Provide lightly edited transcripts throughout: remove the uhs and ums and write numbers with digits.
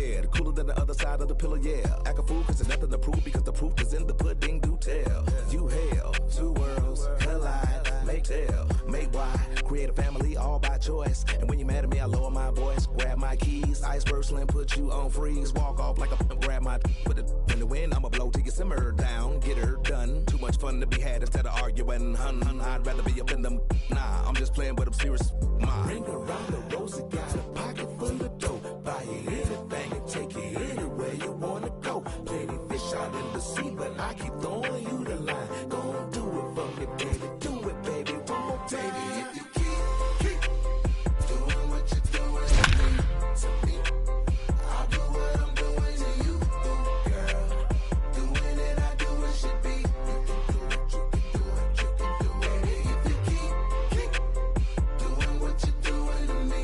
scared. Cooler than the other side of the pillow, yeah. Act a fool cause there's nothing to prove because the proof is in the pudding, do tell. You hell, two worlds collide, make tell, make why. Create a family all by choice. And when you're mad at me, I lower my voice, grab my keys, iceberg slim, put you on freeze, walk off like a grab my put it in the wind. I'ma blow till you simmer down, get her done. Too much fun to be had instead of arguing. Hun, I'd rather be up in them. Nah, I'm just playing with them serious mind. Ring around the rosy, got a pocket full of dope. Buy you anything and take you anywhere you wanna go. Plenty fish out in the sea, but I keep throwing you the line. Gon' do it for me, baby. Do it, baby. One more time. If you keep doing what you're doing to me, I'll do what I'm doing to you, girl. Doing it, I do it should be. You can do it, you can do it, you can do it. Baby, if you keep doing what you're doing to me,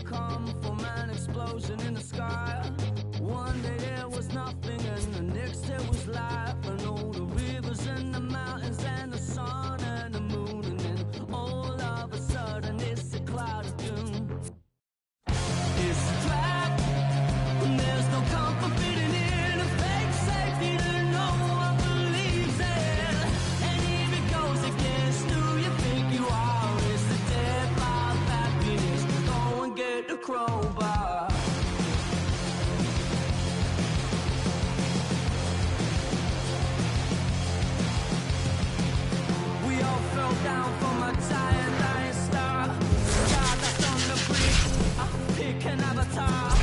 come from an explosion in the sky. One day there was nothing, and the next there was life. And all the rivers and the mountains and the sun and the moon, and then all of a sudden it's a cloud of doom. It's a trap, and there's no comfort fitting in a fake safety that no one believes in. And if it goes against who you think you are, it's the death of happiness. Go and get the crowbar. We all fell down from a giant dying star. God that's on the brink, a pick an avatar.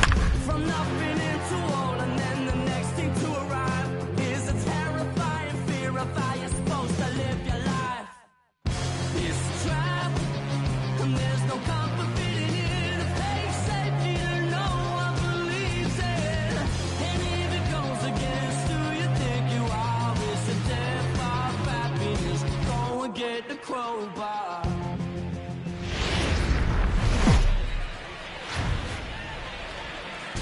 From nothing into all, and then the next thing to arrive is a terrifying fear of how you're supposed to live your life. It's a trap, and there's no comfort fitting in a fake safety that no one believes in. And if it goes against who you think you are, it's a death of happiness. Go and get the crowbar.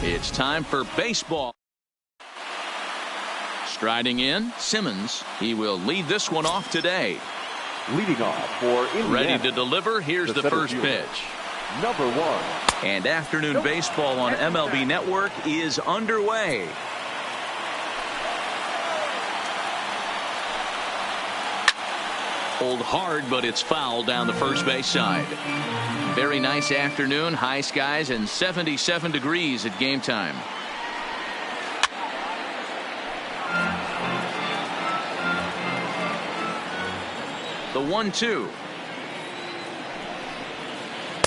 It's time for baseball. Striding in, Simmons. He will lead this one off today. Leading off for Indiana. Ready to deliver. Here's the first pitch. Number 1. And afternoon baseball on MLB Network is underway. Hold hard, but it's foul down the first base side. Very nice afternoon, high skies and 77 degrees at game time. The 1-2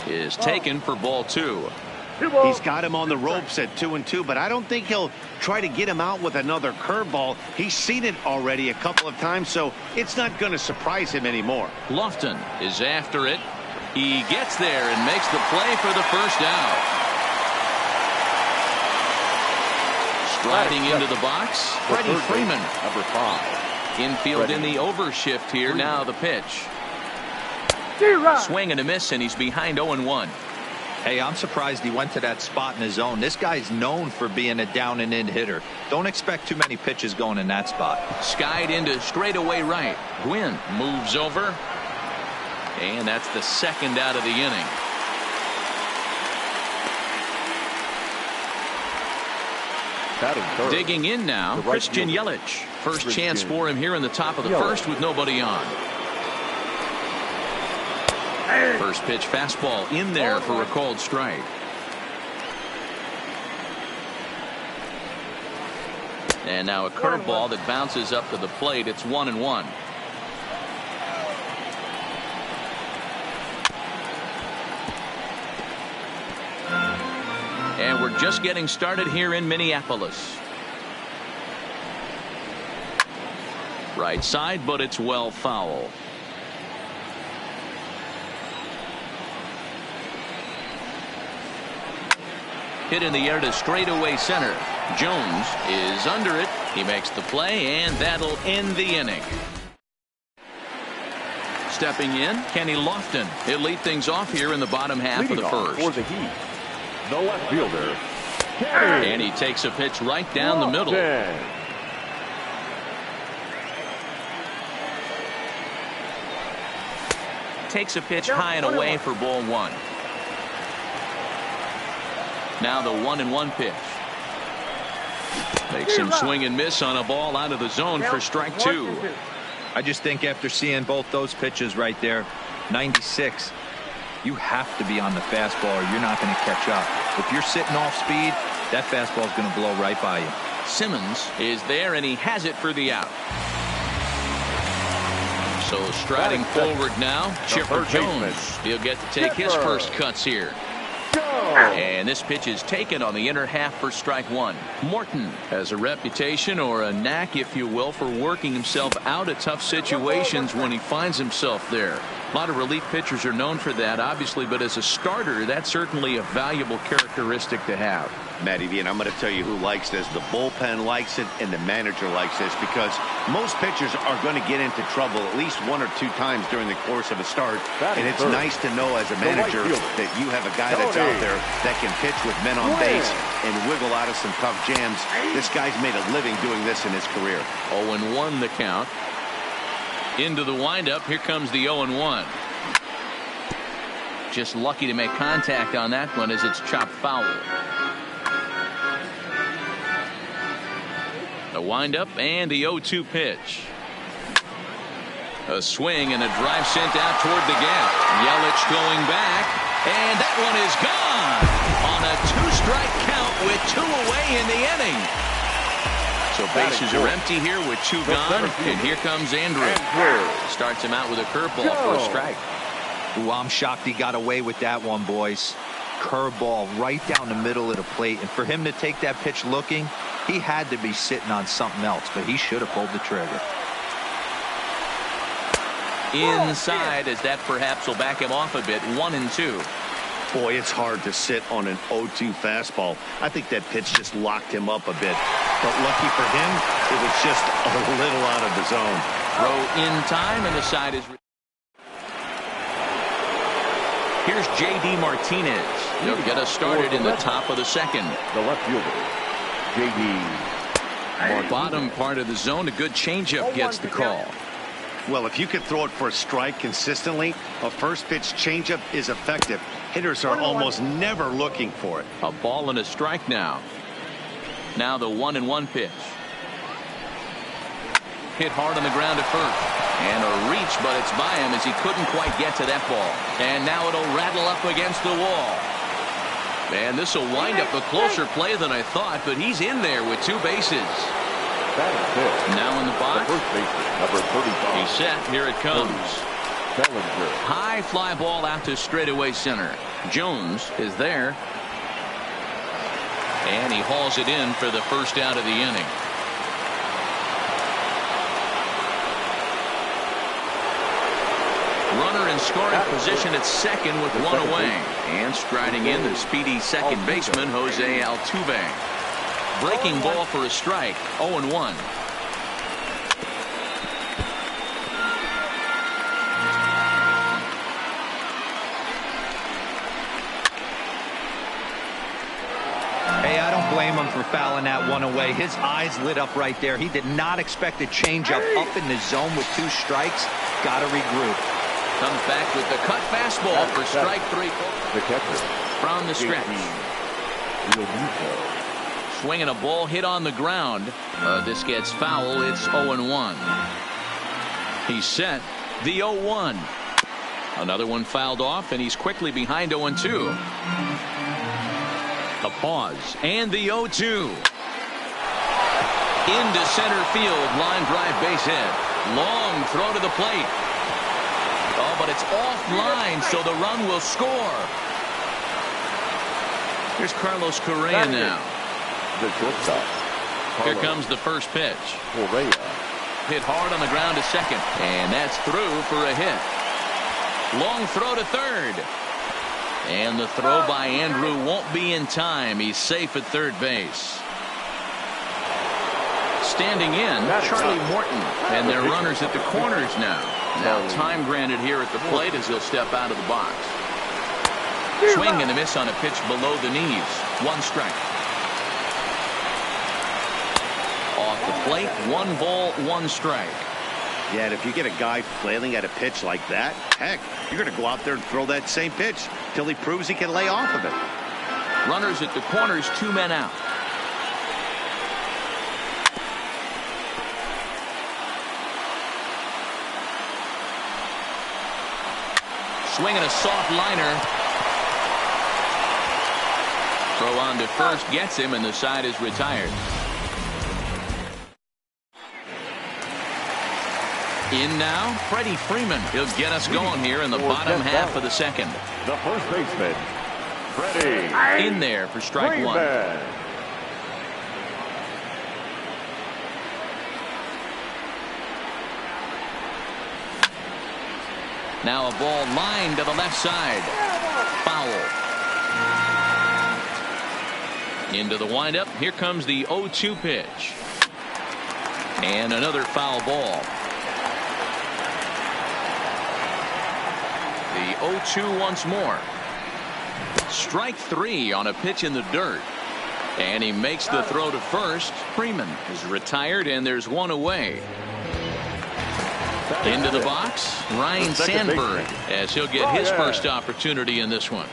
is taken for ball 2. He's got him on the ropes at 2-2, but I don't think he'll try to get him out with another curveball. He's seen it already a couple of times, so it's not going to surprise him anymore. Lofton is after it. He gets there and makes the play for the first out. Striding into the box, Freddie Freeman. Number 5. Infield in the overshift here. Now the pitch. Swing and a miss, and he's behind 0-1. Hey, I'm surprised he went to that spot in his zone. This guy's known for being a down and in hitter. Don't expect too many pitches going in that spot. Skied into straightaway right. Gwynn moves over. And that's the second out of the inning. Digging in now, Christian Yelich. First chance for him here in the top of the first with nobody on. First pitch fastball in there for a called strike. And now a curveball that bounces up to the plate. It's 1-1. And we're just getting started here in Minneapolis. Right side, but it's well foul. Hit in the air to straightaway center. Jones is under it. He makes the play, and that'll end the inning. Stepping in, Kenny Lofton. He'll lead things off here in the bottom half of the first. For the Heat, the left fielder, Kenny. And he takes a pitch right down the middle. Takes a pitch high and away for ball 1. Now the 1-1 pitch. Makes him swing and miss on a ball out of the zone for strike 2. I just think after seeing both those pitches right there, 96, you have to be on the fastball or you're not going to catch up. If you're sitting off speed, that fastball is going to blow right by you. Simmons is there, and he has it for the out. So striding forward now, Chipper Jones. He'll get to take his first cuts here. And this pitch is taken on the inner half for strike 1. Morton has a reputation, or a knack if you will, for working himself out of tough situations when he finds himself there. A lot of relief pitchers are known for that, obviously, but as a starter, that's certainly a valuable characteristic to have. Matty V, and I'm going to tell you who likes this. The bullpen likes it, and the manager likes this, because most pitchers are going to get into trouble at least 1 or 2 times during the course of a start. And it's nice to know as a manager that you have a guy that's out there that can pitch with men on base and wiggle out of some tough jams. This guy's made a living doing this in his career. 0-1 the count. Into the windup. Here comes the 0-1. Just lucky to make contact on that one as it's chopped foul. The windup and the 0-2 pitch. A swing and a drive sent out toward the gap. Yelich going back, and that one is gone on a 2-strike count with 2 away in the inning. So bases are empty here with 2 gone, and here comes Andrew. Starts him out with a curveball for a strike. Ooh, I'm shocked he got away with that one, boys. Curveball right down the middle of the plate, and for him to take that pitch looking, he had to be sitting on something else, but he should have pulled the trigger. Inside, as that perhaps will back him off a bit. 1-2. Boy, it's hard to sit on an 0-2 fastball. I think that pitch just locked him up a bit. But lucky for him, it was just a little out of the zone. Throw in time, and the side is... Here's J.D. Martinez. He'll get us started in the top of the second. The left fielder, J.D. Bottom part of the zone, a good changeup gets the call. Well, if you could throw it for a strike consistently, a first pitch changeup is effective. Hitters are almost never looking for it. A ball and a strike now. Now the 1-1 pitch. Hit hard on the ground at first. And a reach, but it's by him as he couldn't quite get to that ball. And now it'll rattle up against the wall. And this will wind up a closer play than I thought, but he's in there with 2 bases. Now in the box. The first baseman, number 35. He's set. Here it comes. Bellinger. High fly ball out to straightaway center. Jones is there. And he hauls it in for the first out of the inning. Runner in scoring position at second with 1 away. And striding in the speedy second baseman, Jose Altuve. Breaking ball for a strike. 0-1. Hey, I don't blame him for fouling that one away. His eyes lit up right there. He did not expect a changeup up in the zone with 2 strikes. Got to regroup. Comes back with the cut fastball for strike 3. The catcher. From the stretch. Swinging a ball hit on the ground. This gets foul. It's 0-1. He's set. The 0-1. Another one fouled off, and he's quickly behind 0-2. The pause. And the 0-2. Into center field. Line drive base hit. Long throw to the plate. Oh, but it's offline, so the run will score. Here's Carlos Correa now. The shortstop. Here comes the first pitch. Correa. Hit hard on the ground to second, and that's through for a hit. Long throw to third. And the throw by Andrew won't be in time. He's safe at third base. Standing in, Charlie Morton, and their runners at the corners now. Now time granted here at the plate as he'll step out of the box. Swing and a miss on a pitch below the knees. 1 strike. Off the plate, 1 ball, 1 strike. Yeah, and if you get a guy flailing at a pitch like that, heck, you're going to go out there and throw that same pitch till he proves he can lay off of it. Runners at the corners, 2 men out. Swinging a soft liner. Throw on to first gets him, and the side is retired. In now, Freddie Freeman. He'll get us going here in the bottom half of the second. The first baseman, Freddie. In there for strike 1. Now a ball lined to the left side. Foul. Into the windup. Here comes the 0-2 pitch. And another foul ball. The 0-2 once more. Strike 3 on a pitch in the dirt. And he makes the throw to first. Freeman is retired, and there's one away. Into the box, Ryan Sandberg, as he'll get his first opportunity in this one.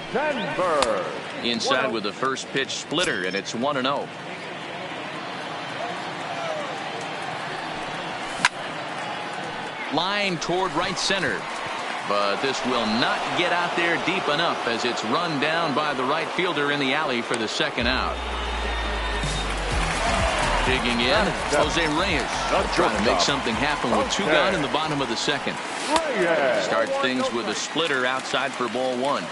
Inside with the first pitch splitter, and it's 1-0. Line toward right center. But this will not get out there deep enough as it's run down by the right fielder in the alley for the second out. Digging in, Jose Reyes trying to make something happen with 2 gone in the bottom of the second. Start things with a splitter outside for ball 1.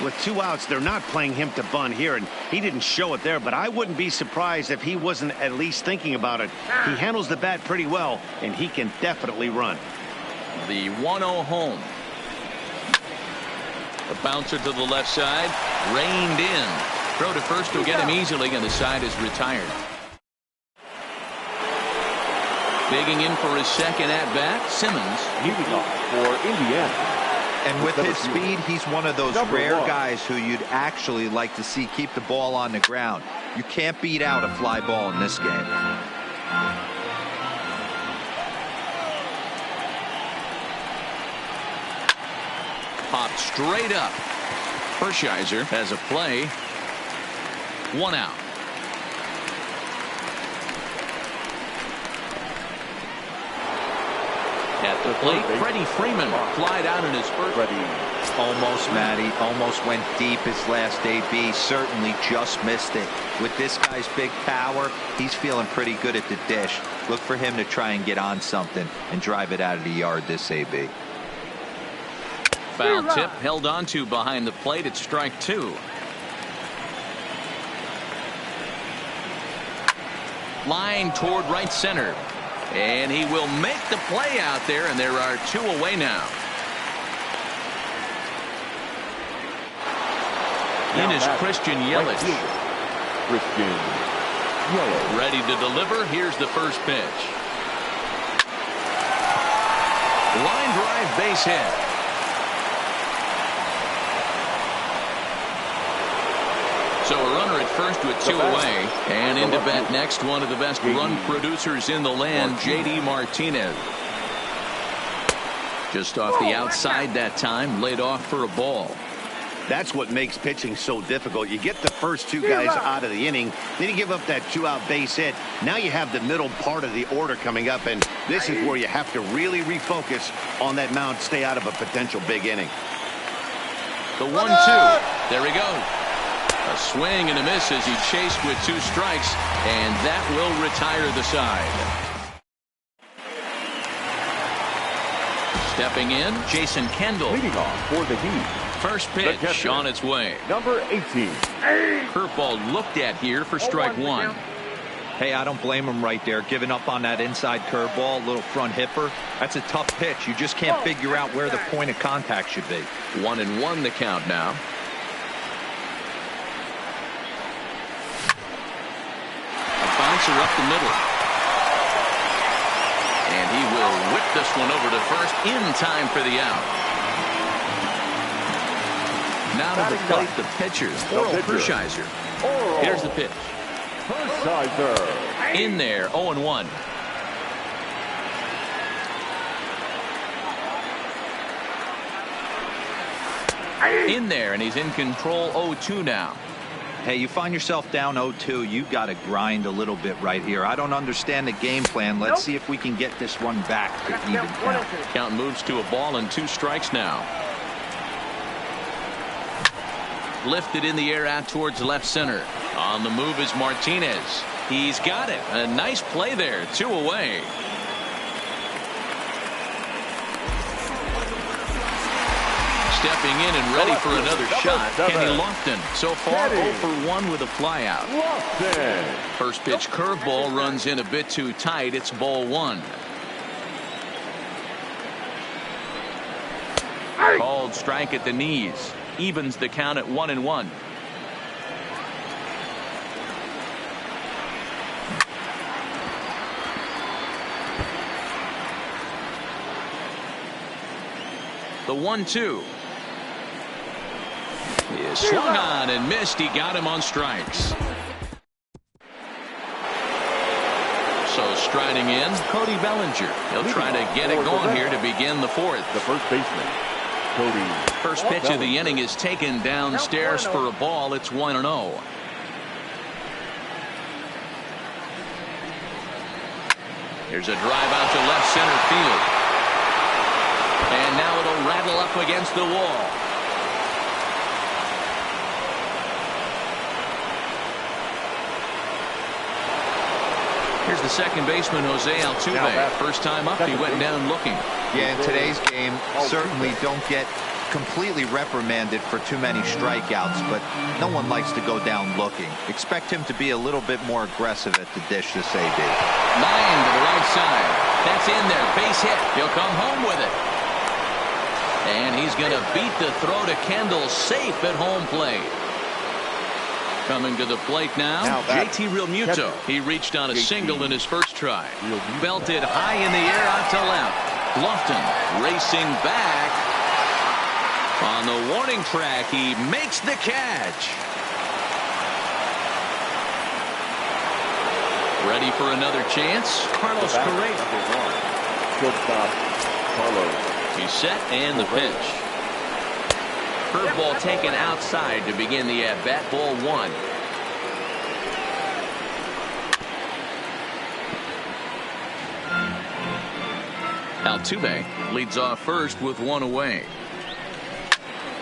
With 2 outs, they're not playing him to bunt here, and he didn't show it there, but I wouldn't be surprised if he wasn't at least thinking about it. He handles the bat pretty well, and he can definitely run. The 1-0 home. The bouncer to the left side, reined in. Throw to first will get him easily, and the side is retired. Digging in for his second at-bat, Simmons. Leading off for Indiana. And with his speed, he's one of those rare guys who you'd actually like to see keep the ball on the ground. You can't beat out a fly ball in this game. Popped straight up. Hershiser has a play. 1 out. At the plate, Freddie Freeman flied out in his first. Almost, Matty. Almost went deep his last AB. Certainly just missed it. With this guy's big power, he's feeling pretty good at the dish. Look for him to try and get on something and drive it out of the yard this AB. Foul tip held on to behind the plate at strike 2. Line toward right center. And he will make the play out there, and there are 2 away now. In is Christian Yelich. Ready to deliver. Here's the first pitch. Line drive, base hit. So a runner at first with 2 away. And into bat next, one of the best run producers in the land, J.D. Martinez. Just off the outside that time, laid off for a ball. That's what makes pitching so difficult. You get the first 2 guys out of the inning, then you give up that 2-out base hit. Now you have the middle part of the order coming up, and this is where you have to really refocus on that mound, stay out of a potential big inning. The 1-2. There he goes. A swing and a miss as he chased with 2 strikes, and that will retire the side. Stepping in, Jason Kendall. Leading off for the Heat. First pitch on its way. Number 18. Curveball looked at here for strike 1. Hey, I don't blame him right there. Giving up on that inside curveball, little front hipper. That's a tough pitch. You just can't figure out where the point of contact should be. 1-1 the count now. Bouncer up the middle. And he will whip this one over to first in time for the out. Now to the plate, the pitcher, Oral Hershiser. Here's the pitch. Hershiser. In there, 0-1. In there, and he's in control, 0-2 now. Hey, you find yourself down 0-2, you got to grind a little bit right here. I don't understand the game plan. Let's see if we can get this one back to even count. Count moves to a ball and 2 strikes now. Lifted in the air out towards left center. On the move is Martinez. He's got it. A nice play there. 2 away. Stepping in and ready for another shot, Kenny Lofton. So far, 0 for 1 with a flyout. First pitch curveball runs in a bit too tight. It's ball 1. Called strike at the knees. Evens the count at 1-1. The 1-2 is swung on and missed. He got him on strikes. So striding in, Cody Bellinger. He'll try to get it going here to begin the fourth. The first baseman, Cody. First pitch of the inning is taken downstairs for a ball. It's 1-0. Here's a drive out to left center field. And now it'll rattle up against the wall. Here's the second baseman, Jose Altuve. First time up, he went down looking. Yeah, in today's game, certainly don't get completely reprimanded for too many strikeouts, but no one likes to go down looking. Expect him to be a little bit more aggressive at the dish this AB. Line to the right side. That's in there. Base hit. He'll come home with it. And he's going to beat the throw to Kendall, safe at home plate. Coming to the plate now JT Realmuto. He reached on a single in his first try. Belted high in the air out to left. Lofton racing back. On the warning track, he makes the catch. Ready for another chance? Carlos Correa. Good stop, Carlos. He's set and the pitch. Curveball taken outside to begin the at-bat. Ball one. Altuve leads off first with one away.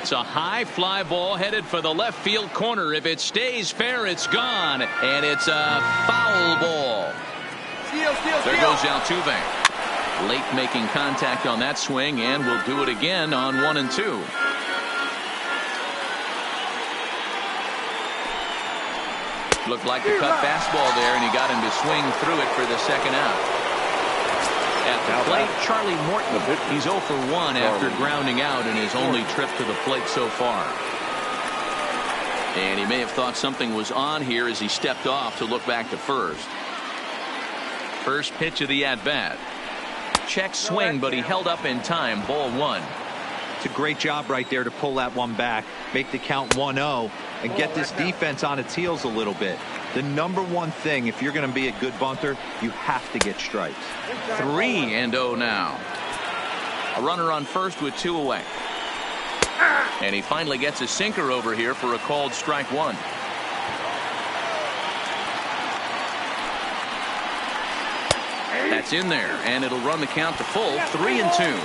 It's a high fly ball headed for the left field corner. If it stays fair, it's gone. And it's a foul ball. There goes Altuve. Late making contact on that swing, and will do it again on 1 and 2. Looked like the cut fastball there, and he got him to swing through it for the second out. At the plate, Charlie Morton. He's 0 for 1 after grounding out in his only trip to the plate so far. And he may have thought something was on here as he stepped off to look back to first. First pitch of the at-bat. Check swing, but he held up in time. Ball one. It's a great job right there to pull that one back, make the count 1-0, and get this defense on its heels a little bit. The number one thing, if you're going to be a good bunter, you have to get strikes. 3-0 now. A runner on first with 2 away. And he finally gets a sinker over here for a called strike one. That's in there, and it'll run the count to full. 3-2.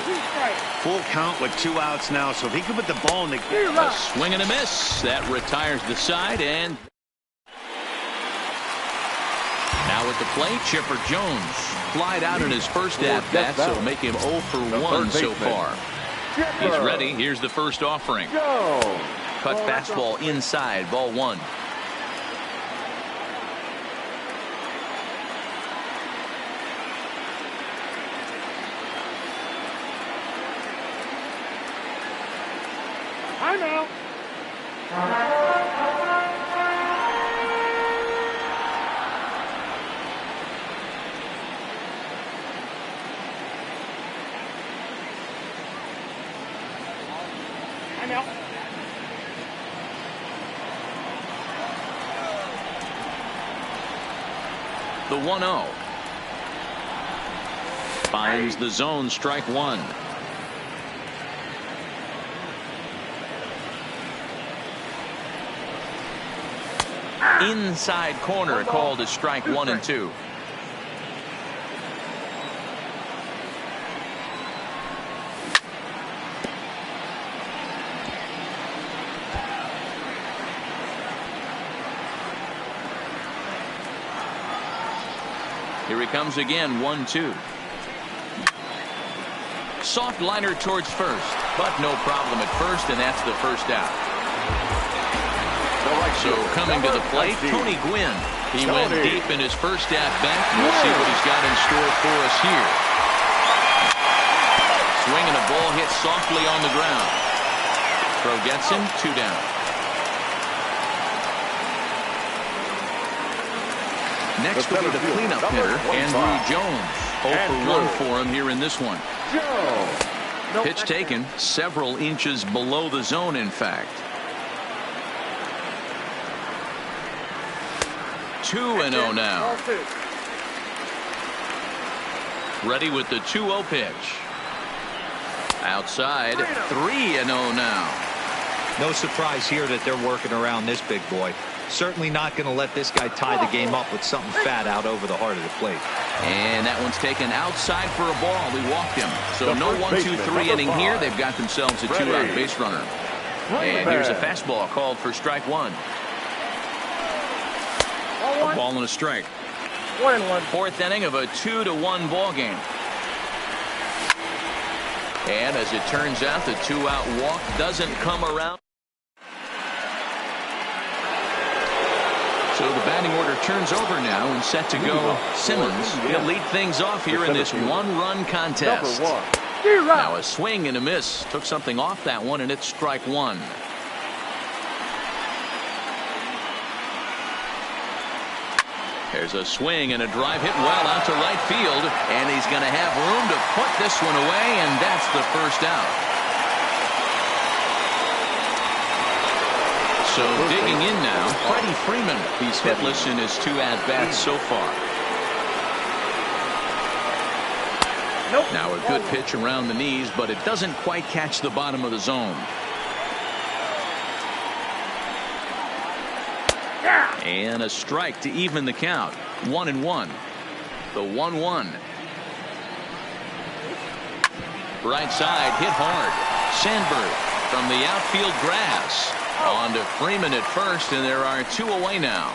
Full count with 2 outs now, so if he can put the ball in the... A swing and a miss. That retires the side, and... Now at the plate, Chipper Jones. Flied out in his first at-bat, so make him 0 for 1 so far. He's ready. Here's the first offering. Cut fastball inside. Ball one. I know. I know. The 1-0. Finds the zone, strike one. Inside corner, called as strike 1 and 2. Here he comes again, 1-2. Soft liner towards first, but no problem at first, and that's the first out. So coming to the plate, Tony Gwynn. He went deep in his first at-bat. We'll see what he's got in store for us here. Swing and a the ball hits softly on the ground. Throw gets him, 2 down. Next will be the cleanup hitter, Andruw Jones. 0 for 1 for him here in this one. Pitch taken several inches below the zone, in fact. 2-0 now. Ready with the 2-0 pitch. Outside, 3-0 now. No surprise here that they're working around this big boy. Certainly not going to let this guy tie the game up with something fat out over the heart of the plate. And that one's taken outside for a ball. He walked him. So no 1-2-3 inning here. They've got themselves a 2-out base runner. And here's a fastball called for strike 1. A ball and a strike. 1-1. 4th inning of a 2-1 ball game. And as it turns out, the 2-out walk doesn't come around. So the batting order turns over now and set to go. Simmons, he'll lead things off here in this 1-run contest. Now a swing and a miss. Took something off that one, and it's strike 1. There's a swing and a drive hit well out to right field, and he's going to have room to put this one away, and that's the first out. So digging in now, Freddie Freeman. He's hitless in his 2 at-bats so far. Now a good pitch around the knees, but it doesn't quite catch the bottom of the zone. And a strike to even the count. 1-1. The 1-1. Right side hit hard. Sandberg from the outfield grass. On to Freeman at first, and there are 2 away now.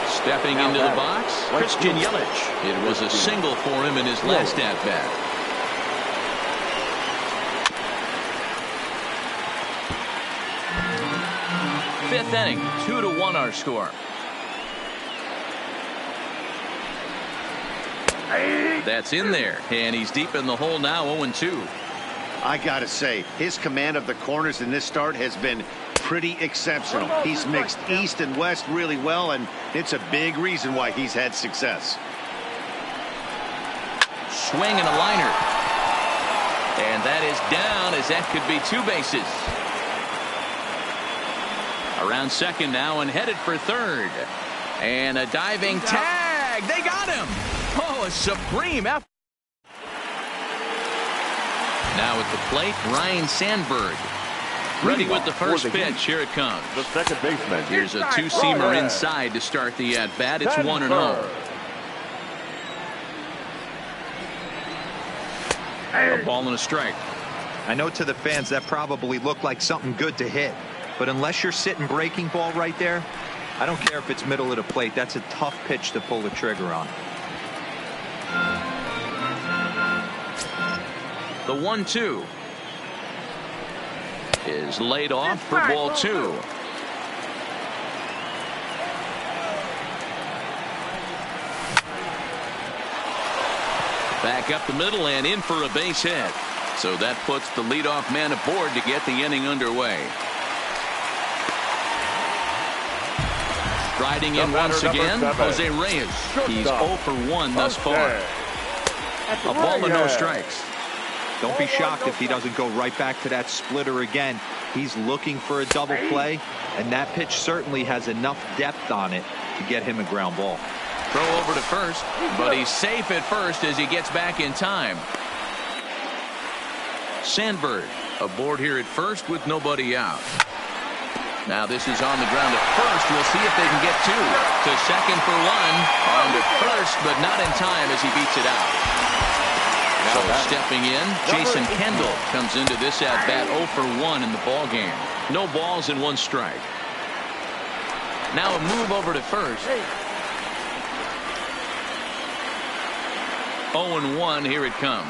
Stepping into the box, Christian Yelich. It was a single for him in his last at-bat. Fifth inning, 2-1 our score. That's in there, and he's deep in the hole now, 0-2. I gotta say, his command of the corners in this start has been pretty exceptional. He's mixed east and west really well, and it's a big reason why he's had success. Swing and a liner. And that is down, as that could be 2 bases. Around second now and headed for third. And a diving tag. They got him. Oh, a supreme effort. Now at the plate, Ryne Sandberg. Ready with the first pitch. Here it comes. The second baseman. Here's a 2-seamer inside to start the at-bat. It's 1-0. A ball and a strike. I know to the fans that probably looked like something good to hit. But unless you're sitting breaking ball right there, I don't care if it's middle of the plate. That's a tough pitch to pull the trigger on. The 1-2 is laid off for ball 2. Back up the middle and in for a base hit. So that puts the leadoff man aboard to get the inning underway. Striding in once again, Jose Reyes. He's 0 for 1 thus far. A ball and no strikes. Don't be shocked if he doesn't go right back to that splitter again. He's looking for a double play, and that pitch certainly has enough depth on it to get him a ground ball. Throw over to first, but he's safe at first as he gets back in time. Sandberg aboard here at first with nobody out. Now this is on the ground at first. We'll see if they can get 2. To second for 1. On to first, but not in time as he beats it out. So stepping in, Jason Kendall comes into this at-bat 0 for 1 in the ball game. No balls and 1 strike. Now a move over to first. 0-1, here it comes.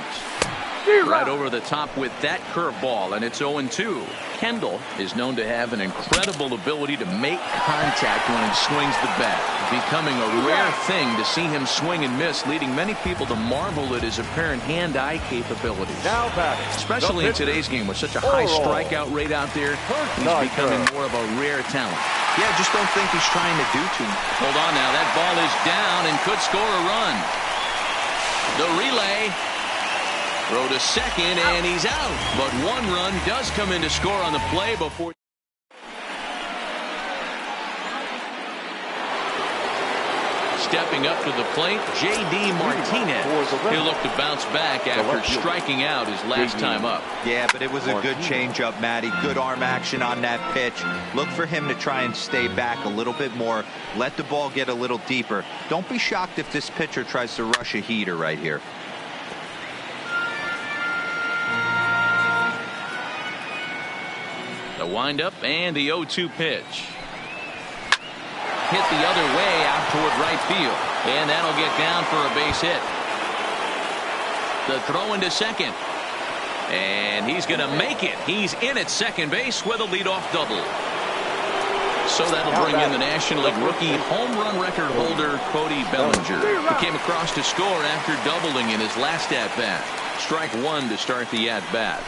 Right over the top with that curveball, and it's 0-2. Kendall is known to have an incredible ability to make contact when he swings the bat, becoming a rare thing to see him swing and miss, leading many people to marvel at his apparent hand-eye capabilities. Especially in today's game with such a high strikeout rate out there, he's becoming more of a rare talent. Yeah, just don't think he's trying to do too much. Hold on now, that ball is down and could score a run. The relay. Throw to second, and he's out. But one run does come in to score on the play before. Stepping up to the plate, J.D. Martinez. He'll look to bounce back after striking out his last time up. Yeah, but it was a good changeup, Matty. Good arm action on that pitch. Look for him to try and stay back a little bit more. Let the ball get a little deeper. Don't be shocked if this pitcher tries to rush a heater right here. The windup and the 0-2 pitch. Hit the other way out toward right field. And that'll get down for a base hit. The throw into second. And he's going to make it. He's in at second base with a leadoff double. So that'll bring in the National League rookie home run record holder Cody Bellinger. He came across to score after doubling in his last at-bat. Strike one to start the at-bat.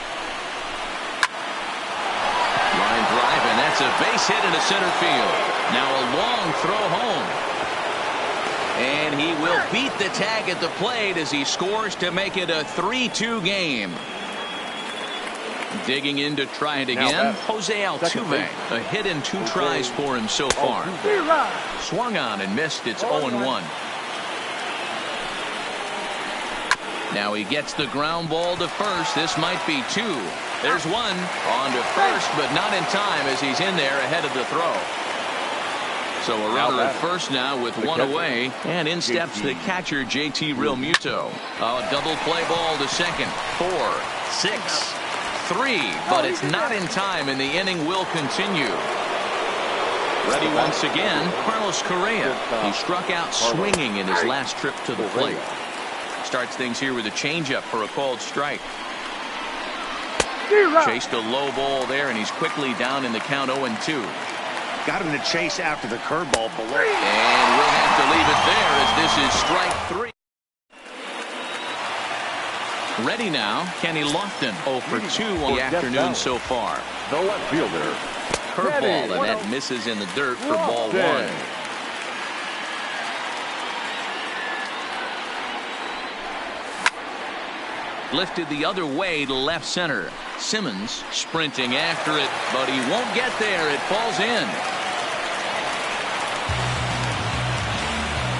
Line drive, and that's a base hit into center field. Now a long throw home. And he will beat the tag at the plate as he scores to make it a 3-2 game. Digging in to try it again, Jose Altuve. A hit in 2 tries for him so far. Swung on and missed. It's 0-1. Now he gets the ground ball to first. This might be 2. There's 1 on to first, but not in time as he's in there ahead of the throw. So a runner at first now with 1 away, and in steps the catcher JT Realmuto. A double play ball to second. 4, 6, 3, but it's not in time, and the inning will continue. Ready once again, Carlos Correa. He struck out swinging in his last trip to the plate. Starts things here with a changeup for a called strike. Chased a low ball there, and he's quickly down in the count 0-2. Got him to chase after the curveball below. And we'll have to leave it there as this is strike 3. Ready now, Kenny Lofton. 0 for 2 on the afternoon so far. The left fielder. Curveball, and that misses in the dirt for ball 1. Lifted the other way to left center. Simmons sprinting after it, but he won't get there. It falls in.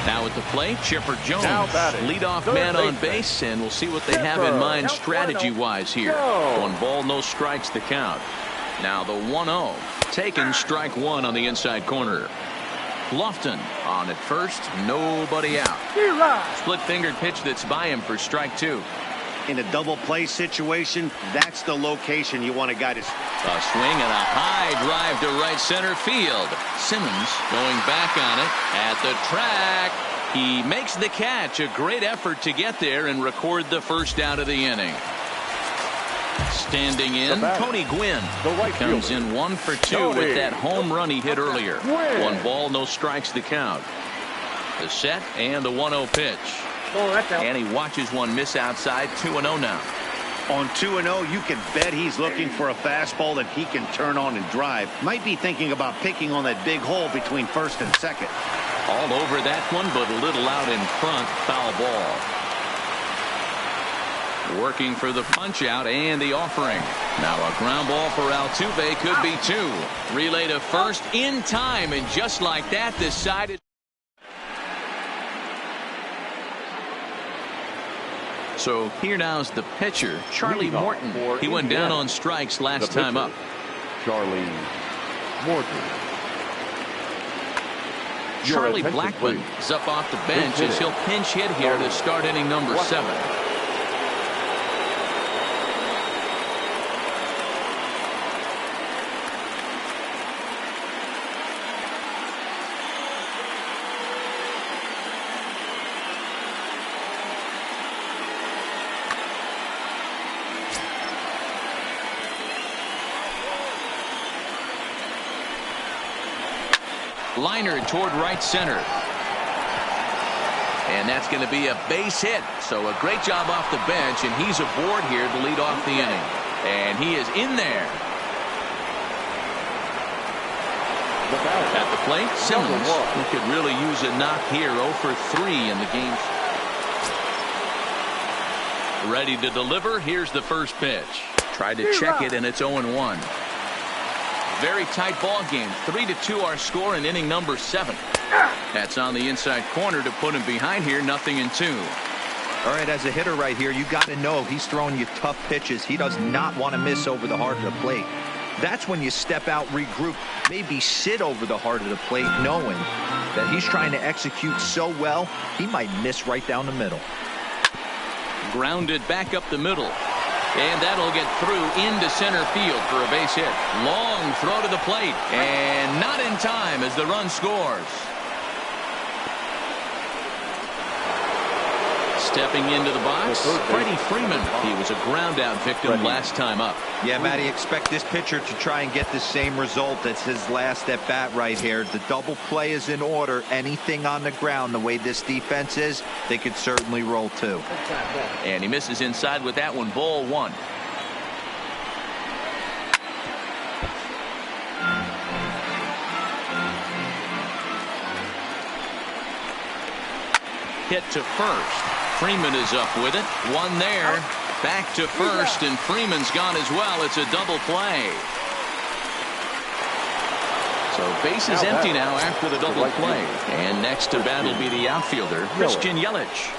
Now at the plate, Chipper Jones, leadoff man on base, and we'll see what they have in mind strategy-wise here. 1 ball, no strikes the count. Now the 1-0, taken strike 1 on the inside corner. Lofton on at first, nobody out. Split-fingered pitch that's by him for strike 2. In a double play situation, that's the location you want a guy to. A swing and a high drive to right center field. Simmons going back on it at the track. He makes the catch. A great effort to get there and record the first out of the inning. Standing in, Tony Gwynn comes in 1 for 2 with that home run he hit earlier. 1 ball, no strikes the count. The set and the 1-0 pitch. And he watches one miss outside. 2-0 now. On 2-0, you can bet he's looking for a fastball that he can turn on and drive. Might be thinking about picking on that big hole between first and second. All over that one, but a little out in front. Foul ball. Working for the punch out and the offering. Now a ground ball for Altuve could be 2. Relay to first in time, and just like that decided. So here now is the pitcher, Charlie Morton. He went down on strikes last time up. Charlie Morton. Charlie Blackmon is up off the bench as he'll pinch hit here to start inning number 7. Liner toward right center. And that's going to be a base hit. So a great job off the bench, and he's aboard here to lead off the inning. And he is in there. At the plate, Simmons, who could really use a knock here. 0 for 3 in the game. Ready to deliver. Here's the first pitch. Tried to check it, and it's 0-1. Very tight ball game. 3-2 our score in inning number 7. That's on the inside corner to put him behind here. 0-2. All right, as a hitter right here, you got to know he's throwing you tough pitches. He does not want to miss over the heart of the plate. That's when you step out, regroup, maybe sit over the heart of the plate, knowing that he's trying to execute so well, he might miss right down the middle. Grounded back up the middle. And that'll get through into center field for a base hit. Long throw to the plate. And not in time as the run scores. Stepping into the box, Freddie Freeman. He was a ground out victim last time up. Yeah, Matty, expect this pitcher to try and get the same result as his last at bat right here. The double play is in order. Anything on the ground, the way this defense is, they could certainly roll too. And he misses inside with that one. Ball 1. Hit to first. Freeman is up with it. One there. Back to first, and Freeman's gone as well. It's a double play. So base is empty now after the double play. And next to bat will be the outfielder, Christian Yelich.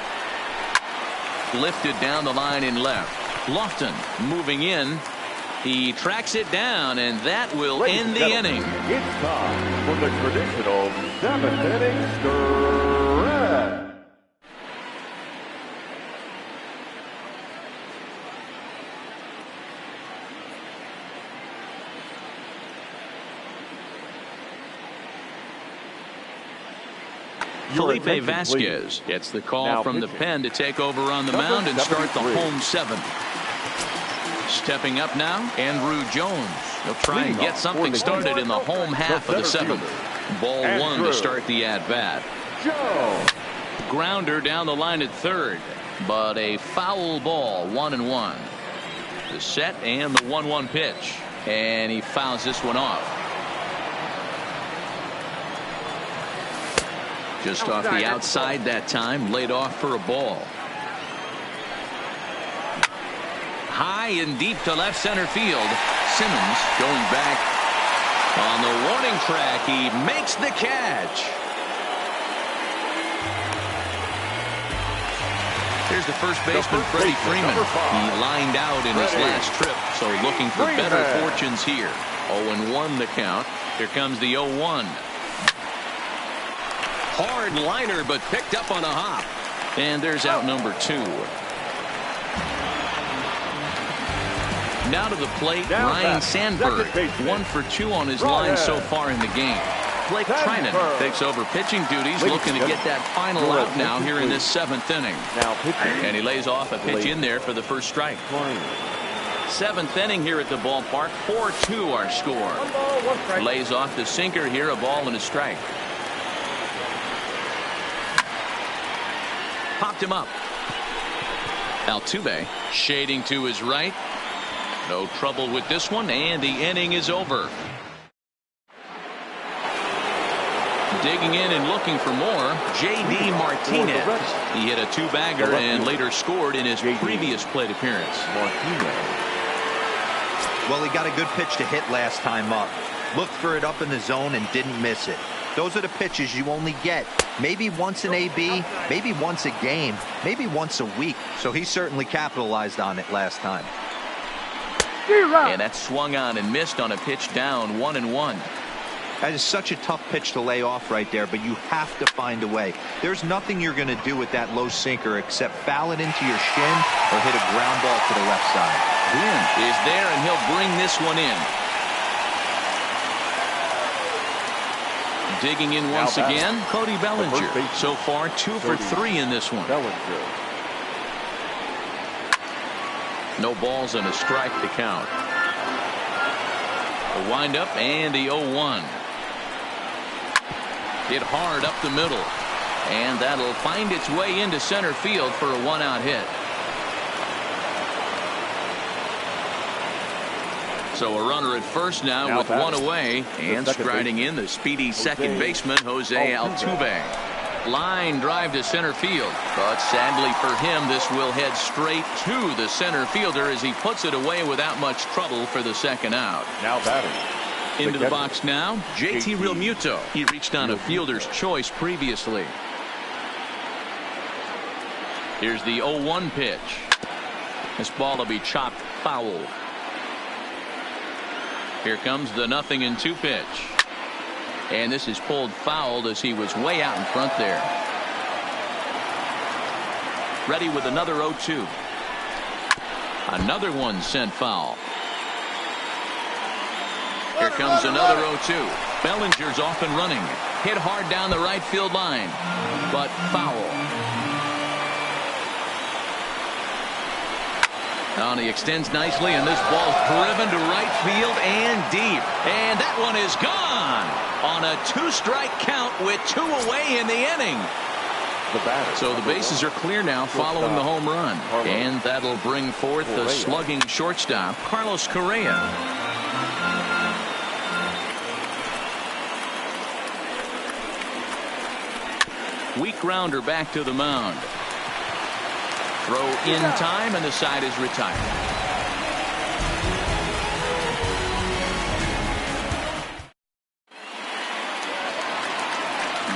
Lifted down the line in left. Lofton moving in. He tracks it down, and that will end the inning. It's time for the traditional 7th inning stretch. Felipe Vasquez gets the call from the pen to take over on the mound and start the home 7th. Stepping up now, Andrew Jones. He'll try and get something started in the home half of the 7th. Ball 1 to start the at-bat. Grounder down the line at third, but a foul ball. 1-1. The set and the 1-1 pitch, and he fouls this one off. Just off the outside that time, laid off for a ball. High and deep to left center field. Simmons going back on the warning track. He makes the catch. Here's the first baseman, Freddie Freeman. He lined out in his last trip, so looking for better fortunes here. 0-1 the count. Here comes the 0-1. Hard liner, but picked up on a hop. And there's out number 2. Now to the plate, Ryan Sandberg. 1 for 2 on his line so far in the game. Blake Trinan takes over pitching duties, looking to get that final out now here in this 7th inning. And he lays off a pitch in there for the first strike. 7th inning here at the ballpark. 4-2 our score. Lays off the sinker here, a ball and a strike. Popped him up. Altuve shading to his right. No trouble with this one, and the inning is over. Digging in and looking for more, J.D. Martinez. He hit a 2-bagger and later scored in his previous plate appearance. Well, he got a good pitch to hit last time up. Looked for it up in the zone and didn't miss it. Those are the pitches you only get maybe once in AB, maybe once a game, maybe once a week. So he certainly capitalized on it last time. And that swung on and missed on a pitch down. 1-1. That is such a tough pitch to lay off right there, but you have to find a way. There's nothing you're going to do with that low sinker except foul it into your shin or hit a ground ball to the left side. Glenn is there, and he'll bring this one in. Digging in once again, Cody Bellinger. So far 2 for 3 in this one. No balls and a strike to count. A windup and the 0-1. Hit hard up the middle. And that'll find its way into center field for a one-out hit. So a runner at first now with one away, and striding in the speedy second baseman Jose Altuve. Line drive to center field, but sadly for him this will head straight to the center fielder as he puts it away without much trouble for the second out. Now batting. Into the box now, JT Realmuto. He reached on a fielder's choice previously. Here's the 0-1 pitch. This ball will be chopped foul. Here comes the 0-2 pitch. And this is pulled foul as he was way out in front there. Ready with another 0-2. Another one sent foul. Here comes another 0-2. Bellinger's off and running. Hit hard down the right field line, but foul. Now he extends nicely, and this ball's driven to right field and deep. And that one is gone on a 2-strike count with 2 away in the inning. So the bases are clear now following the home run. And that'll bring forth the slugging shortstop, Carlos Correa. Weak grounder back to the mound. Throw in time, and the side is retired.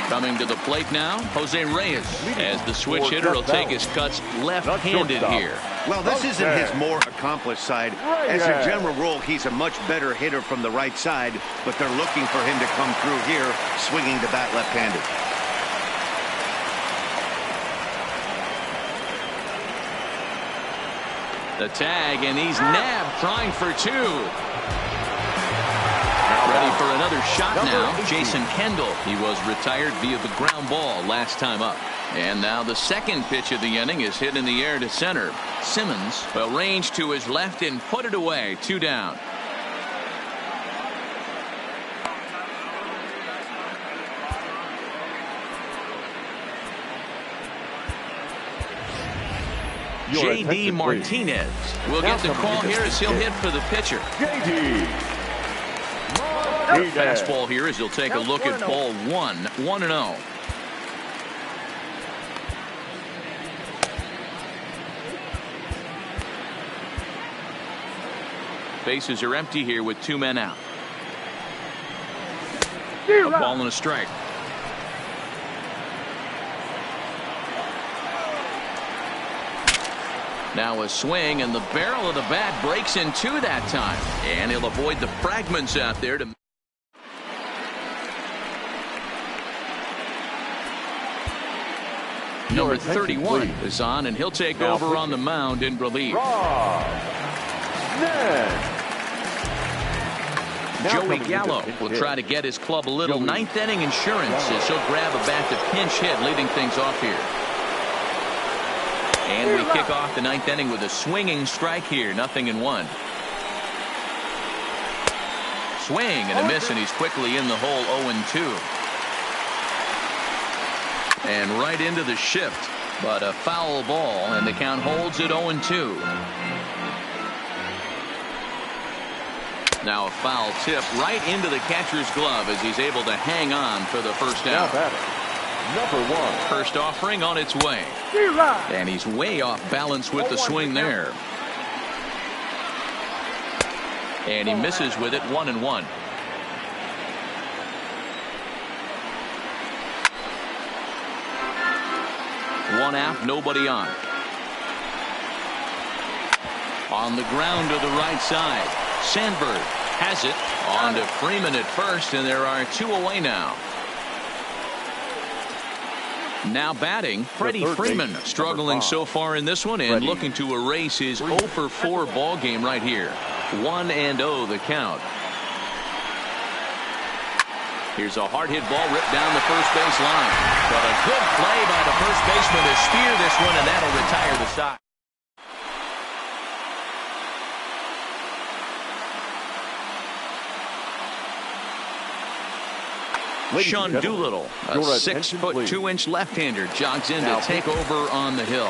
Coming to the plate now, Jose Reyes, as the switch hitter will take his cuts left-handed here. Well, this isn't his more accomplished side. As a general rule, he's a much better hitter from the right side, but they're looking for him to come through here, swinging the bat left-handed. The tag, and he's nabbed, trying for 2. Ready for another shot now, Jason Kendall. He was retired via the ground ball last time up. And now the second pitch of the inning is hit in the air to center. Simmons will range to his left and put it away. 2 down. J.D. Martinez will get the call here as he'll hit for the pitcher. J.D. Fastball here as he'll take a look at ball 1, 1-0. Bases are empty here with 2 men out. A ball and a strike. Now a swing, and the barrel of the bat breaks in 2 that time. And he'll avoid the fragments out there to... Number 31 is on, and he'll take over on the mound in relief. Joey Gallo will try to get his club a little ninth-inning insurance as he'll grab a bat to pinch hit, leading things off here. And we kick off the 9th inning with a swinging strike here. 0-1. Swing and a miss, and he's quickly in the hole. 0-2. And right into the shift, but a foul ball, and the count holds at 0-2. Now a foul tip right into the catcher's glove as he's able to hang on for the first out. Number 1. First offering on its way. And he's way off balance with the swing there. And he misses with it. 1-1. One out, nobody on. On the ground to the right side. Sandberg has it. On to Freeman at first, and there are 2 away now. Now batting, Freddie Freeman, struggling so far in this one and looking to erase his 0-for-4 ball game right here. 1-0 the count. Here's a hard hit ball ripped down the first base line. But a good play by the first baseman to steer this one, and that'll retire the side. Sean Doolittle, a 6'2" left-hander, jogs in to take over on the hill.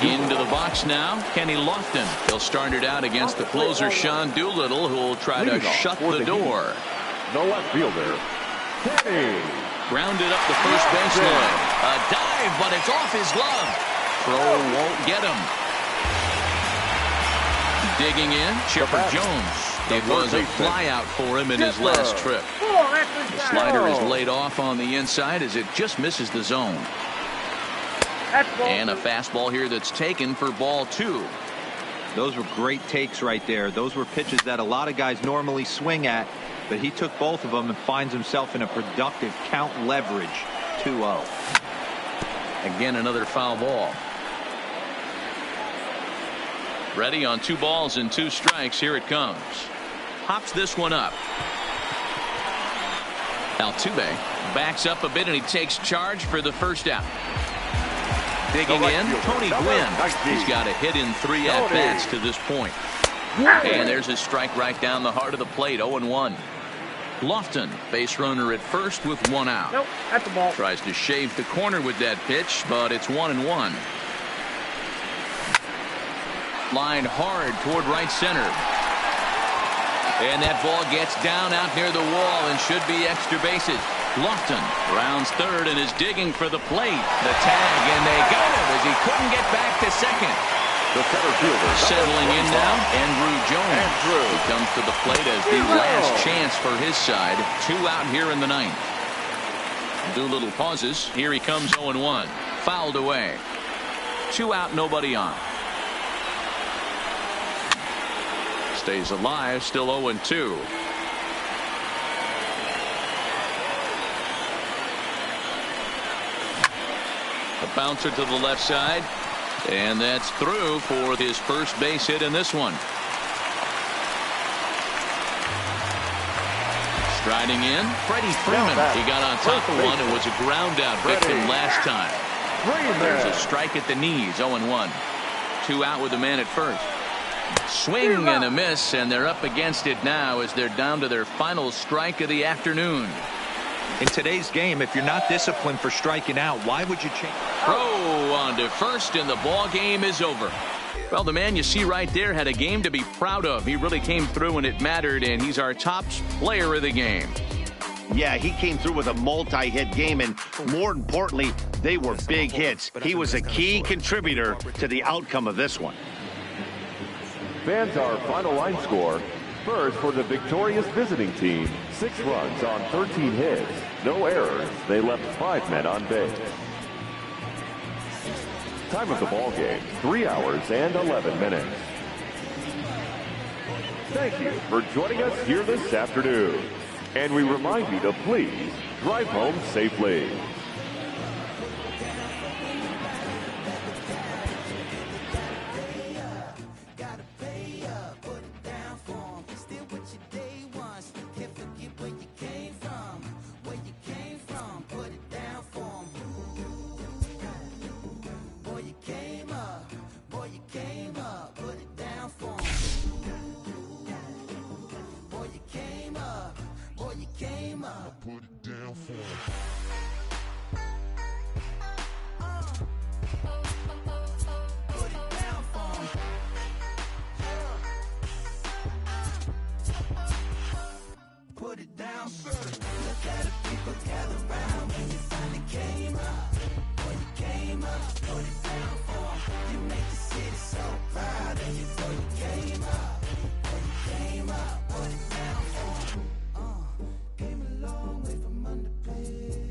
Into the box now, Kenny Lofton. He'll start it out against the closer, Sean Doolittle, who will try to shut the door. The left fielder, Kenny. Grounded up the first baseline. A dive, but it's off his glove. Throw won't get him. Digging in, Chipper Jones. It was a flyout for him in his last trip. The slider is laid off on the inside as it just misses the zone. And a fastball here that's taken for ball 2. Those were great takes right there. Those were pitches that a lot of guys normally swing at, but he took both of them and finds himself in a productive count leverage. 2-0. Again, another foul ball. Ready on 2 balls and 2 strikes. Here it comes. Hops this one up. Altuve backs up a bit and he takes charge for the first out. Digging in, Tony Gwynn. He's got a hit in 3 at-bats to this point. And there's his strike right down the heart of the plate. 0-1. Lofton, base runner at first with 1 out. Nope, that's the ball. Tries to shave the corner with that pitch, but it's 1-1. Line hard toward right center. And that ball gets down out near the wall and should be extra bases. Lofton rounds third and is digging for the plate. The tag, and they got him as he couldn't get back to second. The center fielder settling in now, Andrew Jones. He comes to the plate as the last chance for his side. 2 out here in the 9th. Doolittle pauses. Here he comes. 0-1. Fouled away. 2 out, nobody on. Stays alive, still 0-2. A bouncer to the left side, and that's through for his first base hit in this one. Striding in, Freddie Freeman. He got on top of one and was a ground out victim last time. There's a strike at the knees. 0-1. 2 out with the man at first. Swing and a miss, and they're up against it now as they're down to their final strike of the afternoon. In today's game, if you're not disciplined for striking out, why would you change? Throw on to first, and the ball game is over. Well, the man you see right there had a game to be proud of. He really came through when it mattered, and he's our top player of the game. Yeah, he came through with a multi-hit game, and more importantly, they were big hits. He was a key contributor to the outcome of this one. Fans, our final line score. First, for the victorious visiting team, 6 runs on 13 hits. No errors. They left 5 men on base. Time of the ball game, 3 hours and 11 minutes. Thank you for joining us here this afternoon. And we remind you to please drive home safely. Put it down for him. Put it down for him. Put it down first. Look at the people gather round when you finally came up. When you came up, put it down for him. You make the city so proud of you. When you came up, when you came up, put it down for him. Came a long way from underpaid.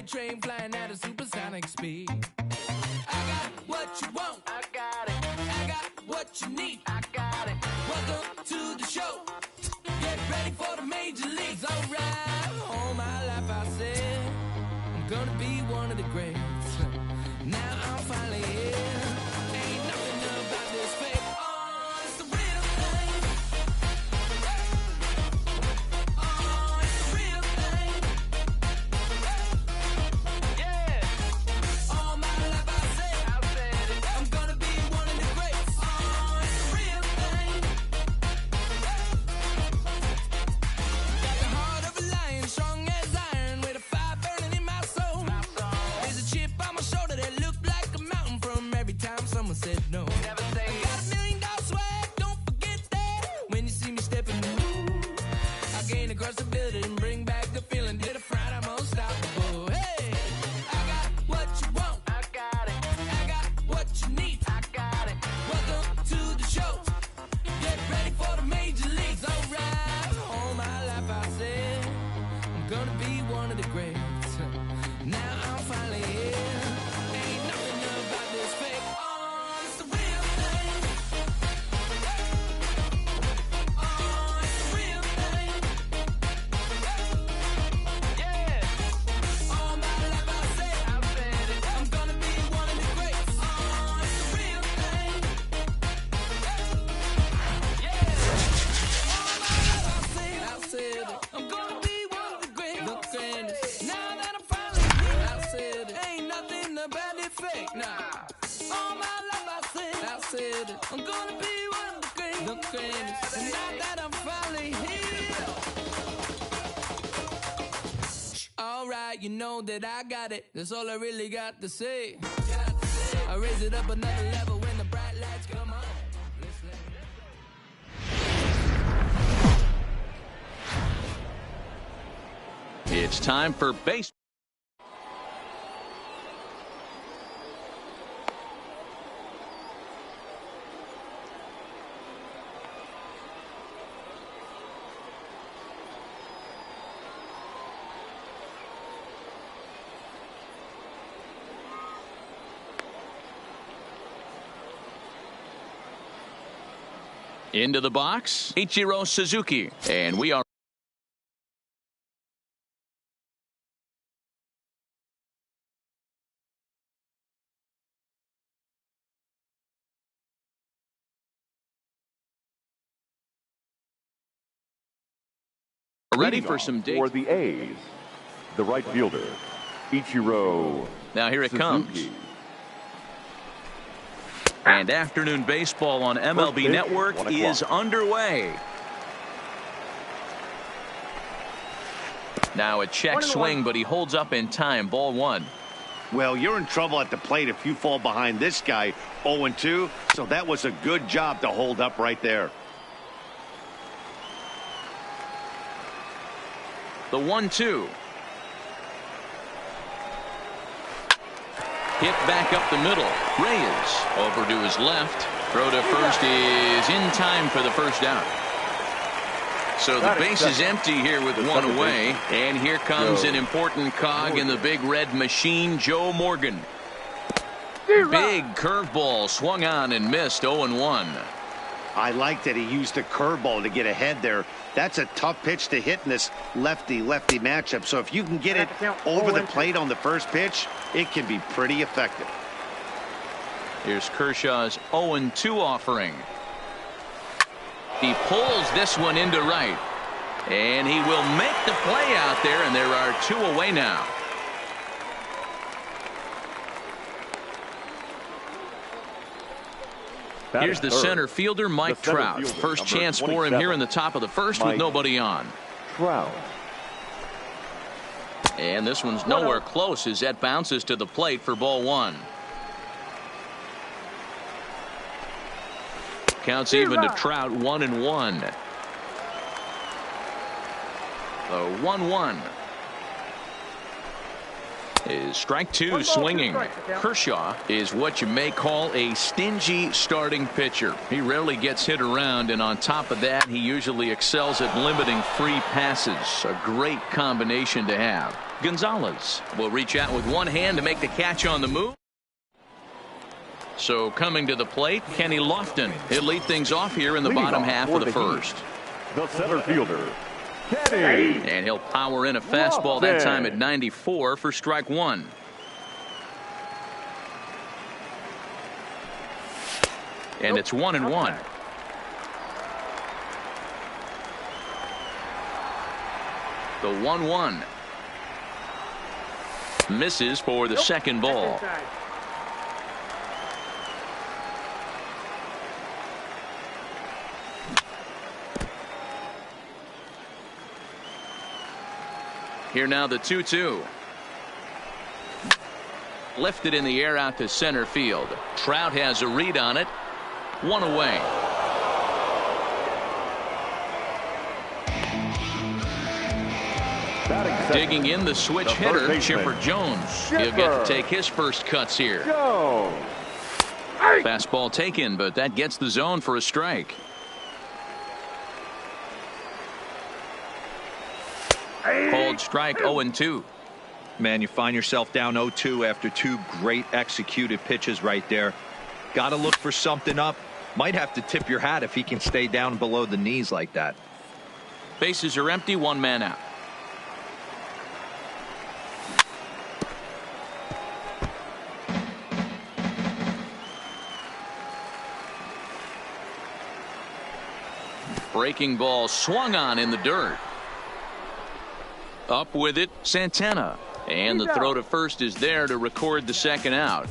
Train flying at a supersonic speed. I got what you want, I got it. I got what you need, I got it. Welcome to the show. Get ready for the major leagues. Alright, all my life I said I'm gonna be one of the greats. Now I'm finally here. Ain't nothing about this fake. Oh, it's the real thing. Oh, it's the real thing. Yeah. All my life I said it. I'm gonna be one of the greats. Oh, it's the real thing. Got the heart of a lion, strong as iron, with a fire burning in my soul. There's a chip on my shoulder that looked like a mountain from every time someone said no. Never say I got $1 million swag, don't forget that. When you see me stepping through, I gain across the building, bring back the feeling. Did a fright, I'm unstoppable. Hey, I got what you want, I got it. I got what you need, I got it. Welcome to the show. Get ready for the major leagues. Alright, all my life I said I'm gonna be one of the greats. Now I'm finally here. Ain't nothing about this fake. Oh, it's the real thing. Oh, it's the real thing. Yeah. All my life I said it. I'm gonna be one of the greats. Oh, it's the real thing. Yeah. All my life I said it. I'm gonna be one of the greats. The greatest. Now that I'm finally here, I said it. Ain't nothing about it fake. Nah. All my life I said it. I'm gonna be one of the greatest. The greatest. And now that I'm finally here. Alright, you know that I got it. That's all I really got to say. I raise it up another level when the bright lights come on. it's time for base. Into the box, Ichiro Suzuki, and we are ready for some dates. For the A's, the right fielder, Ichiro. Now here it Suzuki. comes. And afternoon baseball on MLB Network is underway. Now a check swing, but he holds up in time. Ball 1. Well, you're in trouble at the plate if you fall behind this guy 0-2, so that was a good job to hold up right there. The 1-2. Hit back up the middle. Reyes over to his left. Throw to first is in time for the first out. So the base is empty here with one away. And here comes an important cog in the big red machine, Joe Morgan. Big curveball swung on and missed. 0-1. I like that he used a curveball to get ahead there. That's a tough pitch to hit in this lefty-lefty matchup. So if you can get it over the plate on the first pitch, it can be pretty effective. Here's Kershaw's 0-2 offering. He pulls this one into right. And he will make the play out there, and there are 2 away now. Here's the center fielder, Mike Trout. First chance for him here in the top of the first with nobody on. Trout. And this one's nowhere close as that bounces to the plate for ball 1. Counts even to Trout, 1-1. The 1-1. Is strike 2 swinging. Kershaw is what you may call a stingy starting pitcher. He rarely gets hit around, and on top of that, he usually excels at limiting free passes. A great combination to have. Gonzalez will reach out with one hand to make the catch on the move. So coming to the plate, Kenny Lofton. He'll lead things off here in the bottom half of the first. The center fielder, Kenny. And he'll power in a fastball that time at 94 for strike 1. And it's 1-1. The 1-1. Misses for the second ball. Here now the 2-2. Lifted in the air out to center field. Trout has a read on it. 1 away. Digging in the switch hitter, Chipper Jones. He'll get to take his first cuts here. Fastball taken, but that gets the zone for a strike. Cold strike, 0-2. Man, you find yourself down 0-2 after 2 great executed pitches right there. Got to look for something up. Might have to tip your hat if he can stay down below the knees like that. Bases are empty, 1 man out. Breaking ball swung on in the dirt. Up with it, Santana. And the throw to first is there to record the second out.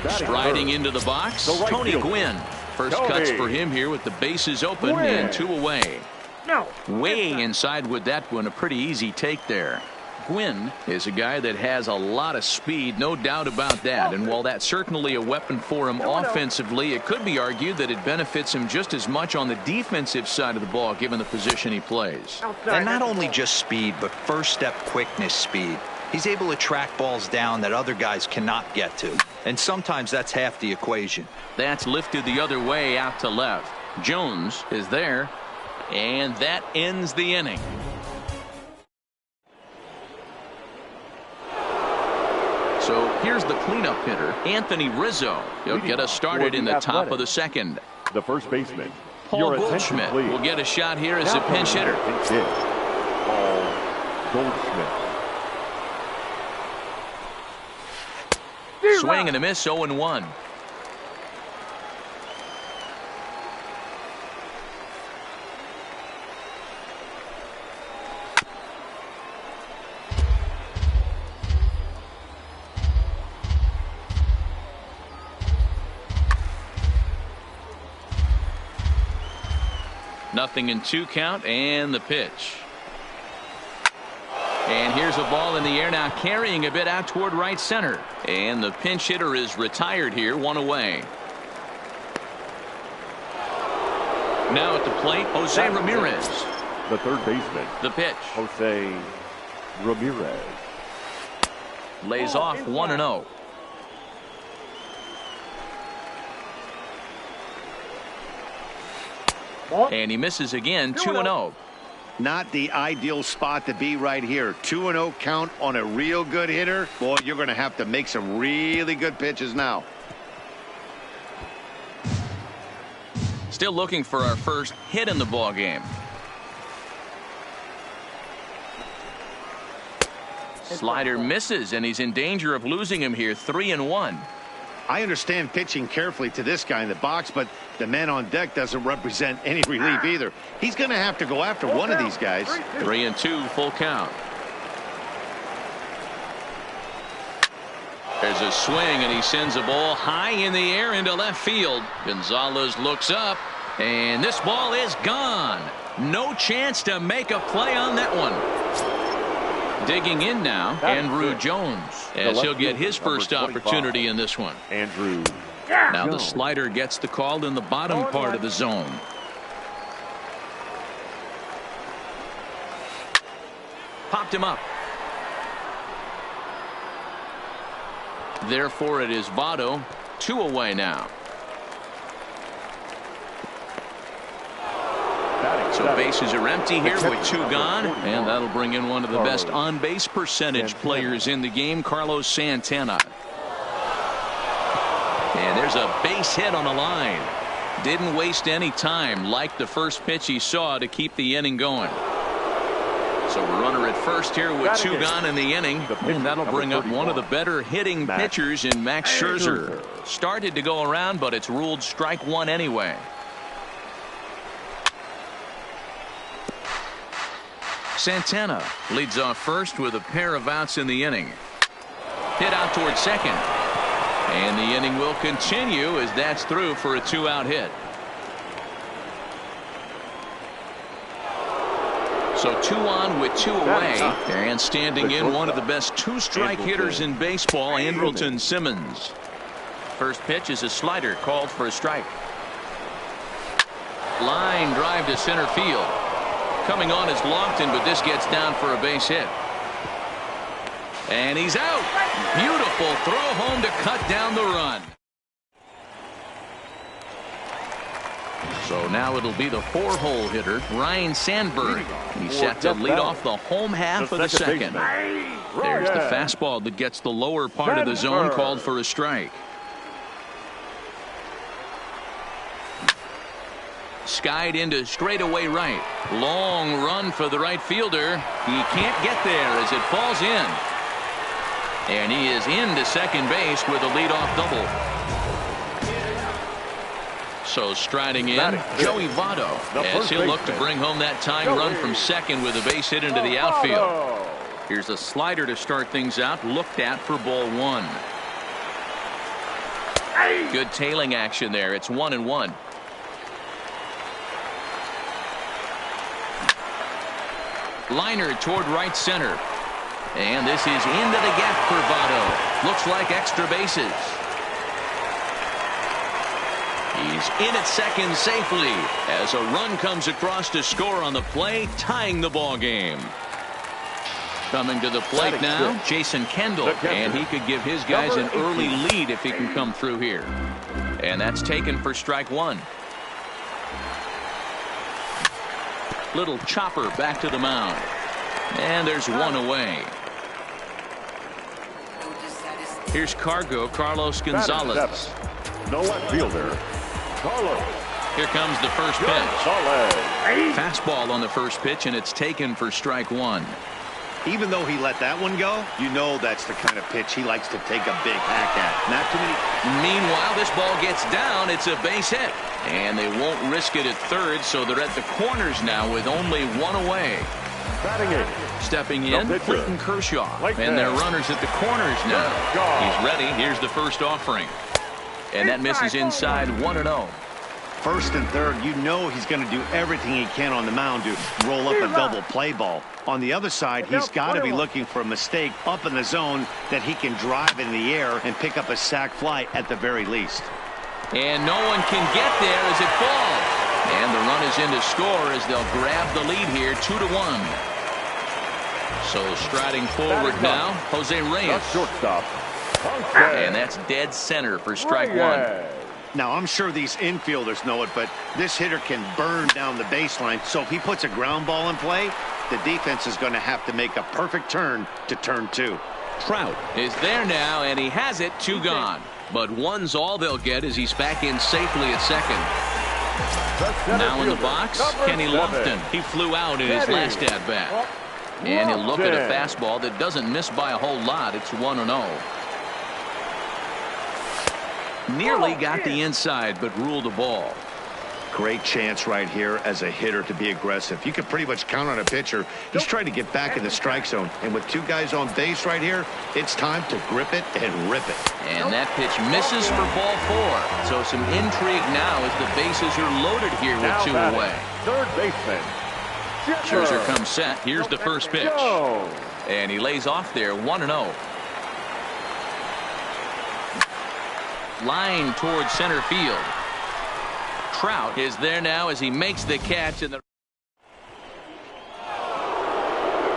Striding into the box, Tony Gwynn. First cuts for him here with the bases open and 2 away. Way inside with that one, a pretty easy take there. Gwynn is a guy that has a lot of speed, no doubt about that. And while that's certainly a weapon for him offensively, it could be argued that it benefits him just as much on the defensive side of the ball, given the position he plays. And not only just speed, but first step quickness speed. He's able to track balls down that other guys cannot get to. And sometimes that's half the equation. That's lifted the other way out to left. Jones is there, and that ends the inning. So here's the cleanup hitter, Anthony Rizzo. He'll get us started in the top of the second. The first baseman, Paul Goldschmidt will get a shot here as a pinch hitter. Paul Goldschmidt. Swing and a miss, 0-1. Nothing in 2 count, and the pitch. And here's a ball in the air now, carrying a bit out toward right center. And the pinch hitter is retired here, 1 away. Now at the plate, Jose Ramirez. The third baseman. The pitch. Jose Ramirez. Lays off 1-0. And he misses again, 2-0. Not the ideal spot to be right here. 2-0 count on a real good hitter. Boy, you're going to have to make some really good pitches now. Still looking for our first hit in the ball game. Slider misses, and he's in danger of losing him here. 3-1. I understand pitching carefully to this guy in the box, but the man on deck doesn't represent any relief either. He's going to have to go after one of these guys. 3-2, full count. There's a swing, and he sends a ball high in the air into left field. Gonzalez looks up, and this ball is gone. No chance to make a play on that one. Digging in now, Andrew Jones, as he'll get his first opportunity in this one. Andrew. Now the slider gets the call in the bottom part of the zone. Popped him up. Therefore, it is Votto, 2 away now. So bases are empty here with 2 gone, and that'll bring in one of the best on-base percentage players in the game, Carlos Santana. And there's a base hit on the line. Didn't waste any time, like the first pitch he saw, to keep the inning going. So a runner at first here with 2 gone in the inning, and that'll bring up one of the better hitting pitchers in Max Scherzer. Started to go around, but it's ruled strike 1 anyway. Santana leads off first with a pair of outs in the inning. Hit out toward second. And the inning will continue as that's through for a 2-out hit. So 2 on with 2 away. And standing in one of the best 2-strike hitters in baseball, Andrelton Simmons. First pitch is a slider called for a strike. Line drive to center field. Coming on is Longton, but this gets down for a base hit. And he's out. Beautiful throw home to cut down the run. So now it'll be the 4-hole hitter, Ryan Sandberg. He's set to lead off the home half of the second. There's the fastball that gets the lower part of the zone, called for a strike. Skied into straightaway right. Long run for the right fielder. He can't get there as it falls in. And he is into second base with a leadoff double. So striding in, Joey Votto, as he'll look to bring home that tying run from second with a base hit into the outfield. Here's a slider to start things out, looked at for ball 1. Good tailing action there. It's 1-1. Liner toward right center. And this is into the gap for Votto. Looks like extra bases. He's in at second safely as a run comes across to score on the play, tying the ball game. Coming to the plate now, Jason Kendall, and he could give his guys an early lead if he can come through here. And that's taken for strike one. Little chopper back to the mound. And there's one away. Here's Carlos Gonzalez. No left fielder. Carlos. Here comes the first pitch. Fastball on the first pitch, and it's taken for strike one. Even though he let that one go, you know that's the kind of pitch he likes to take a big hack at. Not too many. Meanwhile, this ball gets down. It's a base hit. And they won't risk it at third, so they're at the corners now with only one away. Stepping in, Clayton Kershaw. And their runners at the corners now. He's ready. Here's the first offering. And that misses inside 1-0. First and third, you know he's going to do everything he can on the mound to roll up a double play ball. On the other side, he's got to be looking for a mistake up in the zone that he can drive in the air and pick up a sac fly at the very least. And no one can get there as it falls. And the run is in to score as they'll grab the lead here 2-1. So striding forward now, Jose Reyes. Shortstop. And that's dead center for strike one. Now, I'm sure these infielders know it, but this hitter can burn down the baseline. So if he puts a ground ball in play, the defense is going to have to make a perfect turn to turn two. Trout is there now, and he has it, 2 gone. But one's all they'll get as he's back in safely at second. Now in the box, Kenny Lofton. He flew out in his last at-bat. And he'll look at a fastball that doesn't miss by a whole lot. It's 1-0. Nearly got the inside, but ruled the ball. Great chance right here as a hitter to be aggressive. You can pretty much count on a pitcher. He's trying to get back in the strike zone. And with 2 guys on base right here, it's time to grip it and rip it. And that pitch misses for ball 4. So some intrigue now as the bases are loaded here with 2 away. Third baseman. Scherzer comes set. Here's the first pitch. And he lays off there, 1-0. Line towards center field. Trout is there now as he makes the catch. And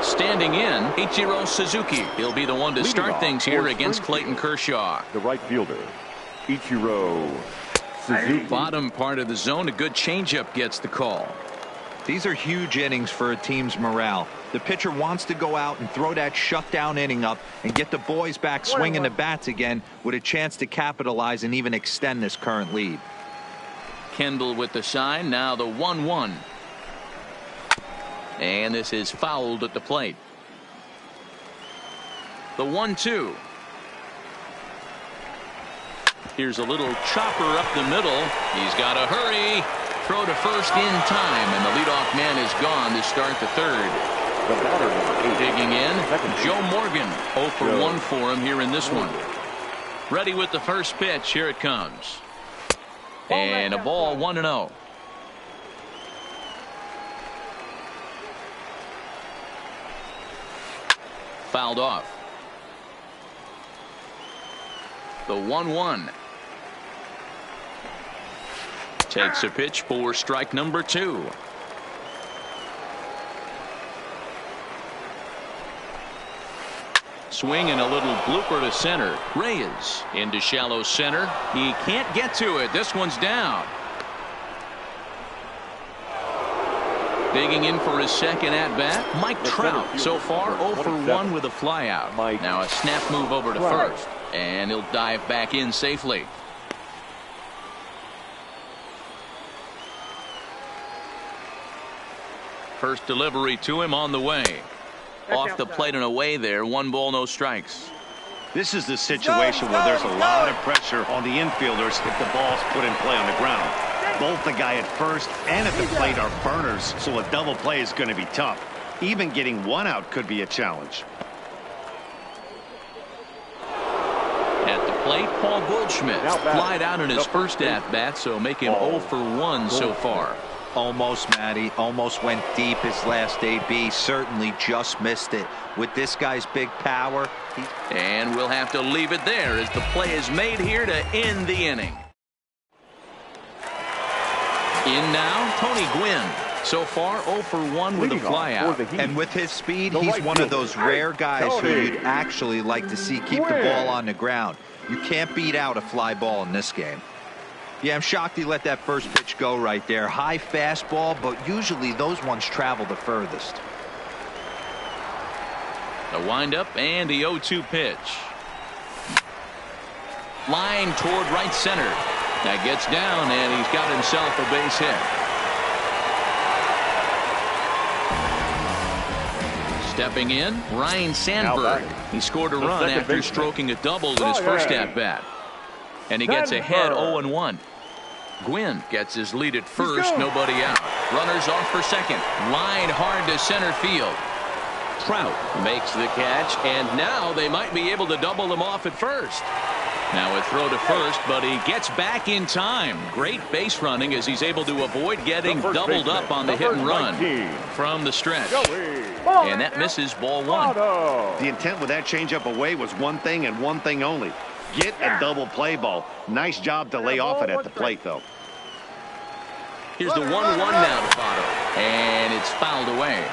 standing in, Ichiro Suzuki. He'll be the one to start things here against Clayton Kershaw. The right fielder, Ichiro Suzuki. Bottom part of the zone, a good changeup gets the call. These are huge innings for a team's morale. The pitcher wants to go out and throw that shutdown inning up and get the boys back swinging the bats again with a chance to capitalize and even extend this current lead. Kendall with the sign. Now the 1-1. And this is fouled at the plate. The 1-2. Here's a little chopper up the middle. He's got to hurry. Throw to first in time, and the leadoff man is gone to start the third. Digging in, Joe Morgan. 0 for 1 for him here in this one. Ready with the first pitch. Here it comes. And a ball, 1-0. Fouled off. The 1-1. Takes a pitch for strike number 2. Swing and a little blooper to center. Reyes into shallow center. He can't get to it. This one's down. Digging in for his second at-bat, Mike Trout. So far 0 for 1 with a flyout. Now a snap move over to first. And he'll dive back in safely. First delivery to him on the way. Off the plate and away there. 1 ball, no strikes. This is the situation where there's a lot of pressure on the infielders if the ball's put in play on the ground. Both the guy at first and at the plate are burners, so a double play is going to be tough. Even getting 1 out could be a challenge. At the plate, Paul Goldschmidt flied out in his first at-bat, so make him 0 for 1 so far. Almost, Matty. Almost went deep his last AB. Certainly just missed it. With this guy's big power. And we'll have to leave it there as the play is made here to end the inning. In now, Tony Gwynn. So far, 0 for 1 with a flyout. And with his speed, he's one of those rare guys who you'd actually like to see keep the ball on the ground. You can't beat out a fly ball in this game. Yeah, I'm shocked he let that first pitch go right there. High fastball, but usually those ones travel the furthest. The windup and the 0-2 pitch. Line toward right center. That gets down, and he's got himself a base hit. Stepping in, Ryne Sandberg. He scored a run after stroking a double in his first at-bat. And he gets ahead 0-1. Gwynn gets his lead at first, nobody out. Runners off for second. Line hard to center field. Trout makes the catch, and now they might be able to double him off at first. Now a throw to first, but he gets back in time. Great base running as he's able to avoid getting doubled up on the hit and run from the stretch. And that misses ball 1. The intent with that changeup away was one thing and one thing only. Get a double play ball. Nice job to lay off it at the plate, though. Here's the 1-1 now to Votto. And it's fouled away.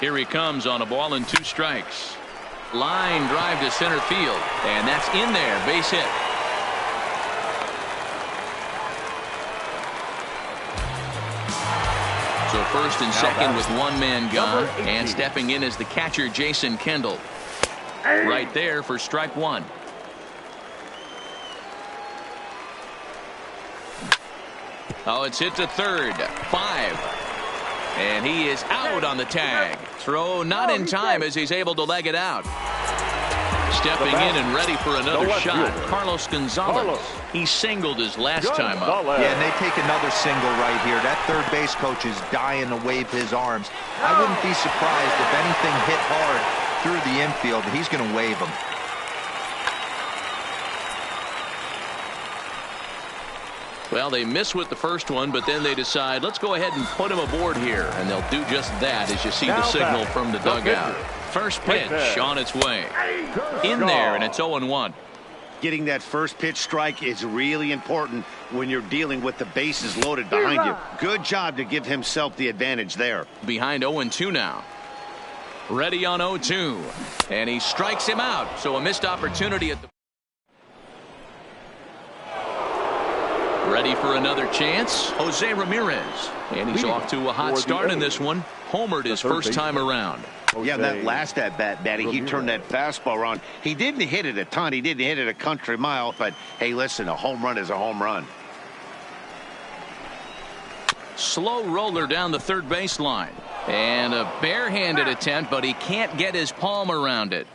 Here he comes on a ball and 2 strikes. Line drive to center field. And that's in there. Base hit. So first and second with one man gone. And stepping in is the catcher, Jason Kendall. Right there for strike 1. Oh, it's hit to third. 5. And he is out on the tag. Throw not in time as he's able to leg it out. Stepping in and ready for another shot, Carlos Gonzalez. He singled his last time up. Yeah, and they take another single right here. That third base coach is dying to wave his arms. I wouldn't be surprised if anything hit hard through the infield. He's going to wave them. Well, they miss with the first one, but then they decide, let's go ahead and put him aboard here. And they'll do just that as you see the signal from the dugout. First pitch on its way. In there, and it's 0-1. Getting that first pitch strike is really important when you're dealing with the bases loaded behind you. Good job to give himself the advantage there. Behind 0-2 now. Ready on 0-2. And he strikes him out. So a missed opportunity at the... Ready for another chance, Jose Ramirez. And he's off to a hot start in this one. Homered his first time around. Yeah, that last at-bat, Daddy, he turned that fastball around. He didn't hit it a ton. He didn't hit it a country mile. But, hey, listen, a home run is a home run. Slow roller down the third baseline. And a barehanded attempt, but he can't get his palm around it.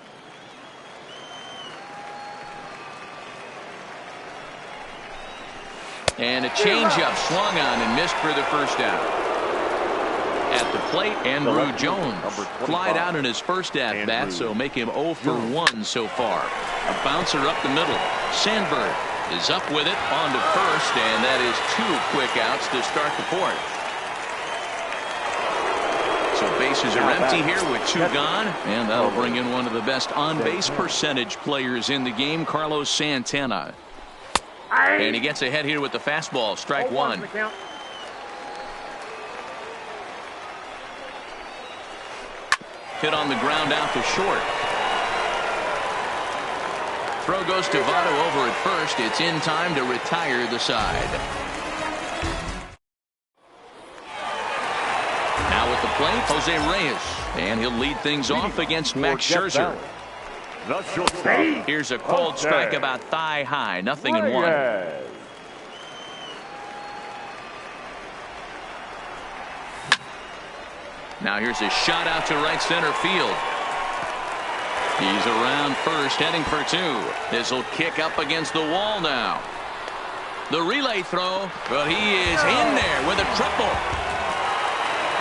And a changeup swung on and missed for the first out. At the plate, Andrew Jones flied out in his first at-bat, so make him 0 for 1 so far. A bouncer up the middle. Sandberg is up with it on to first, and that is 2 quick outs to start the 4th. So bases are empty here with 2 gone, and that'll bring in one of the best on-base percentage players in the game, Carlos Santana. And he gets ahead here with the fastball, strike 1. Hit on the ground out to short. Throw goes to Votto over at first. It's in time to retire the side. Now at the plate, Jose Reyes. And he'll lead things off against Max Scherzer. Here's a cold strike about thigh high, 0-1. Now here's a shot out to right center field. He's around first, heading for 2. This will kick up against the wall now. The relay throw, but he is in there with a triple.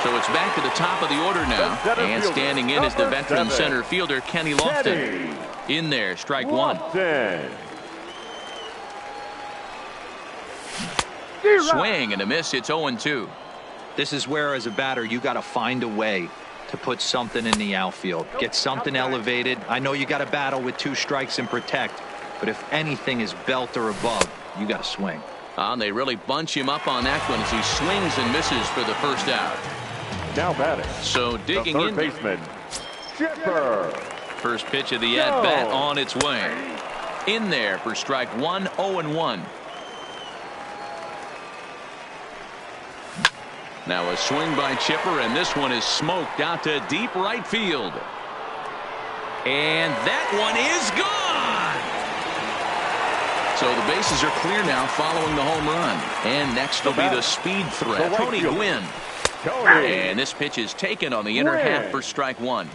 So it's back to the top of the order now. And standing in is the veteran center fielder, Kenny Lofton. In there, strike 1. Swing and a miss. It's 0-2. This is where, as a batter, you got to find a way to put something in the outfield. Get something elevated. I know you got to battle with 2 strikes and protect, but if anything is belt or above, you got to swing. They really bunch him up on that one as he swings and misses for the first out. Now batting. So digging in. Third baseman, Chipper. First pitch of the at-bat on its way. In there for strike 1, 0-1. Now a swing by Chipper, and this one is smoked out to deep right field. And that one is gone. So the bases are clear now following the home run. And next will be the speed threat, Tony Gwynn. And this pitch is taken on the inner half for strike 1.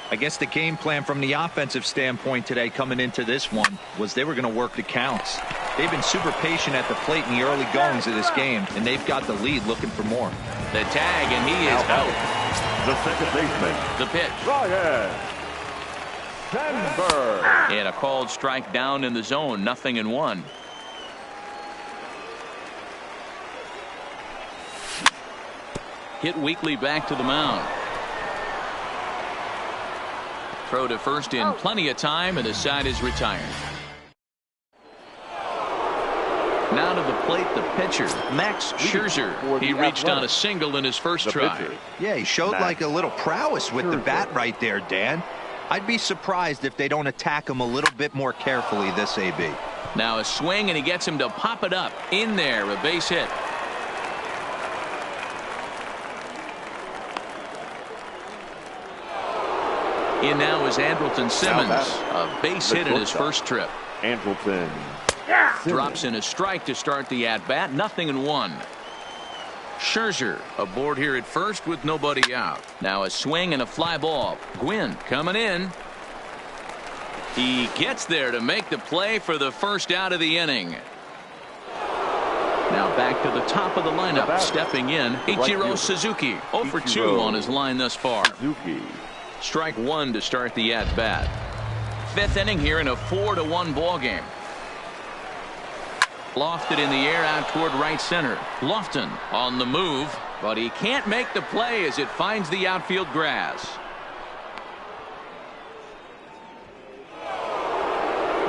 I guess the game plan from the offensive standpoint today coming into this one was they were going to work the counts. They've been super patient at the plate in the early goings of this game, and they've got the lead looking for more. The tag, and he is out. The second baseman, The pitch. Ryan Sandberg. And a called strike down in the zone, 0-1. Hit weakly back to the mound. Throw to first in plenty of time, and the side is retired. Now to the plate, the pitcher, Max Scherzer. He reached on a single in his first try. Yeah, he showed like a little prowess with the bat right there, Dan. I'd be surprised if they don't attack him a little bit more carefully this AB. Now a swing, and he gets him to pop it up. In there, a base hit. In now is Andrelton Simmons. A base hit in his first trip. Andrelton drops in a strike to start the at-bat. 0-1. Scherzer aboard here at first with nobody out. Now a swing and a fly ball. Gwynn coming in. He gets there to make the play for the first out of the inning. Now back to the top of the lineup. Stepping in, Ichiro Suzuki. 0 for 2 on his line thus far. Strike 1 to start the at-bat. 5th inning here in a 4-1 ball game. Lofted in the air out toward right center. Lofton on the move, but he can't make the play as it finds the outfield grass.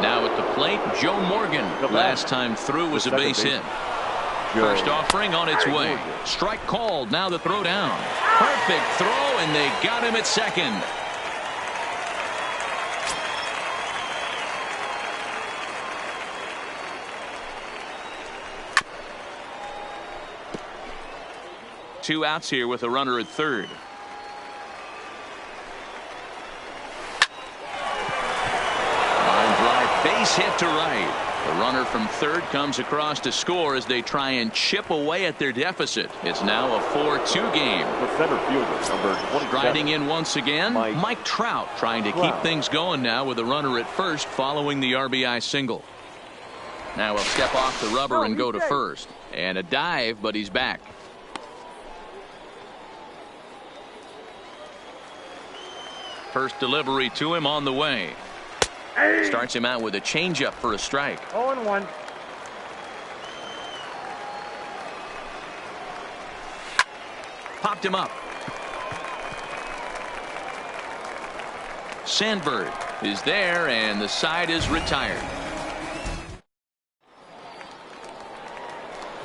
Now at the plate, Joe Morgan. Last time through was a base hit. First offering on its way. Strike called. Now the throw down. Perfect throw, and they got him at second. Two outs here with a runner at third. Line drive, base hit to right. The runner from third comes across to score as they try and chip away at their deficit. It's now a 4-2 game. The center fielder, number 27. Striding in once again, Mike Trout trying to keep things going now with a runner at first following the RBI single. Now he'll step off the rubber and go to first. And a dive, but he's back. First delivery to him on the way. Starts him out with a changeup for a strike. 0-1. Popped him up. Sandberg is there, and the side is retired.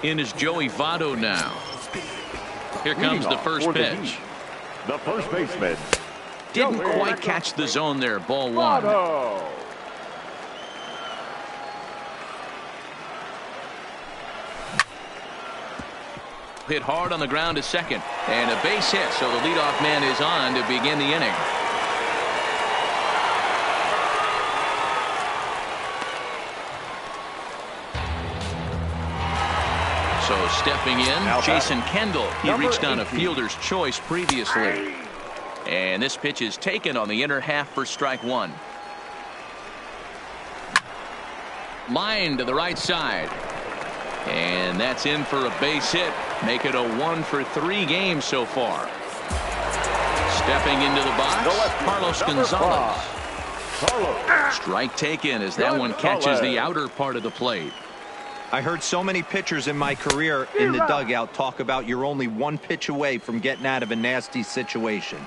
In is Joey Votto now. Here comes the first pitch. The first baseman. Didn't quite catch the zone there. Ball 1. Hit hard on the ground to second, and a base hit, so the leadoff man is on to begin the inning. So stepping in, Jason Kendall. He reached on a fielder's choice previously. And this pitch is taken on the inner half for strike 1. Line to the right side. And that's in for a base hit. Make it a 1 for 3 games so far. Stepping into the box, Carlos Gonzalez. Strike taken as that one catches the outer part of the plate. I heard so many pitchers in my career in the dugout talk about you're only one pitch away from getting out of a nasty situation.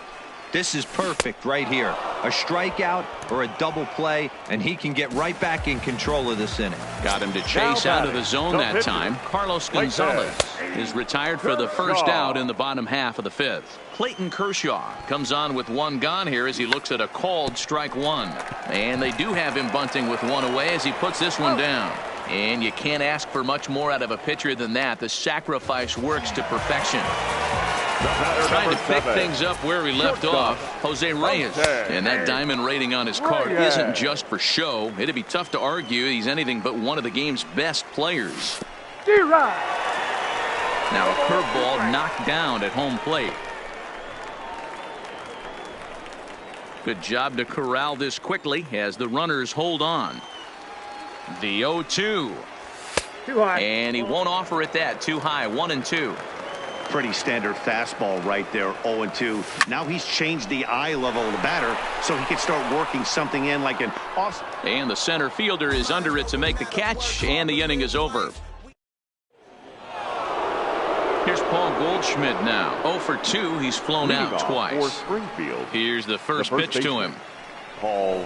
This is perfect right here. A strikeout or a double play, and he can get right back in control of this inning. Got him to chase out of the zone that time. Carlos Gonzalez is retired for the first out in the bottom half of the fifth. Clayton Kershaw comes on with one gone here as he looks at a called strike one. And they do have him bunting with one away as he puts this one down. And you can't ask for much more out of a pitcher than that. The sacrifice works to perfection. Trying to pick things up where he left off, Jose Reyes. And that diamond rating on his card isn't just for show. It'd be tough to argue he's anything but one of the game's best players. Now a curveball knocked down at home plate. Good job to corral this quickly as the runners hold on. The 0-2. Too high. And he won't offer it that. Too high. 1-2. Pretty standard fastball right there. 0-2. Now he's changed the eye level of the batter so he can start working something in like an off. And the center fielder is under it to make the catch, and the inning is over. Here's Paul Goldschmidt now. 0 for 2. He's flown out twice. For Springfield. Here's the first pitch to him. Paul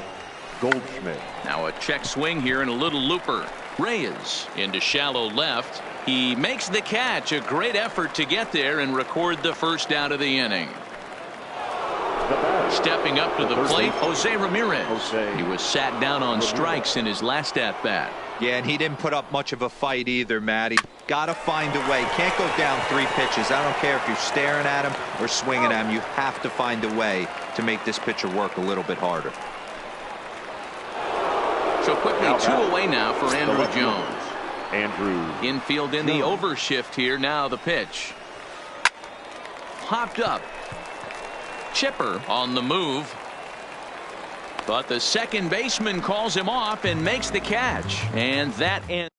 Goldschmidt. Now a check swing here and a little looper. Reyes into shallow left. He makes the catch. A great effort to get there and record the first out of the inning. Stepping up to the plate, Jose Ramirez. He was sat down on strikes in his last at bat. Yeah, and he didn't put up much of a fight either, Matty. Got to find a way. Can't go down 3 pitches. I don't care if you're staring at him or swinging at him. You have to find a way to make this pitcher work a little bit harder. So quickly 2 away now for Andrew Jones. Infield in the overshift here. Now the pitch. Hopped up. Chipper on the move. But the second baseman calls him off and makes the catch. And that ends.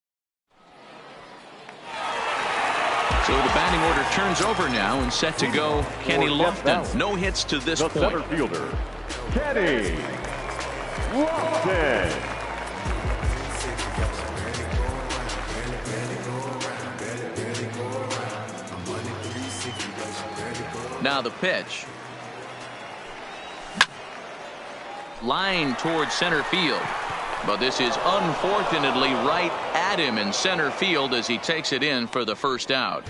So the batting order turns over now and set to go Kenny Lofton. No hits to this point. Center fielder, Kenny Lofton. Now the pitch. Line towards center field. But this is unfortunately right at him in center field as he takes it in for the first out.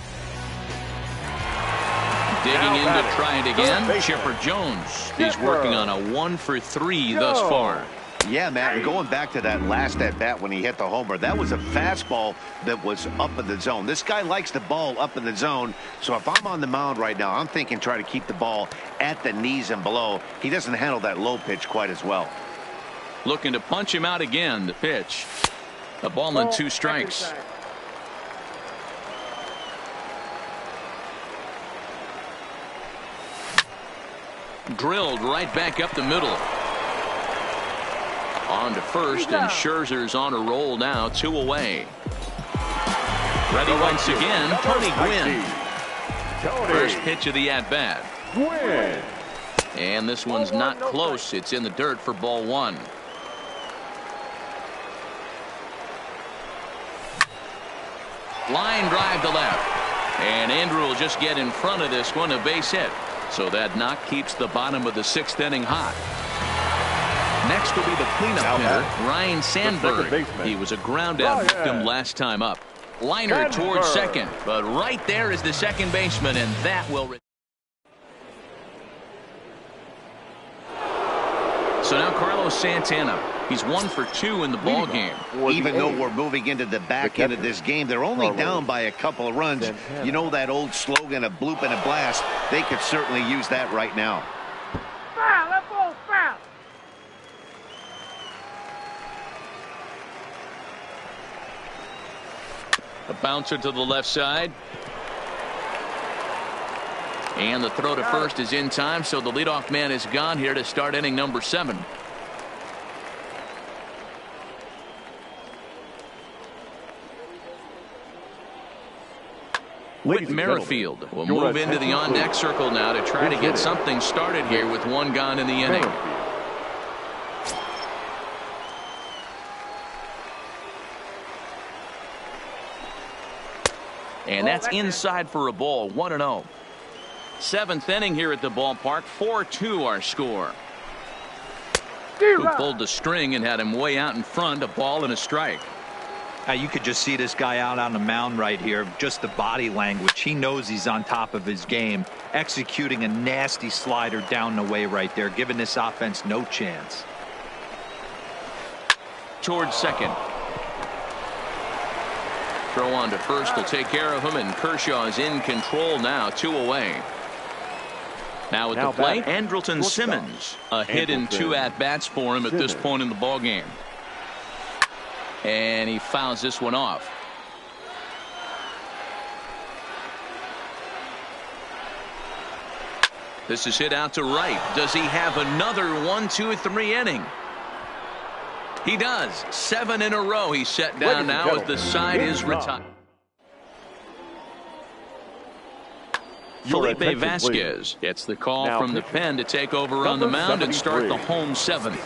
Digging in to try it again. Chipper Jones. He's working on a 1 for 3 thus far. Yeah, Matt, and going back to that last at bat when he hit the homer, that was a fastball that was up in the zone. This guy likes the ball up in the zone, so if I'm on the mound right now, I'm thinking try to keep the ball at the knees and below. He doesn't handle that low pitch quite as well. Looking to punch him out again. The pitch. A ball and 2 strikes. Drilled right back up the middle. On to first, and Scherzer's on a roll now. 2 away. Ready once again, Tony Gwynn. First pitch of the at-bat. Gwynn. And this one's not close. It's in the dirt for ball 1. Line drive to left. And Andrew will just get in front of this one, a base hit. So that knock keeps the bottom of the 6th inning hot. Next will be the cleanup hitter, Ryan Sandberg. He was a ground out victim last time up. Liner towards second, but right there is the second baseman, and that will. So now Carlos Santana. He's 1 for 2 in the ball game. Even though we're moving into the back end of this game, they're only down by a couple of runs. You know that old slogan, a bloop and a blast. They could certainly use that right now. Foul, that ball's foul. A bouncer to the left side. And the throw to first is in time, so the leadoff man is gone here to start inning number 7. Whit Merrifield will move into the on-deck circle now to try to get something started here with 1 gone in the inning. And that's inside for a ball. 1-0. Seventh inning here at the ballpark. 4-2 our score. Who pulled the string and had him way out in front. A ball and a strike. You could just see this guy out on the mound right here. Just the body language. He knows he's on top of his game. Executing a nasty slider down the way right there. Giving this offense no chance. Towards second. Throw on to first to take care of him, and Kershaw is in control now. 2 away. Now at the plate, Andrelton Simmons. A hit and 2 at-bats for him at this point in the ballgame. And he fouls this one off. This is hit out to right. Does he have another 1, 2, 3 inning? He does. 7 in a row. He's set down now as the side is retired. Felipe Vasquez gets the call from the pen to take over on the mound and start the home 7th.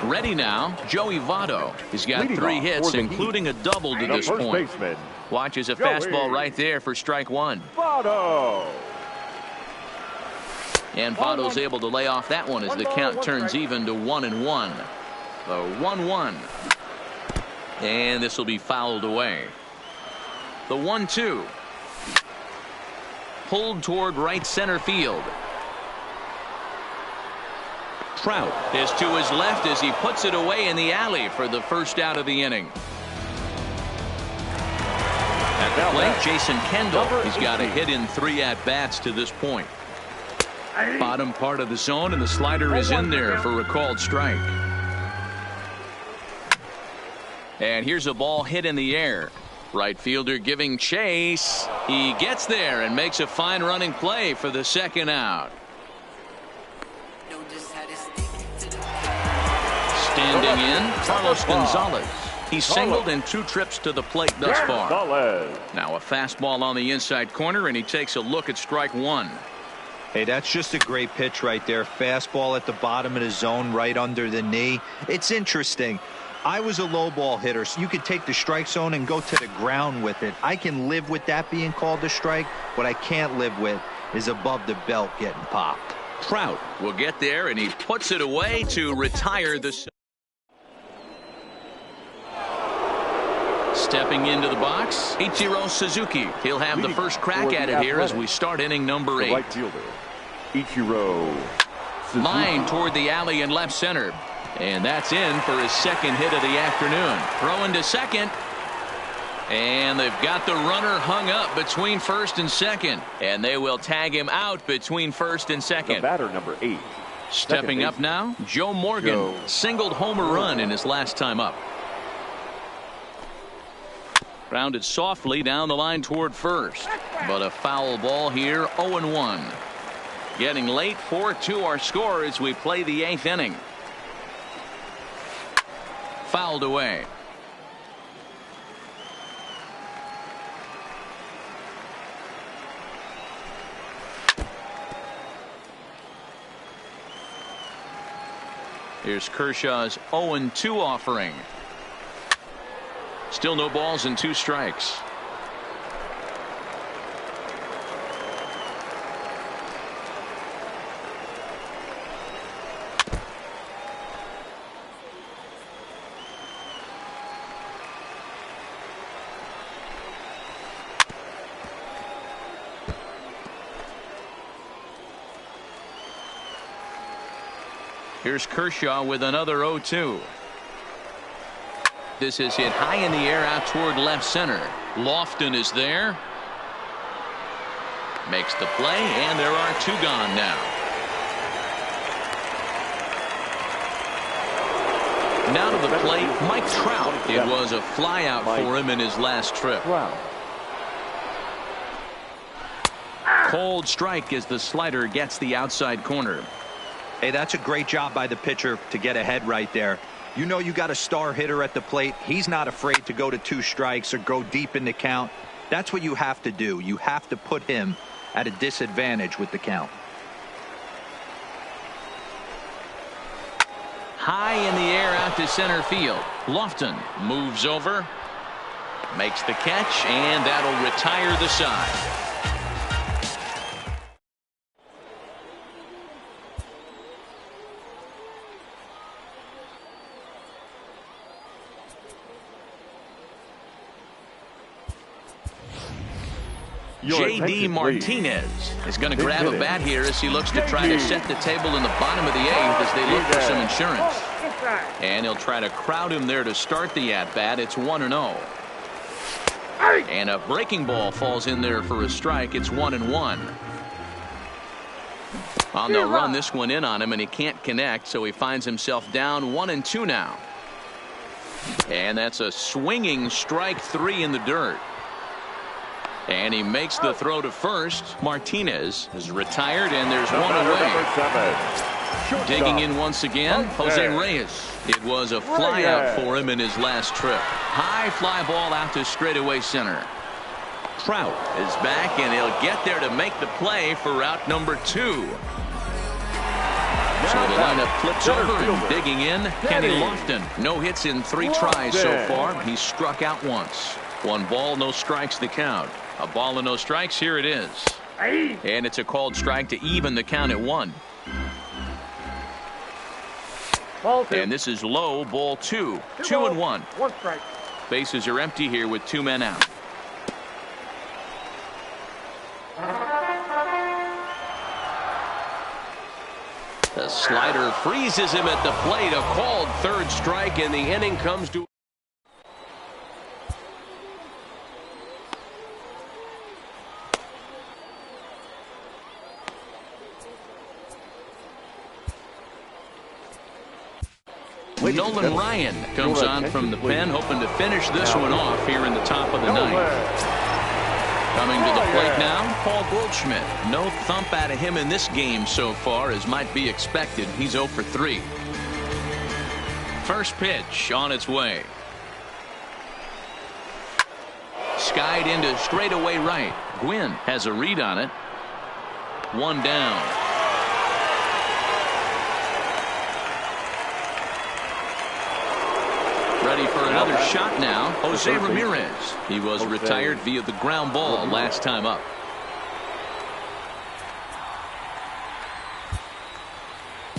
Ready now, Joey Votto. He's got 3 hits, including a double to this point. Watches a fastball right there for strike 1. Votto. And Votto's able to lay off that one as the count turns even to 1-1. The 1-1. And this will be fouled away. The 1-2. Pulled toward right center field. Trout is to his left as he puts it away in the alley for the first out of the inning. At the plate, Jason Kendall. He's got a hit in 3 at-bats to this point. Bottom part of the zone, and the slider is in there for a called strike. And here's a ball hit in the air. Right fielder giving chase. He gets there and makes a fine running play for the second out. Standing in, Carlos Gonzalez. He's singled in 2 trips to the plate thus far. Now a fastball on the inside corner, and he takes a look at strike 1. Hey, that's just a great pitch right there. Fastball at the bottom of the zone, right under the knee. It's interesting. I was a low ball hitter, so you could take the strike zone and go to the ground with it. I can live with that being called a strike. What I can't live with is above the belt getting popped. Trout will get there, and he puts it away to retire the. Stepping into the box, Ichiro Suzuki. He'll have the first crack at it here as we start inning number 8. Right fielder, Ichiro Suzuki. Line toward the alley in left center. And that's in for his second hit of the afternoon. Throwing to second. And they've got the runner hung up between first and second. And they will tag him out between first and second. The batter, number 8. Stepping up now, Joe Morgan. Singled homer run in his last time up. Grounded softly down the line toward first. But a foul ball here, 0-1. Getting late, 4-2 our score as we play the 8th inning. Fouled away. Here's Kershaw's 0-2 offering. Still no balls and 2 strikes. Here's Kershaw with another 0-2. This is hit high in the air out toward left center. Lofton is there. Makes the play, and there are 2 gone now. Now to the plate, Mike Trout. It was a fly out for him in his last trip. Cold strike as the slider gets the outside corner. Hey, that's a great job by the pitcher to get ahead right there. You know you got a star hitter at the plate. He's not afraid to go to 2 strikes or go deep in the count. That's what you have to do. You have to put him at a disadvantage with the count. High in the air out to center field. Lofton moves over. Makes the catch, and that'll retire the side. J.D. Martinez is going to grab a bat here as he looks to try to set the table in the bottom of the 8th as they look for some insurance. And he'll try to crowd him there to start the at-bat. It's 1-0. And a breaking ball falls in there for a strike. It's 1-1. Well, they'll run this one in on him, and he can't connect, so he finds himself down 1-2 now. And that's a swinging strike 3 in the dirt. And he makes the throw to first. Martinez is retired, and there's one away. Digging in once again, Jose Reyes. It was a fly out for him in his last trip. High fly ball out to straightaway center. Trout is back, and he'll get there to make the play for out number 2. So the lineup flips over, and digging in, Kenny Lofton. No hits in 3 tries so far. He's struck out once. 1 ball, no strikes the count. A ball and no strikes. Here it is. And it's a called strike to even the count at 1. And this is low, ball 2. 2-1. 1 strike. Bases are empty here with 2 men out. The slider freezes him at the plate. A called 3rd strike, and the inning comes to. Nolan Ryan comes on from the pen, hoping to finish this one off here in the top of the 9th. Coming to the plate now, Paul Goldschmidt. No thump out of him in this game so far, as might be expected. He's 0 for 3. First pitch on its way. Skied into straightaway right. Gwynn has a read on it. 1 down. Ready for another shot now. Jose Ramirez. He was retired via the ground ball last time up.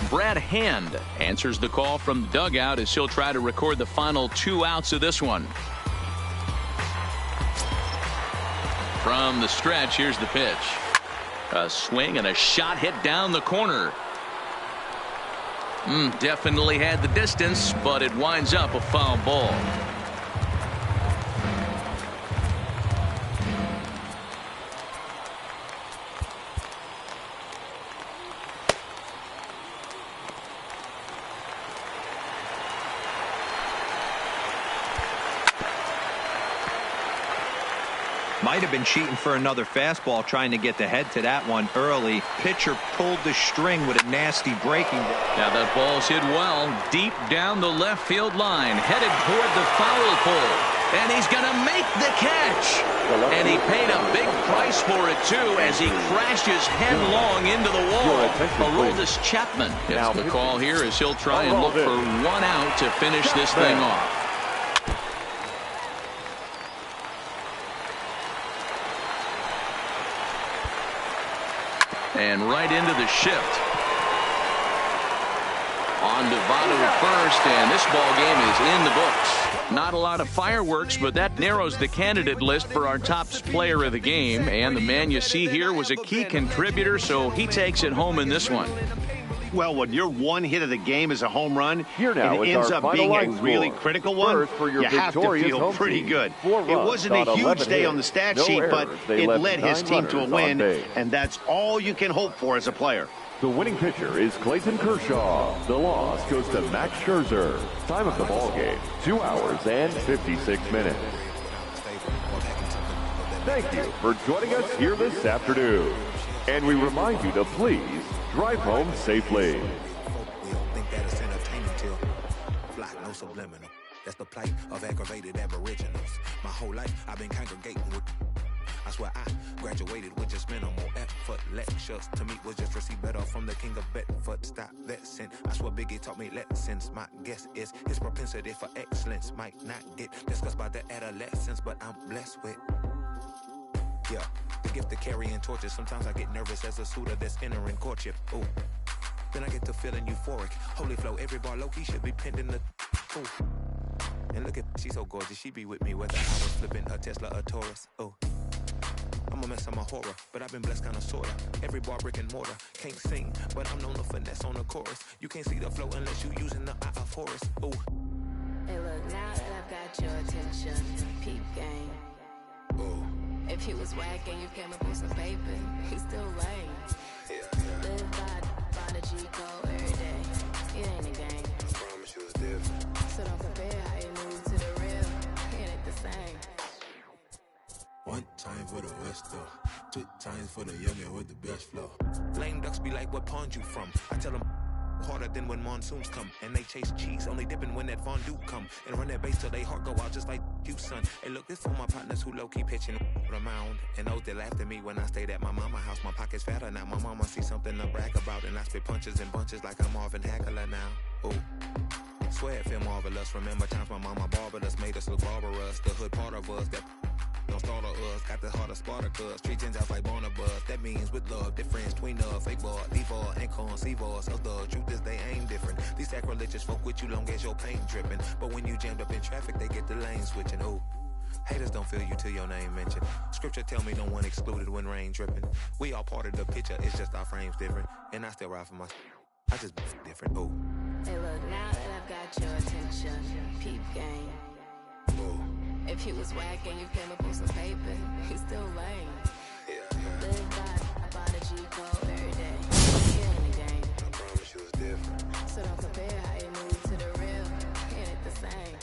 Brad Hand answers the call from the dugout as he'll try to record the final 2 outs of this one. From the stretch, here's the pitch. A swing and a shot hit down the corner. Definitely had the distance, but it winds up a foul ball. Might have been cheating for another fastball, trying to get the head to that one early. Pitcher pulled the string with a nasty breaking. Now that ball's hit well deep down the left field line, headed toward the foul pole, and he's going to make the catch. And he paid a big price for it too, as he crashes headlong into the wall. Aroldis Chapman gets the call here as he'll try and look for 1 out to finish this thing off. And right into the shift. On to Votto at first, and this ball game is in the books. Not a lot of fireworks, but that narrows the candidate list for our top player of the game. And the man you see here was a key contributor, so he takes it home in this one. Well, when your 1 hit of the game is a home run, Here now it ends up being a really critical one, you have to feel pretty good. It wasn't a huge day on the stat sheet, but it led his team to a win, and that's all you can hope for as a player. The winning pitcher is Clayton Kershaw. The loss goes to Max Scherzer. Time of the ball game, 2 hours and 56 minutes. Thank you for joining us here this afternoon. And we remind you to please drive home safely. We don't think that it's entertainment till fly, no subliminal. That's the plight of aggravated aboriginals. My whole life I've been congregating with. where I graduated with just minimal effort. Lectures to me was just receive better from the king of Bedford. Stop that sin. I swear Biggie taught me lessons. My guess is his propensity for excellence might not get discussed by the adolescents, but I'm blessed with, yeah, the gift of carrying torches. Sometimes I get nervous as a suitor that's entering courtship. Ooh. Then I get to feeling euphoric. Holy flow, every bar low-key should be pinned in the... Ooh. And look at, she's so gorgeous. She be with me whether I was flipping a Tesla or Taurus. Ooh. I'm a mess, I'm a horror, but I've been blessed kinda sorta. Every bar brick and mortar. Can't sing, but I'm known to finesse on the chorus. You can't see the flow unless you using the eye of Horus. Ooh. Hey look, now that I've got your attention, peep game. Ooh. If he was whack and you came up with some paper, he's still lame. Live by the G code every day. It ain't a game. I promise you it's different. So don't compare how you move to the real. It ain't the same. One time for the West though, 2 times for the youngin' with the best flow. Lame ducks be like, what pond you from? I tell them harder than when monsoons come. And they chase cheese, only dipping when that fondue come. And run that bass till they heart go out just like you, son. Hey look, this for my partners who low-key pitching the mound. And those that laughed at me when I stayed at my mama house. My pocket's fatter now, my mama see something to brag about. And I spit punches and bunches like I'm Marvin Hagler now. Ooh. Swear it feel marvelous. Remember times my mama barbered us, made us look barbarous. The hood part of us that don't startle us, got the heart of Spartacus. Treat tens out like Barnabas. That means with love, difference between us. Fake ball, D-ball, and conceive us. The truth is they ain't different. These sacrilegious folk with you long as your paint dripping. But when you jammed up in traffic, they get the lane switching. Ooh. Haters don't feel you till your name mentioned. Scripture tell me no one excluded when rain dripping. We all part of the picture, it's just our frames different. And I still ride for my... I just different. Ooh. Hey look, now that I've got your attention, peep game. Ooh. If he was whack and you came up with some paper, he's still lame. Live by the G code every day. It ain't a game. I promise you it's different. So don't compare how you move to the real. It ain't the same.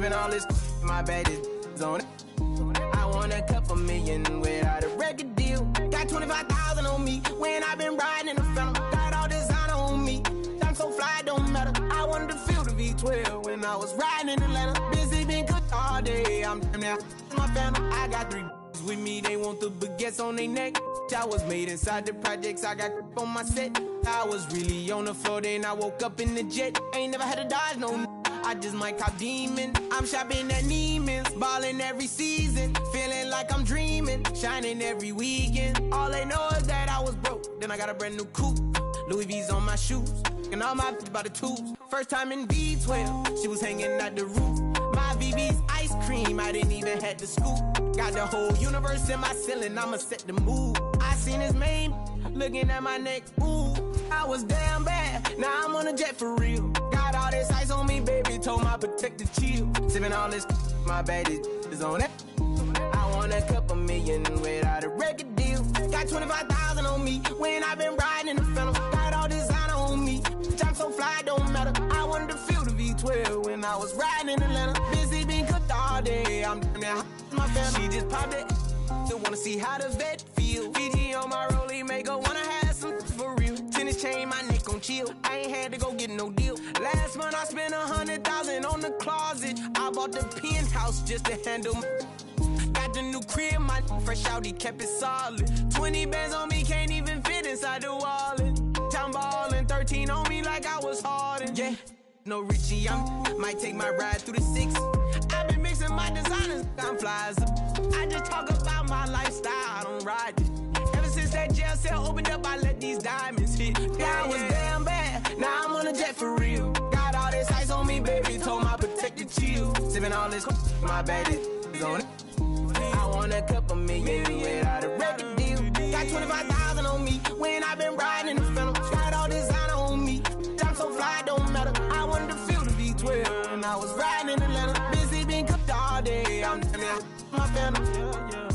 Sipping all this, my bad is on it. I want a couple million without a record deal. Got 25,000 on me when I've been riding in the Phantom. Got all designer on me. I'm so fly, don't matter. I wanted to feel the V12 when I was riding in Atlanta. Busy been cooked all day. I'm damn now my Phantom. I got 3 with me. They want the baguettes on their neck. I was made inside the projects. I got on my set. I was really on the floor. Then I woke up in the jet. Ain't never had to dodge no. I just might cop demon. I'm shopping at Neiman's, ballin' every season, feeling like I'm dreaming, shining every weekend. All they know is that I was broke. Then I got a brand new coupe, Louis V's on my shoes, and all my by the tubes. First time in V12, she was hanging at the roof. My VV's ice cream, I didn't even have to scoop. Got the whole universe in my ceiling, I'ma set the mood. I seen his name, looking at my neck, ooh. I was damn bad, now I'm on a jet for real. Got all this ice on me, baby, told my protector chill. Sipping all this, my bad is on it. I want a couple million without a record deal. Got 25,000 on me when I've been riding in the Phantom. Got all designer on me, I'm so fly, don't matter. I wanted to feel the V12 when I was riding in Atlanta. Busy been cooked all day, I'm down there, my family. She just popped it, still wanna see how the vet feel. Fiji on my rollie, make her wanna have some for real. Tennis chain, my neck on chill. I ain't had to go get no deal. Last month I spent 100,000 on the closet. I bought the penthouse just to handle. Got the new crib, my fresh out, he kept it solid. 20 bands on me, can't even fit inside the wallet. I'm ballin', 13 on me like I was Harden. Yeah, no Richie, might take my ride through the 6. I've been mixing my designers, I'm flies. I just talk about my lifestyle, I don't ride it. Ever since that jail cell opened up, I let these diamonds hit. Yeah, I was damn bad, now I'm on a jet for real. Got all this ice on me, baby, told my protector chill. Sipping all this, my bad is on it. I want a couple million without a record deal. Got 25,000 on me when I've been riding in the Phantom. Got all designer on me, I'm so fly, don't matter. I wanted to feel the V12 when I was riding in Atlanta. Busy been cooked all day, I'm damn near my Phantom. Yeah, yeah.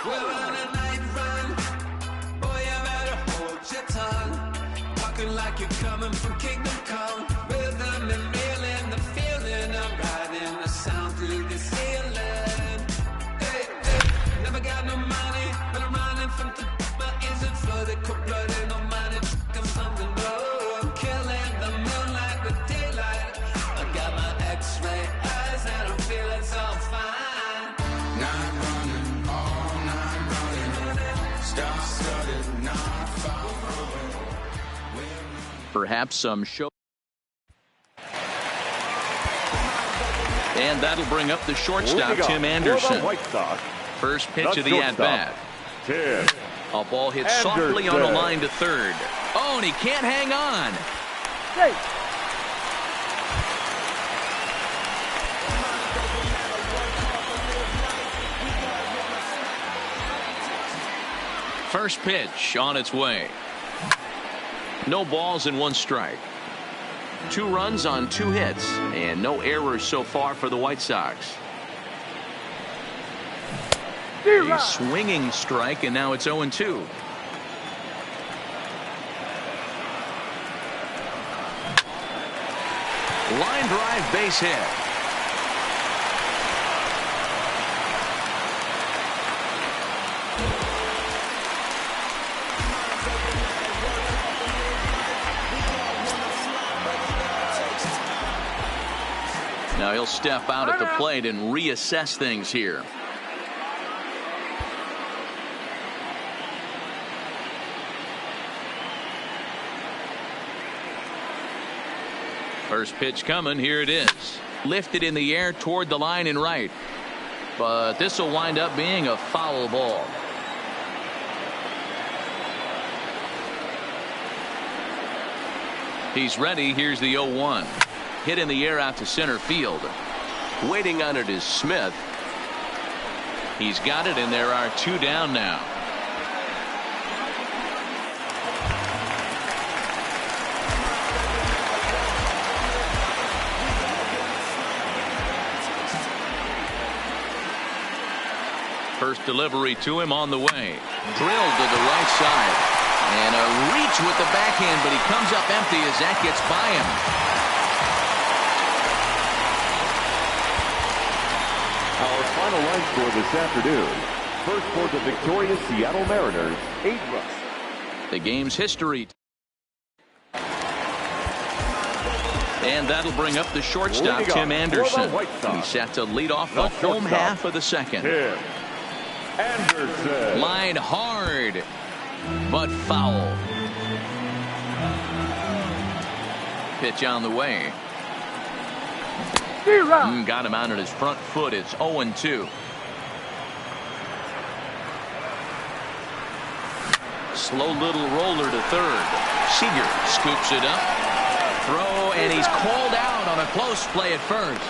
We're on a night run. Boy, you better hold your tongue. Talking like you're coming from Kingdom Come. Rhythm and reeling, the feeling of riding the sound through the ceiling. Hey, hey, never got no money, but I'm running from the my ears and flooded, cold-blooded, no money, I'm something low. I'm killing the moonlight with daylight. I got my X-ray eyes and I'm feeling so fine. Night running, all night running, star-studded, not far away. Perhaps some show. And that'll bring up the shortstop, Tim Anderson. First pitch of the at-bat. A ball hit softly on a line to third. Oh, and he can't hang on. First pitch on its way. No balls and one strike. 2 runs on 2 hits and no errors so far for the White Sox. A swinging strike, and now it's 0-2. Line drive, base hit. Now he'll step out at the plate and reassess things here. First pitch coming. Here it is. Lifted in the air toward the line and right. But this will wind up being a foul ball. He's ready. Here's the 0-1. Hit in the air out to center field. Waiting on it is Smith. He's got it, and there are 2 down now. First delivery to him on the way. Drilled to the right side. And a reach with the backhand, but he comes up empty as that gets by him. Our final line score this afternoon. First for the victorious Seattle Mariners, 8 runs. The game's history. And that'll bring up the shortstop, Tim Anderson. He's set to lead off the home half of the second. Tim Anderson. Line hard, but foul. Pitch on the way. Got him out on his front foot. It's 0-2. Slow little roller to third. Seager scoops it up. Throw, and he's called out on a close play at first.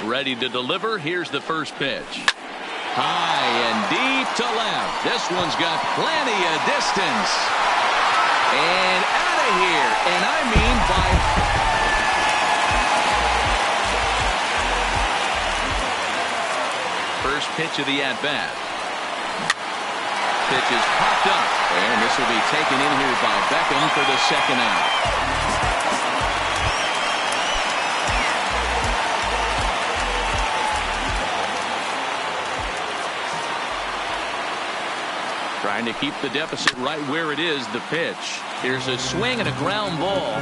Ready to deliver. Here's the first pitch. High and deep to left. This one's got plenty of distance. And out of here. And I mean by... First pitch of the at-bat. Pitch is popped up. And this will be taken in here by Beckham for the second out. Trying to keep the deficit right where it is. The pitch. Here's a swing and a ground ball.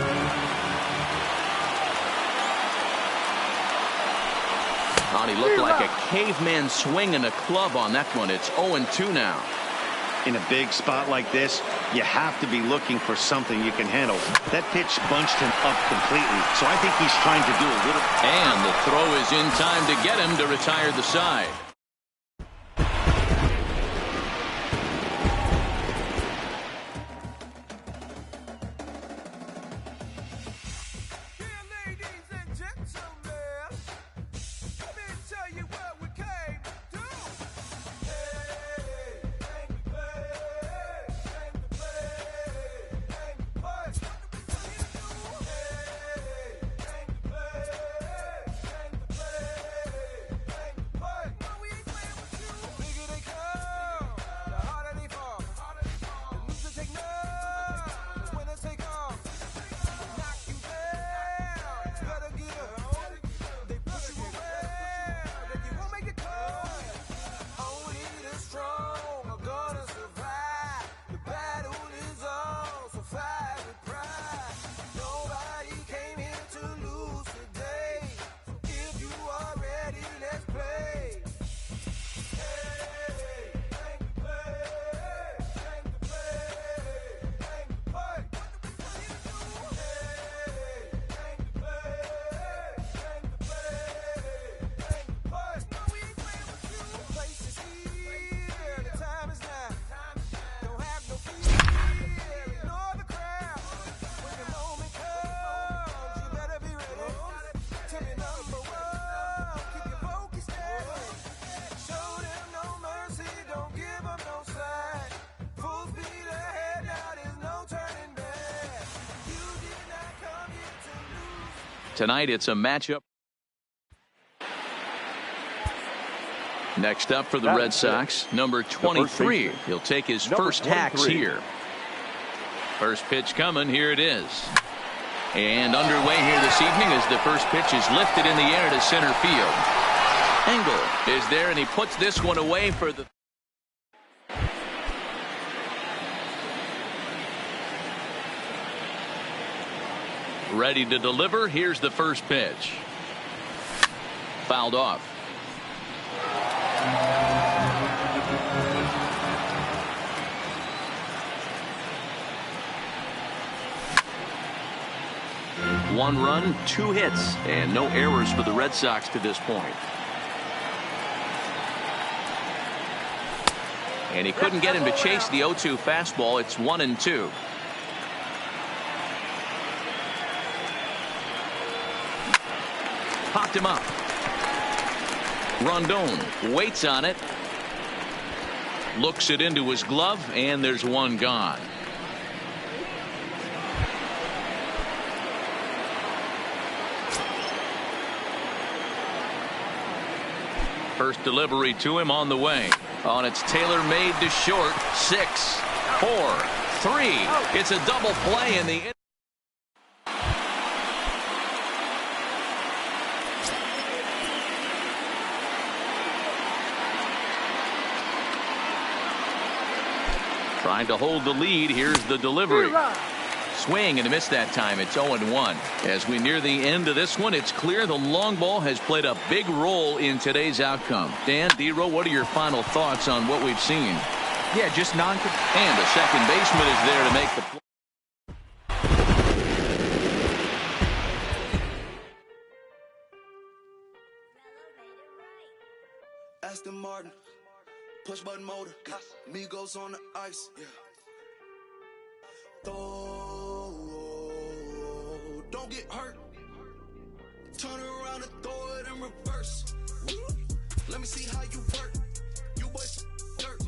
He looked like a caveman swinging a club on that one. It's 0-2 now. In a big spot like this, you have to be looking for something you can handle. That pitch bunched him up completely, so I think he's trying to do a little. And the throw is in time to get him to retire the side. Tonight it's a matchup. Next up for the Red Sox, number 23. He'll take his first hacks here. First pitch coming. Here it is. And underway here this evening as the first pitch is lifted in the air to center field. Engel is there, and he puts this one away for the... Ready to deliver. Here's the first pitch. Fouled off. One run, 2 hits, and no errors for the Red Sox to this point. And he couldn't get him to chase the 0-2 fastball. It's 1-2. Popped him up. Rondon waits on it. Looks it into his glove, and there's one gone. First delivery to him on the way. On its tailor-made to short. 6, 4, 3. It's a double play in the... Trying to hold the lead. Here's the delivery. Swing and a miss that time. It's 0-1. As we near the end of this one, it's clear the long ball has played a big role in today's outcome. Dan, D-Row, what are your final thoughts on what we've seen? Yeah, just and the second baseman is there to make the play. Aston Martin, push button motor, Migos on the ice. Yeah. Don't get hurt. Turn around and throw it in reverse. Let me see how you work. You boys dirt.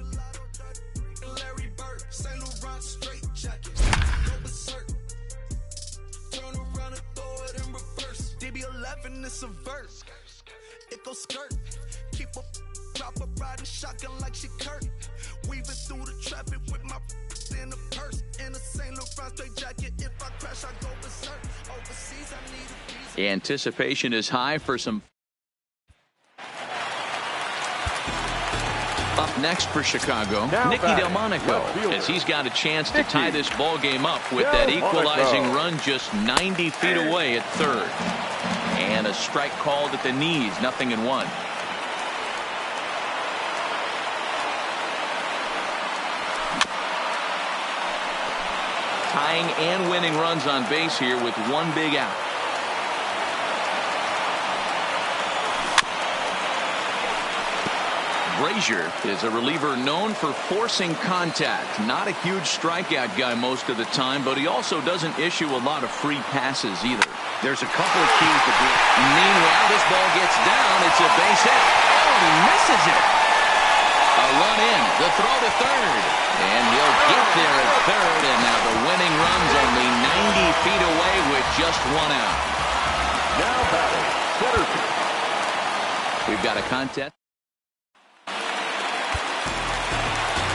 Larry Bird, St. Laurent straight jacket. Go berserk. Turn around and throw it in reverse. DB11 is a verse. It goes skirt. Keep up, drop a riding shotgun like she Kurt. Weaving through the traffic with my in a purse. In a St. Laurent straight jacket. If I crash, I go berserk. Overseas, I need a visa. Anticipation is high for some. Up next for Chicago, Nicky Delmonico, as he's got a chance to tie this ball game up with that equalizing run just 90 feet away at third. And a strike called at the knees, 0-1. Tying and winning runs on base here with one big out. Brazier is a reliever known for forcing contact. Not a huge strikeout guy most of the time, but he also doesn't issue a lot of free passes either. There's a couple of keys to do. Meanwhile, this ball gets down. It's a base hit. Oh, he misses it. A run in. The throw to third. And he'll get there at third. And now the winning run's only 90 feet away with just one out. Now batting, center field. We've got a contest.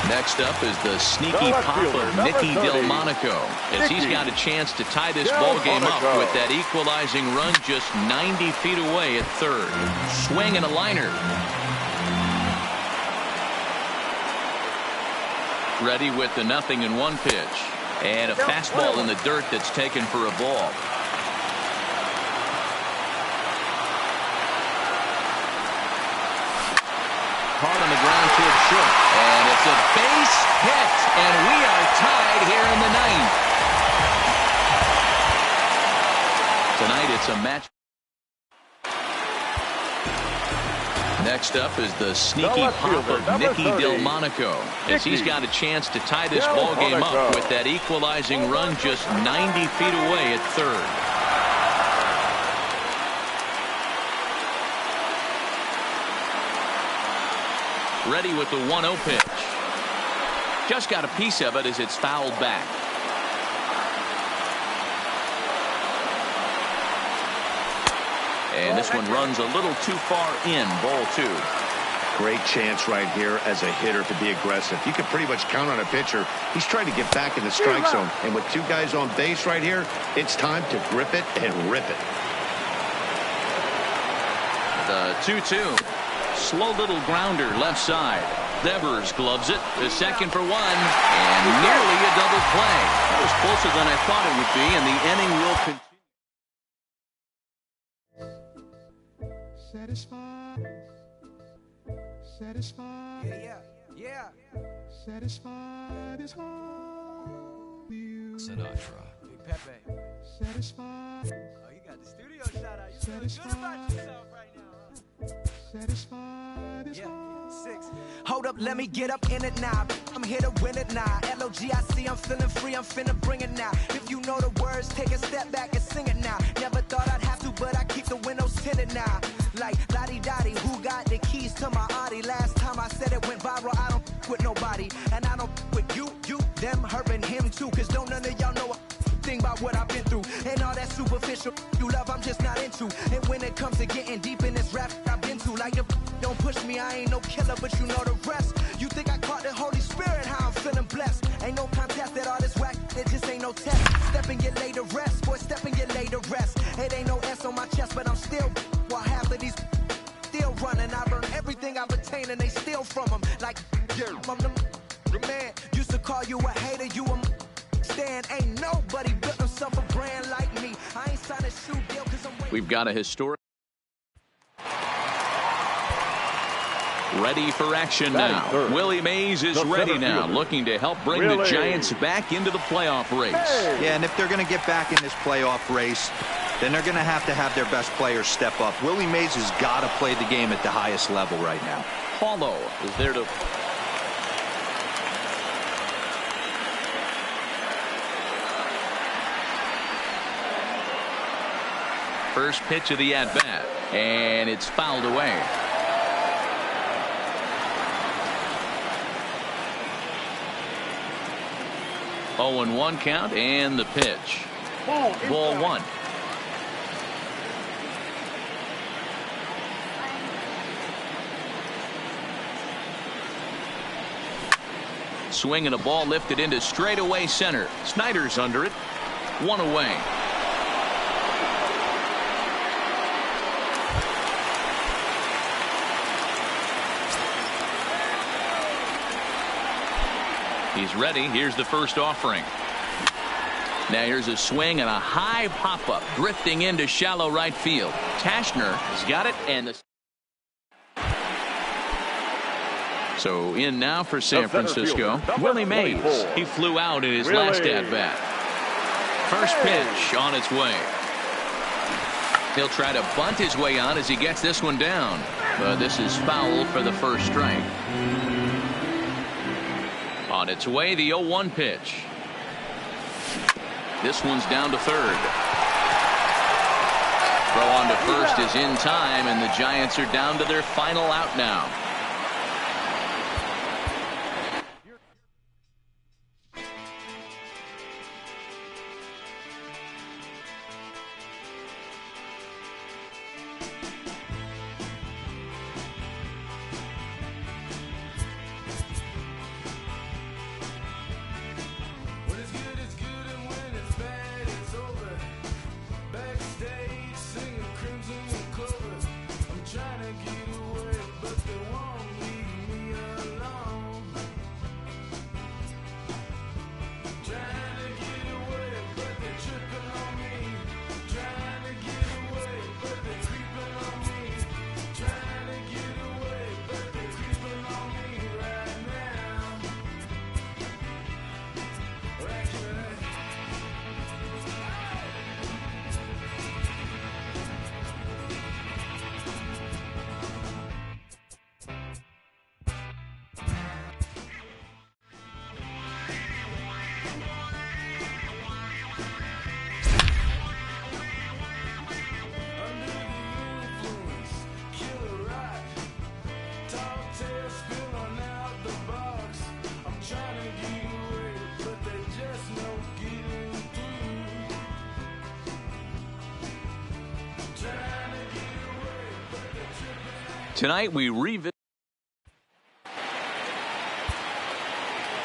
Next up is the sneaky pop of Nicky Delmonico, as he's got a chance to tie this ball game up with that equalizing run just 90 feet away at third. Swing and a liner. Ready with the 0-1 pitch. And a fastball in the dirt that's taken for a ball. Hard on the ground towards short. And it's a base hit. And we are tied here in the ninth. Tonight it's a match. Next up is the sneaky pop of Nicky Delmonico, as he's got a chance to tie this ball game up with that equalizing run just 90 feet away at third. Ready with the 1-0 pitch. Just got a piece of it as it's fouled back. And this one runs a little too far in, ball 2. Great chance right here as a hitter to be aggressive. You can pretty much count on a pitcher. He's trying to get back in the strike zone. And with 2 guys on base right here, it's time to grip it and rip it. The 2-2. Slow little grounder left side. Devers gloves it to second for 1. And nearly a double play. That was closer than I thought it would be, and the inning will continue. Satisfied. Satisfied. Yeah. Satisfied is all you. Sinatra. Big Pepe. Satisfied. Oh, you got the studio shot out. You feeling good about yourself right now, huh? Satisfied is all. 6. Hold up, let me get up in it now. I'm here to win it now. LOGIC, I'm feeling free, I'm finna bring it now. If you know the words, take a step back and sing it now. Never thought I'd have to, but I keep the windows tinted now. Like Lottie-Dottie, who got the keys to my Audi? Last time I said it went viral, I don't with nobody. And I don't with you, them, her, and him too. Cause don't none of y'all know a thing about what I've been through. And all that superficial you love, I'm just not into. And when it comes to getting deep in this rap I've been to, like the don't push me, I ain't no killer, but you know the rest. You think I caught the Holy Spirit, how I'm feeling blessed. Ain't no contest that all this whack, it just ain't no test. Step and get laid to rest, boy, step and get laid to rest. It ain't no S on my chest, but I'm still, while half of these still running. I learned everything I've attained and they steal from them. Like, yeah, I'm the man. Used to call you a hater, you a stand. Ain't nobody built himself a brand like me. I ain't signed a shoe deal because I'm waiting. We've got a historic. Ready for action now. Willie Mays is ready now, looking to help bring the Giants back into the playoff race. Yeah, and if they're going to get back in this playoff race, then they're going to have their best players step up. Willie Mays has got to play the game at the highest level right now. Paulo is there to... First pitch of the at-bat, and it's fouled away. 0-1 count, and the pitch. Ball 1. Swing and a ball lifted into straightaway center. Snyder's under it. 1 away. He's ready. Here's the first offering. Now here's a swing and a high pop-up drifting into shallow right field. Tashner has got it, and the... So in now for San Francisco, Willie Mays. He flew out in his last at-bat. First pitch on its way. He'll try to bunt his way on as he gets this one down. But this is foul for the first strike. On its way, the 0-1 pitch. This one's down to third. Throw on to first is in time, and the Giants are down to their final out now. Backstage singing Crimson and Clover. I'm trying to get away, but they won't. Tonight we revisit.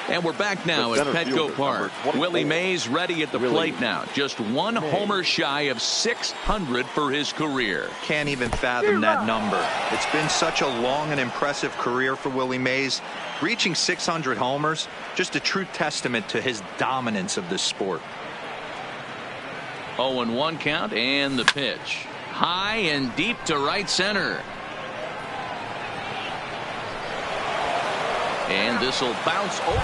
And we're back now at Petco Park. Willie Mays ready at the plate now. Just one homer shy of 600 for his career. Can't even fathom that number. It's been such a long and impressive career for Willie Mays. Reaching 600 homers, just a true testament to his dominance of this sport. 0-1 count, and the pitch. High and deep to right center. And this will bounce over.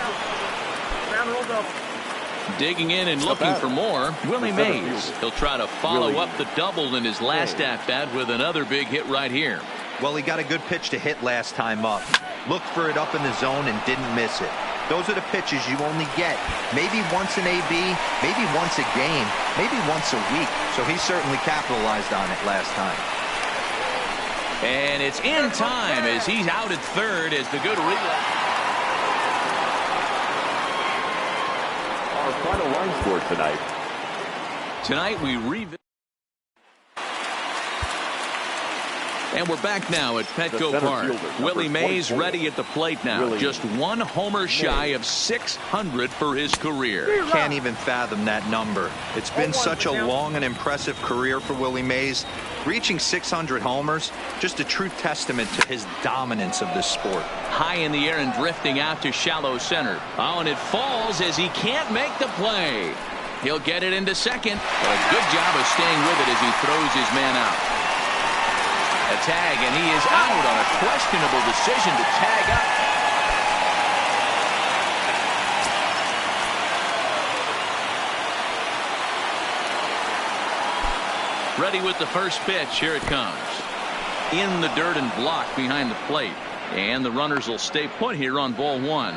Digging in and looking for more, Willie Mays. He'll try to follow up the double in his last at-bat with another big hit right here. Well, he got a good pitch to hit last time up. Looked for it up in the zone and didn't miss it. Those are the pitches you only get maybe once an AB, maybe once a game, maybe once a week. So he certainly capitalized on it last time. And it's in time as he's out at third as the good relay. Our final line score tonight. Tonight we revisit. And we're back now at Petco Park. Willie Mays ready at the plate now. Just one homer shy of 600 for his career. Can't even fathom that number. It's been such a long and impressive career for Willie Mays. Reaching 600 homers, just a true testament to his dominance of this sport. High in the air and drifting out to shallow center. Oh, and it falls as he can't make the play. He'll get it into second. But a good job of staying with it as he throws his man out. A tag, and he is out on a questionable decision to tag up. Ready with the first pitch. Here it comes. In the dirt and blocked behind the plate. And the runners will stay put here on ball one.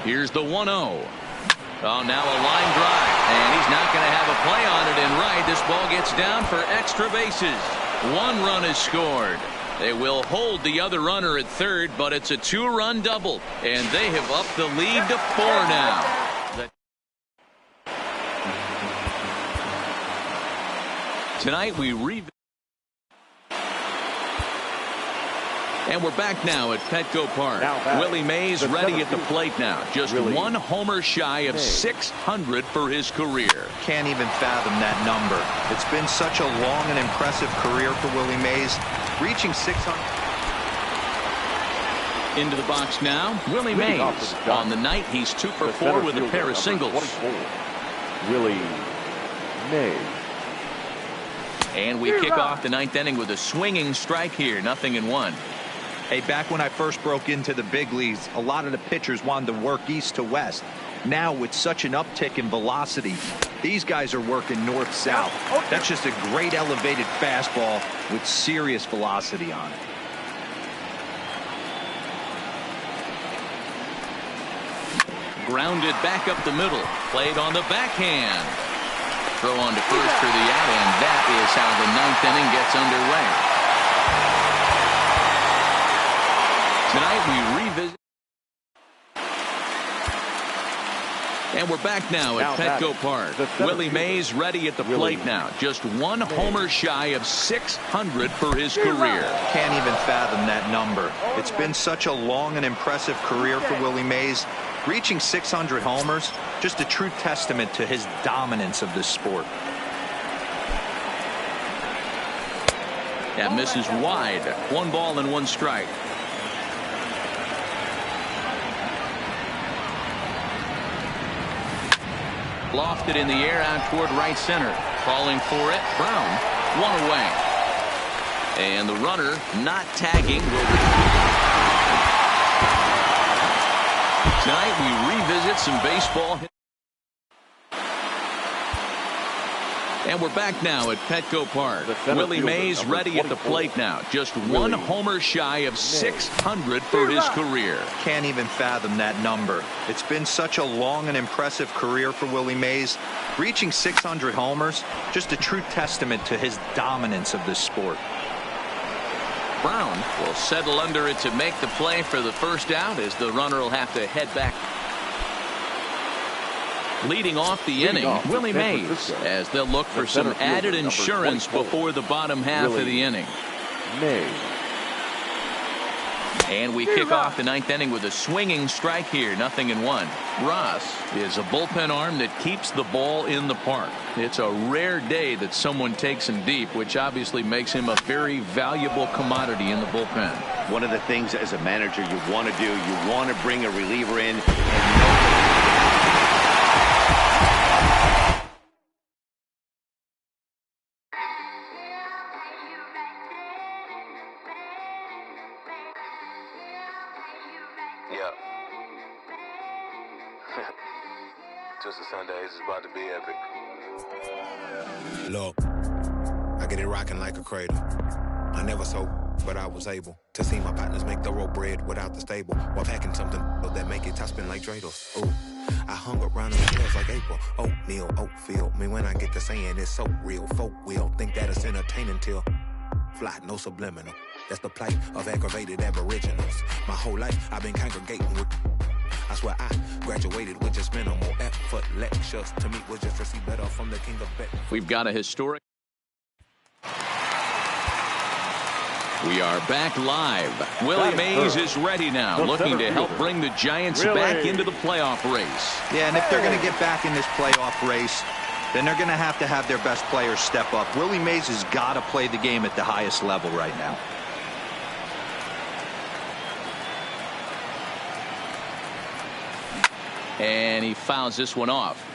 Here's the 1-0. Oh, now a line drive, and he's not going to have a play on it in right. This ball gets down for extra bases. One run is scored. They will hold the other runner at third, but it's a two-run double, and they have upped the lead to 4 now. Tonight we revisit. And we're back now at Petco Park. Willie Mays ready at the plate now. Just one homer shy of 600 for his career. Can't even fathom that number. It's been such a long and impressive career for Willie Mays. Reaching 600. Into the box now, Willie Mays. On the night, he's 2 for 4 with a pair of singles. Willie Mays. And we kick off the 9th inning with a swinging strike here. 0-1. Hey, back when I first broke into the big leagues, a lot of the pitchers wanted to work east to west. Now, with such an uptick in velocity, these guys are working north-south. That's just a great elevated fastball with serious velocity on it. Grounded back up the middle. Played on the backhand. Throw on to first for the out, and that is how the 9th inning gets underway. Tonight we revisit. And we're back now at Petco Park. Willie Mays ready at the plate now. Just one homer shy of 600 for his career. Can't even fathom that number. It's been such a long and impressive career for Willie Mays. Reaching 600 homers, just a true testament to his dominance of this sport. That misses wide. 1 ball and 1 strike. Lofted in the air out toward right center. Falling for it. Brown. 1 away. And the runner not tagging will. Tonight we revisit some baseball. And we're back now at Petco Park. Willie Mays ready at the plate now. Just one homer shy of 600 for his career. Can't even fathom that number. It's been such a long and impressive career for Willie Mays. Reaching 600 homers, just a true testament to his dominance of this sport. Brown will settle under it to make the play for the first out as the runner will have to head back. Leading off the inning, Willie Mays, as they'll look for some added insurance before the bottom half of the inning. And we kick off the ninth inning with a swinging strike here, 0-1. Ross is a bullpen arm that keeps the ball in the park. It's a rare day that someone takes him deep, which obviously makes him a very valuable commodity in the bullpen. One of the things as a manager you want to do, you want to bring a reliever in. Yeah. Just a Sundays is about to be epic. Look, I get it rocking like a cradle. I never sold, but I was able to see my partners make thorough bread without the stable, while packing something that make it top spin like dreidels. Ooh, I hung around in the hills like April. Oatmeal, Oatfield. Me when I get to saying it's so real. Folk will think that it's entertaining till fly, no subliminal. That's the plight of aggravated aboriginals. My whole life I've been congregating with. I swear I graduated with just minimal effort. Lectures to me was just receive better from the king of bet. We've got a historic. We are back live. Willie Mays is ready now, looking to help bring the Giants back into the playoff race. Yeah, and if they're going to get back in this playoff race, then they're going to have their best players step up. Willie Mays has got to play the game at the highest level right now. And he fouls this one off.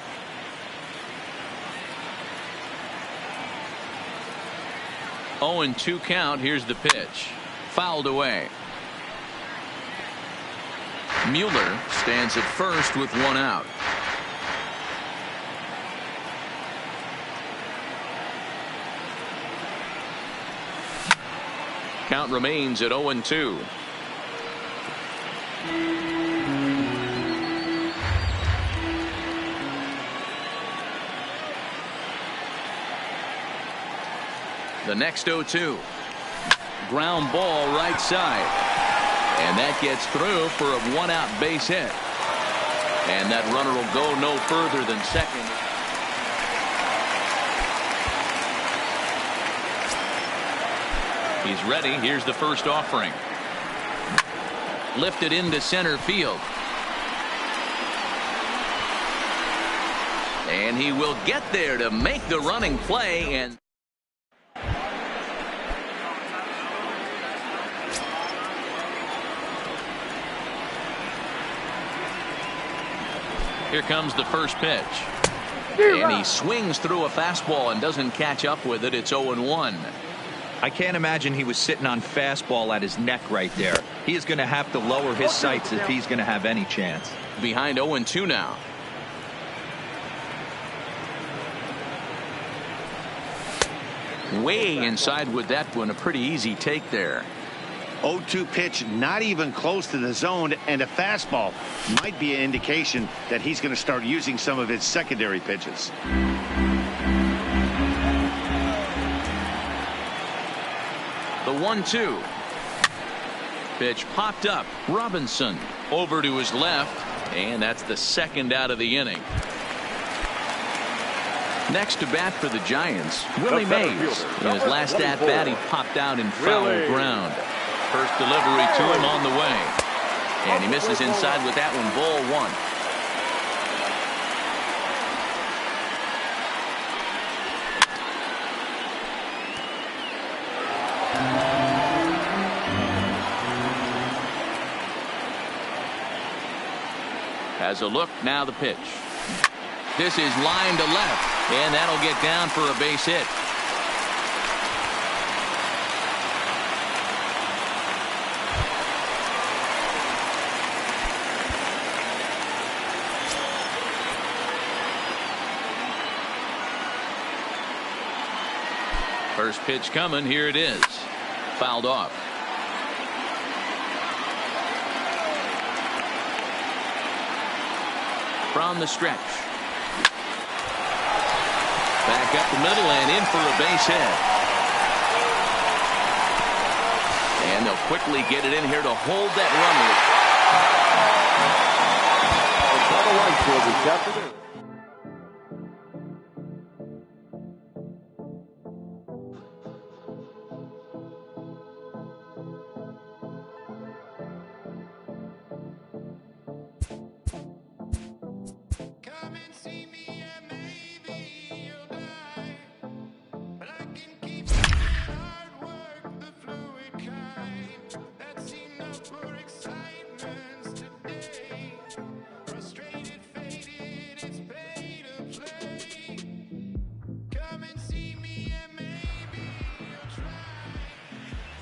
Oh, 0-2 count. Here's the pitch. Fouled away. Mueller stands at first with one out. Count remains at 0-2. The next 0-2. Ground ball right side. And that gets through for a one-out base hit. And that runner will go no further than second. He's ready. Here's the first offering. Lifted into center field. And he will get there to make the running play. And here comes the first pitch. And he swings through a fastball and doesn't catch up with it. It's 0-1. I can't imagine he was sitting on fastball at his neck right there. He is going to have to lower his sights if he's going to have any chance. Behind 0-2 now. Way inside with that one. A pretty easy take there. 0-2 pitch, not even close to the zone, and a fastball might be an indication that he's going to start using some of his secondary pitches. The 1-2 pitch popped up. Robinson over to his left, and that's the second out of the inning. Next to bat for the Giants, Willie Mays. In his last at bat, he popped out in foul ground. First delivery to him on the way, and he misses inside with that one. Ball one. Has a look, now the pitch. This is line to left, and that'll get down for a base hit. First pitch coming, here it is. Fouled off. From the stretch. Back up the middle and in for a base hit. And they'll quickly get it in here to hold that runner. On the line score this afternoon.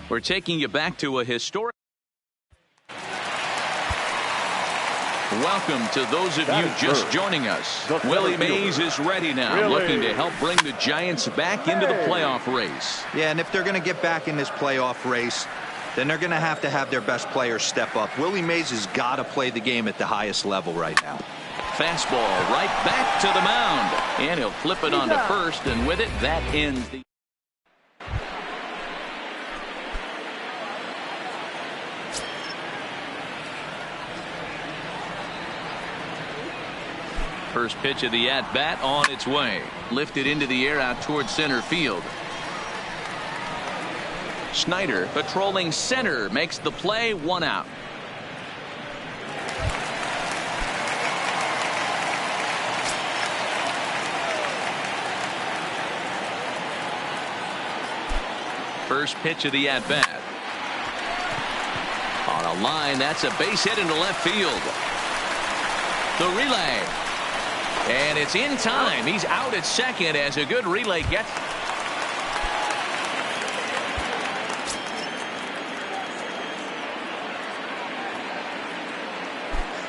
We're taking you back to a historic. Welcome to those of you just joining us. Willie Mays is ready now, looking to help bring the Giants back into the playoff race. Yeah, and if they're going to get back in this playoff race, then they're going to have their best players step up. Willie Mays has got to play the game at the highest level right now. Fastball right back to the mound. And he'll flip it onto first, and with it, that ends the... First pitch of the at-bat on its way. Lifted into the air out towards center field. Snyder patrolling center makes the play, 1 out. First pitch of the at-bat. On a line, that's a base hit into left field. The relay. And it's in time. He's out at second as a good relay gets.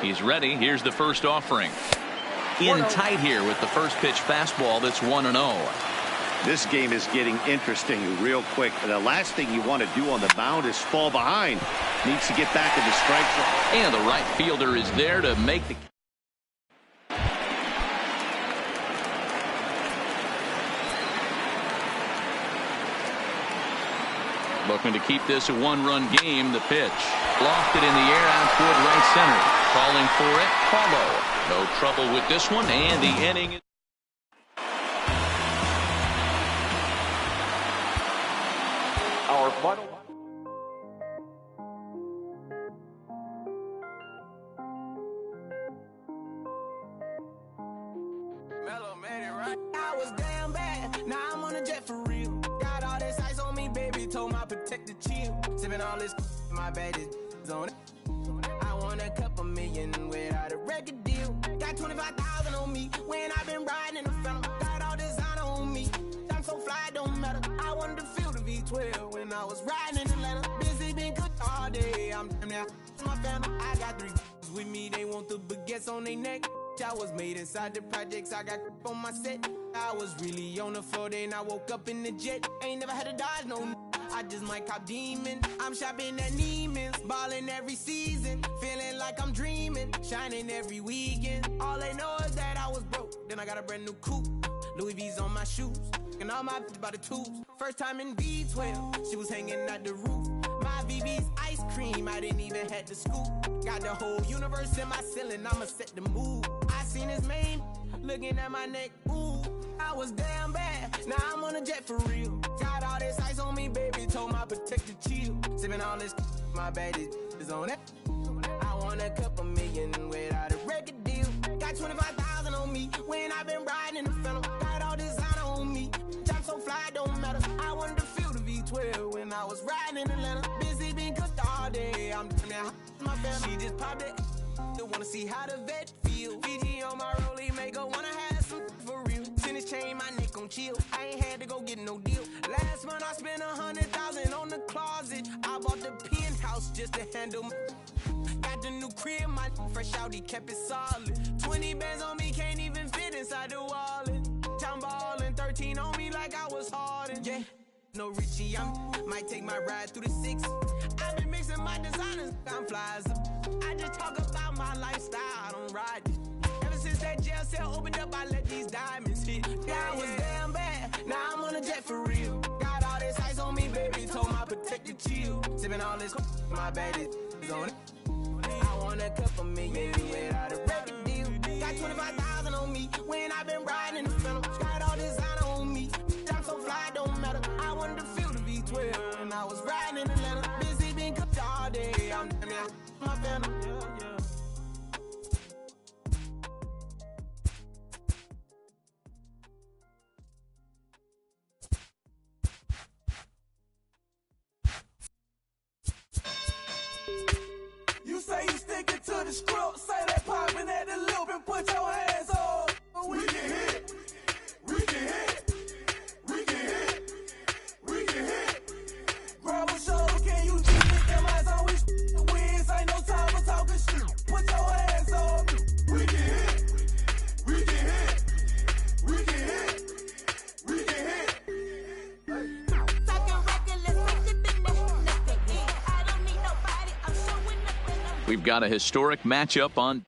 He's ready. Here's the first offering. In tight here with the first pitch fastball that's 1-0. This game is getting interesting real quick. The last thing you want to do on the mound is fall behind. Needs to get back in the strike zone. And the right fielder is there to make the... Looking to keep this a 1-run game. The pitch. Lofted in the air out toward right center. Calling for it. Paulo. No trouble with this one, and the inning is... Our final... Mellow made it right. I was damn bad. Now I'm on a jet for real. Got all this ice on me, baby. Told my protector chill. Sipping all this, my bad is on it. I want a couple million without a record deal. Got 25,000 on me when I've been riding in the phantom. Got all designer on me. I'm so fly, don't matter. I wanted to feel the V12 when I was riding in Atlanta. Busy been cooked all day. I'm now my phantom. I got 3 with me. They want the baguettes on their neck. I was made inside the projects. I got on my set. I was really on the floor. Then I woke up in the jet. Ain't never had to dodge no. I just might cop demon. I'm shopping at Neiman's, balling every season, feeling like I'm dreaming, shining every weekend. All they know is that I was broke. Then I got a brand new coupe, Louis V's on my shoes, and all my by the tubes. First time in V12, she was hanging at the roof. My VV's ice cream, I didn't even have to scoop. Got the whole universe in my ceiling, I'ma set the mood. I seen his name, looking at my neck, ooh. I was damn bad, now I'm on a jet for real. Got all this ice on me, baby, told my protector chill. Sipping all this, my bad is on it. I want a couple million without a record deal. Got 25,000 on me when I've been riding in the phantom. Got all designer on me, I'm so fly, don't matter. I wanted to feel the V12 when I was riding in Atlanta. Busy been cooked all day, I'm now my family. She just popped it, wanna see how the vet feel. Fiji on my rollie, make her wanna have some for real. Tennis chain, my neck on chill. I ain't had to go get no deal. Last month I spent 100,000 on the closet. I bought the penthouse just to handle my... Got the new crib, my fresh out, he kept it solid. 20 bands on me, can't even fit inside the wallet. Town ballin', 13 on me like I was Harden. Yeah, no Richie, I might take my ride through the 6. I've been mixing my designers, I'm flies. I just talk about my lifestyle, I don't ride it. Ever since that jail cell opened up, I let these diamonds hit. Yeah, I was damn bad, now I'm on a jet for real. Got all this ice on me, baby, told my protector chill. Sipping all this, my bad is on it. I want a couple million without a record deal. Got 25,000 on me when I've been riding in the phantom. Got all designer on me, I'm so fly, don't matter. I wanted to feel the V12 and I was riding in Atlanta. Busy been cooked all day, I'm now my phantom. You say you sticking to the script, say that popping at the loop and put your hands up. We can hit, we can hit, we can hit, we can hit. Grab a shoulder. We've got a historic matchup on.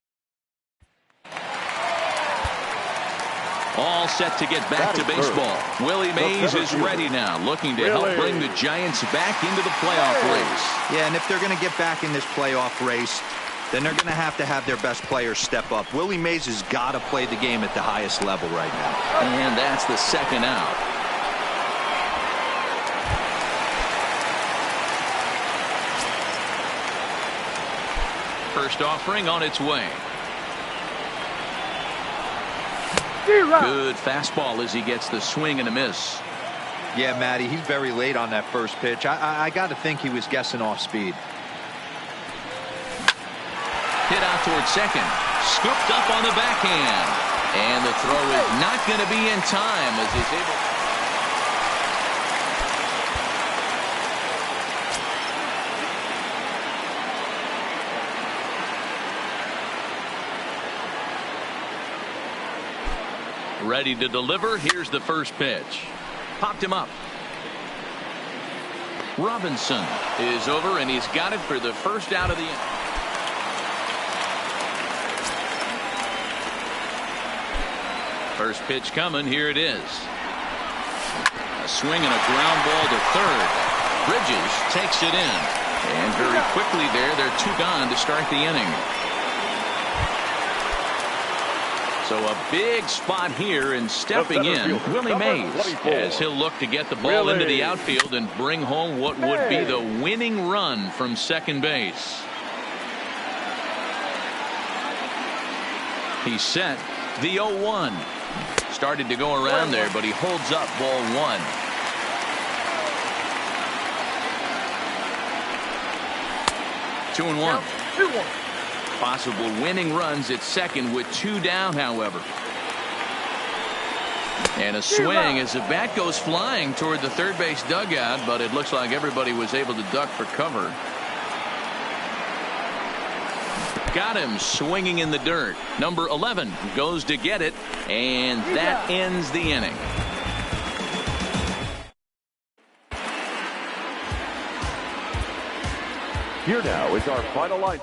All set to get back to baseball. Willie Mays is ready now, looking to help bring the Giants back into the playoff race. Yeah, and if they're going to get back in this playoff race, then they're going to have their best players step up. Willie Mays has got to play the game at the highest level right now. And that's the second out. First offering on its way. Good fastball as he gets the swing and a miss. Yeah, Matty, he's very late on that first pitch. I got to think he was guessing off speed. Hit out towards second. Scooped up on the backhand. And the throw is not going to be in time as he's able. Ready to deliver. Here's the first pitch. Popped him up. Robinson is over, and he's got it for the first out of the inning. First pitch coming. Here it is. A swing and a ground ball to third. Bridges takes it in. And very quickly there, they're two gone to start the inning. So a big spot here, and stepping in, Willie Mays, as he'll look to get the ball into the outfield and bring home what would be the winning run from second base. He's set. The 0-1. Started to go around there, but he holds up ball one. Two and one. 2-1. Possible winning runs at second with two down, however. And a swing as the bat goes flying toward the third base dugout, but it looks like everybody was able to duck for cover. Got him swinging in the dirt. Number 11 goes to get it, and that ends the inning. Here now is our final line.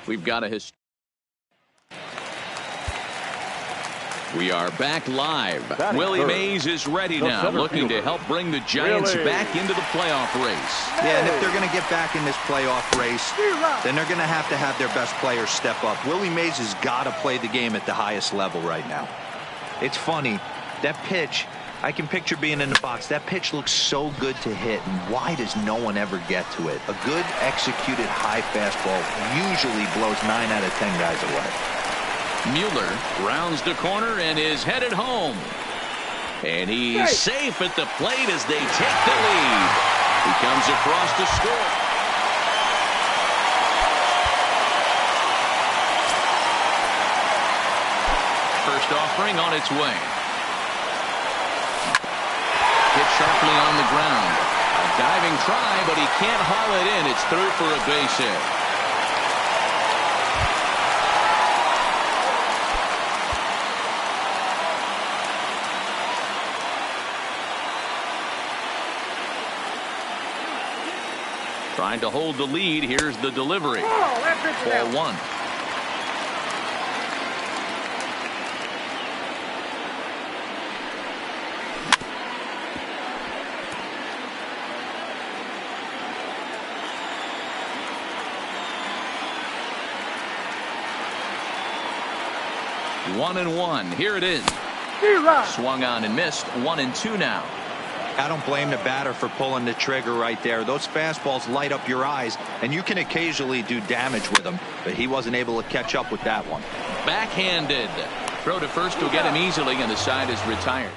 We've got We are back live. Willie Mays is ready now, looking to help bring the Giants back into the playoff race. Yeah, and if they're going to get back in this playoff race, then they're going to have their best players step up. Willie Mays has got to play the game at the highest level right now. It's funny, that pitch, I can picture being in the box. That pitch looks so good to hit, and why does no one ever get to it? A good executed high fastball usually blows 9 out of 10 guys away. Mueller rounds the corner and is headed home. And he's safe at the plate as they take the lead. He comes across to score. First offering on its way. Hit sharply on the ground. A diving try, but he can't haul it in. It's through for a base hit. Trying to hold the lead. Here's the delivery. Ball one. One and one. Here it is. Swung on and missed. 1-2 now. I don't blame the batter for pulling the trigger right there. Those fastballs light up your eyes, and you can occasionally do damage with them, but he wasn't able to catch up with that one. Backhanded. Throw to first will get him easily, and the side is retired.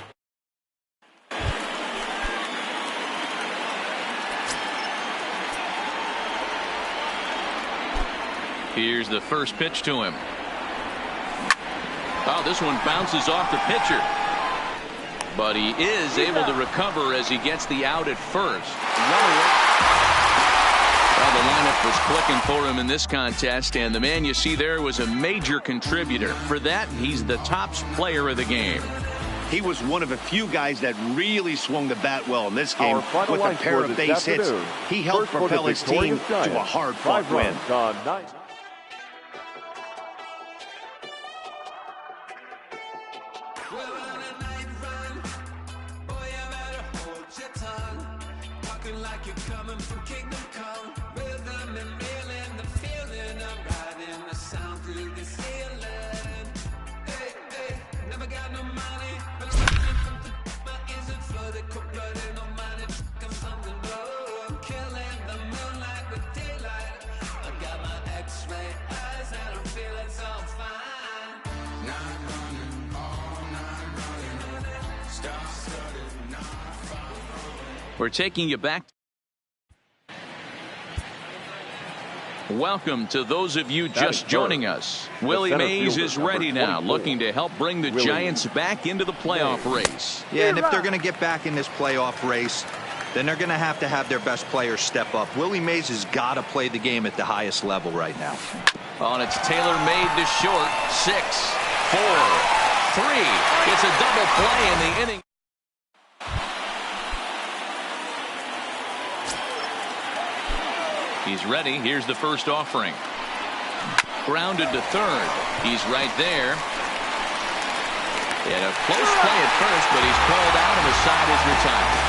Here's the first pitch to him. Oh, this one bounces off the pitcher. But he is able to recover as he gets the out at first. Well, the lineup was clicking for him in this contest, and the man you see there was a major contributor. For that, he's the top player of the game. He was one of a few guys that really swung the bat well in this game with a pair of base hits. He helped propel his team to a hard-fought win. We're taking you back. Welcome to those of you just joining us. Willie Mays is ready now, looking to help bring the Giants back into the playoff race. Yeah, and if they're going to get back in this playoff race, then they're going to have their best players step up. Willie Mays has got to play the game at the highest level right now. Oh, and it's Taylor made to short. 6, 4, 3. It's a double play in the inning. He's ready. Here's the first offering. Grounded to third. He's right there. And a close play at first, but he's called out and the side is retired.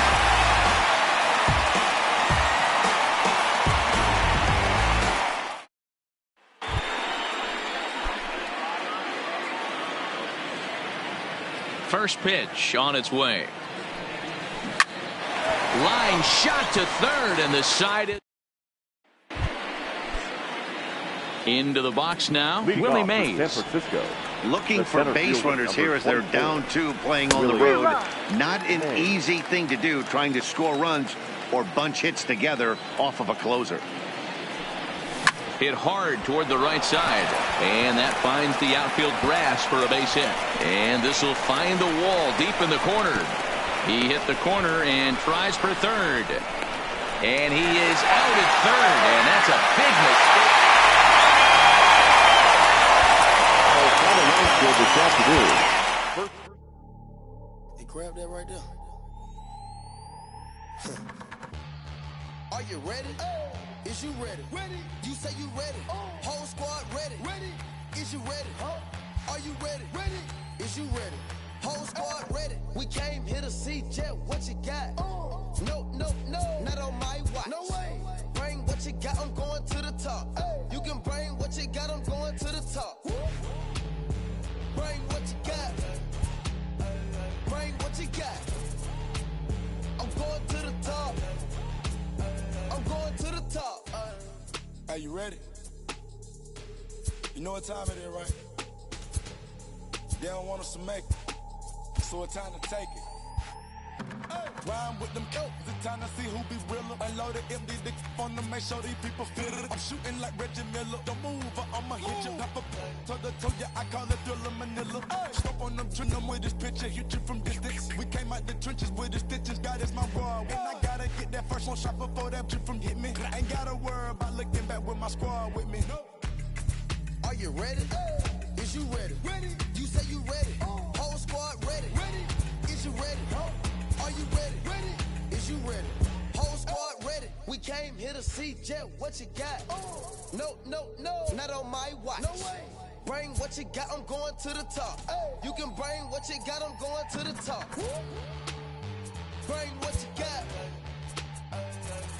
First pitch on its way. Line shot to third, and the side is into the box now. Willie Mays. San Francisco. Looking for base runners here as they're down 2 playing on the road. Not an easy thing to do, trying to score runs or bunch hits together off of a closer. Hit hard toward the right side, and that finds the outfield grass for a base hit. And this will find the wall deep in the corner. He hit the corner and tries for third. And he is out at third, and that's a big mistake. This afternoon. Hey, grab that right there. Are you ready? Is you ready? Ready. You say you ready. Whole squad ready. Ready. Is you ready? Are you ready? Ready. Is you ready? Whole squad ready. We came here to see Jet. What you got? No, no, no. Not on my watch. No way. Bring what you got. I'm going to the top. You can bring what you got. I'm going to the top. Bring what you got. Bring what you got. I'm going to the top. I'm going to the top. Are you ready? You know what time it is, right? They don't want us to make it, so it's time to take it. Rhyme with them kills, it's time to see who be realer. Unload it, empty the on them, make sure these people feel it. I'm shooting like Reggie Miller. Don't move or I'ma hit you. Pop up, toe to toe, yeah, I call it Thriller Manila. Stop on them, trim them with this picture, hit you from distance. We came out the trenches with the stitches, God is my rod. When I gotta get that first one shot before that trip from hit me. Ain't gotta worry about looking back with my squad with me. Are you ready? Is you ready? Ready. You say you ready. Whole squad ready. Ready. Is you ready? Are you ready? Ready. Is you ready? Whole squad ready. We came here to see Jet, what you got? No, not on my watch. No way. Bring what you got, I'm going to the top. You can bring what you got, I'm going to the top. Bring what you got.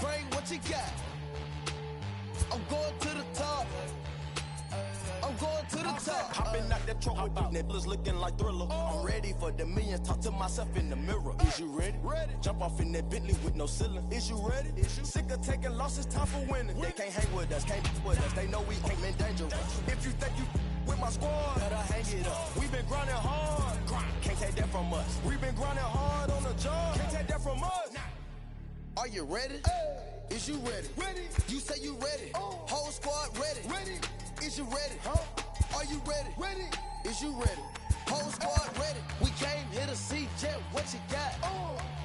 Bring what you got. I'm going to the top. I'm going to the top. Hopping out that truck with these niggas looking like Thriller. I'm ready for the millions, talk to myself in the mirror. Is you ready? Jump off in that Bentley with no ceiling. Is you ready? Sick of taking losses, time for winning. They can't hang with us, can't with us. They know we ain't dangerous. If you think you with my squad, better hang it up. We been grinding hard, can't take that from us. We been grinding hard on the job, can't take that from us. Are you ready? Is you ready? You say you ready. Whole squad ready. Is you ready? Are you ready? Is you ready? Whole squad ready. We came here to see Jet, what you got?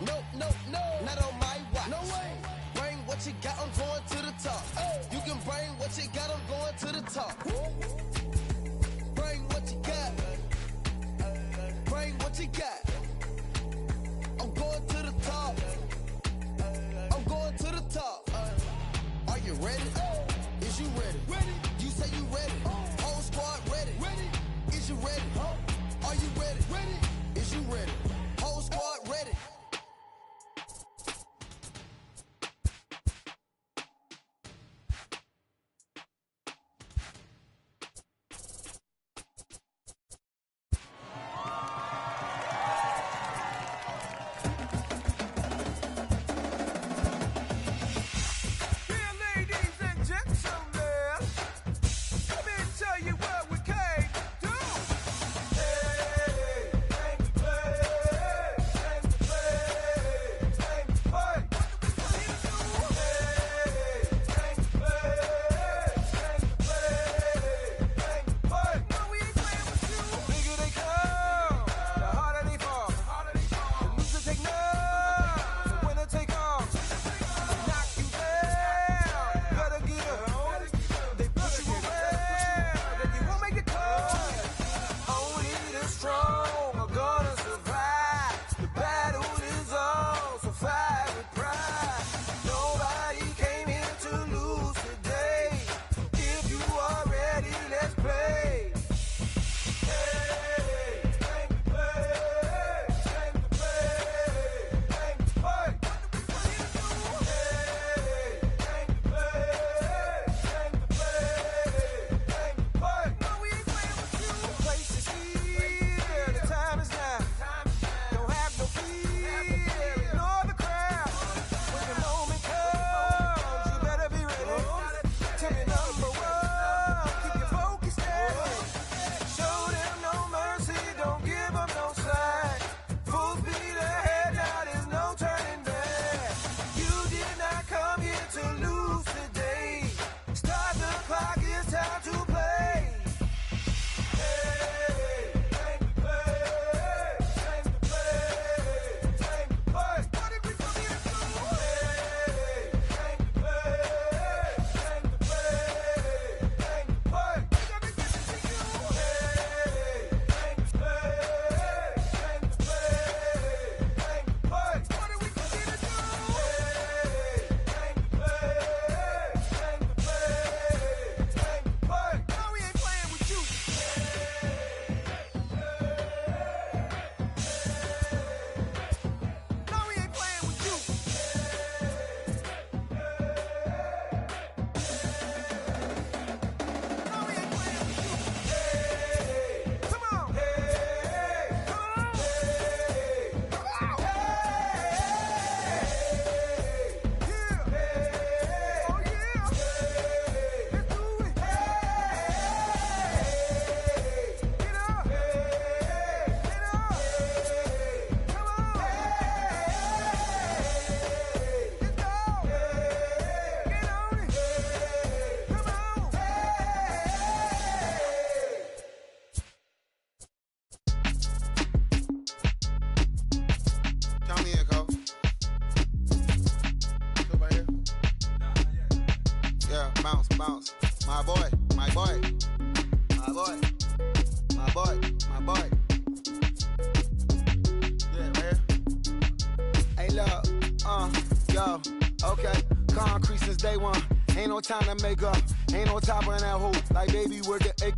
No, not on my watch. No way. Bring what you got, I'm going to the top. You can bring what you got, I'm going to the top. Bring what you got. Bring what you got. I'm going to the top. I'm going to the top. Are you ready? Is you ready? You say you ready. Whole squad ready. Is you ready? Are you ready? Is you ready? Whole squad ready. bounce. My boy, my boy, my boy, my boy, my boy. Yeah, man. Hey, look, yo, okay. concrete since day one. Ain't no time to make up. Ain't no top on that hole. Like baby, where the egg.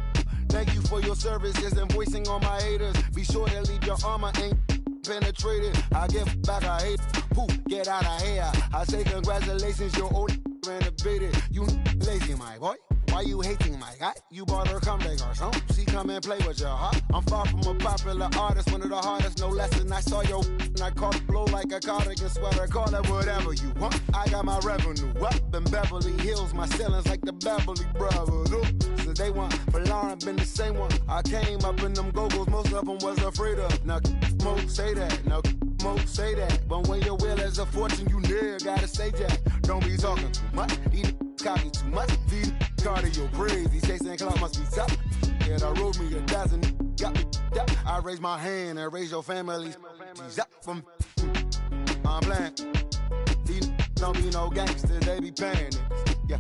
Thank you for your services and voicing on my haters. Be sure to leave your armor ain't penetrated. I give back, I hate. Poof, get out of here. I say congratulations, your old renovated. You lazy, my boy. Why you hating my guy? You bought her come back or something. She come and play with your heart. I'm far from a popular artist, one of the hardest, no less than I saw your and I caught blow like a cardigan sweater. Call it whatever you want. I got my revenue up in Beverly Hills. My ceilings like the Beverly Brothers. Since day one, for Lauren been the same one. I came up in them go-go's, most of them was afraid of. Now, Mo say that. Now, Mo say that. But when your will is a fortune, you never gotta say that. Don't be talking too much. These copy too much. These cardio crazy. Chasing clout must be tough. Yeah, I rode me a dozen. Got me up. I raise my hand and raise your family. She's up from. I'm playing. These don't be no gangsters. They be paying it. Yeah.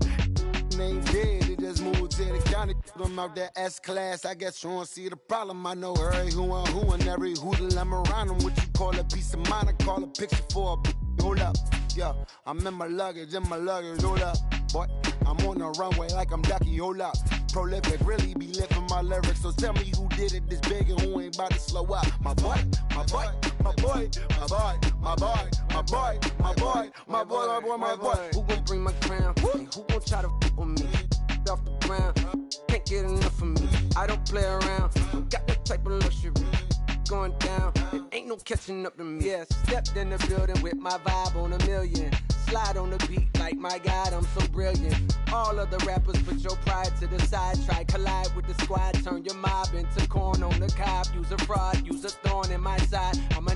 Ain't dead, they just moved to the county. Them out that S-class, I guess you don't see the problem. I know every who and every hoodle I'm around them. What you call a piece of mind, I call a picture for a hold up. Yeah, I'm in my luggage, hold up. Boy, I'm on the runway like I'm Ducky, hold up. Prolific, really be lifting my lyrics. So tell me who did it this big and who ain't about to slow up. My boy, my boy, my boy, my boy, my boy, my boy, my boy, my boy, my boy, my boy. Who gon' bring my crown? And who gon' try to f with me? Off the ground, can't get enough of me. I don't play around, got that type of luxury. Going down, and ain't no catching up to me. Yeah, stepped in the building with my vibe on a million. Slide on the beat like my God, I'm so brilliant. All of the rappers put your pride to the side. Try collide with the squad, turn your mob into corn on the cob. Use a fraud, use a thorn in my side. I'm a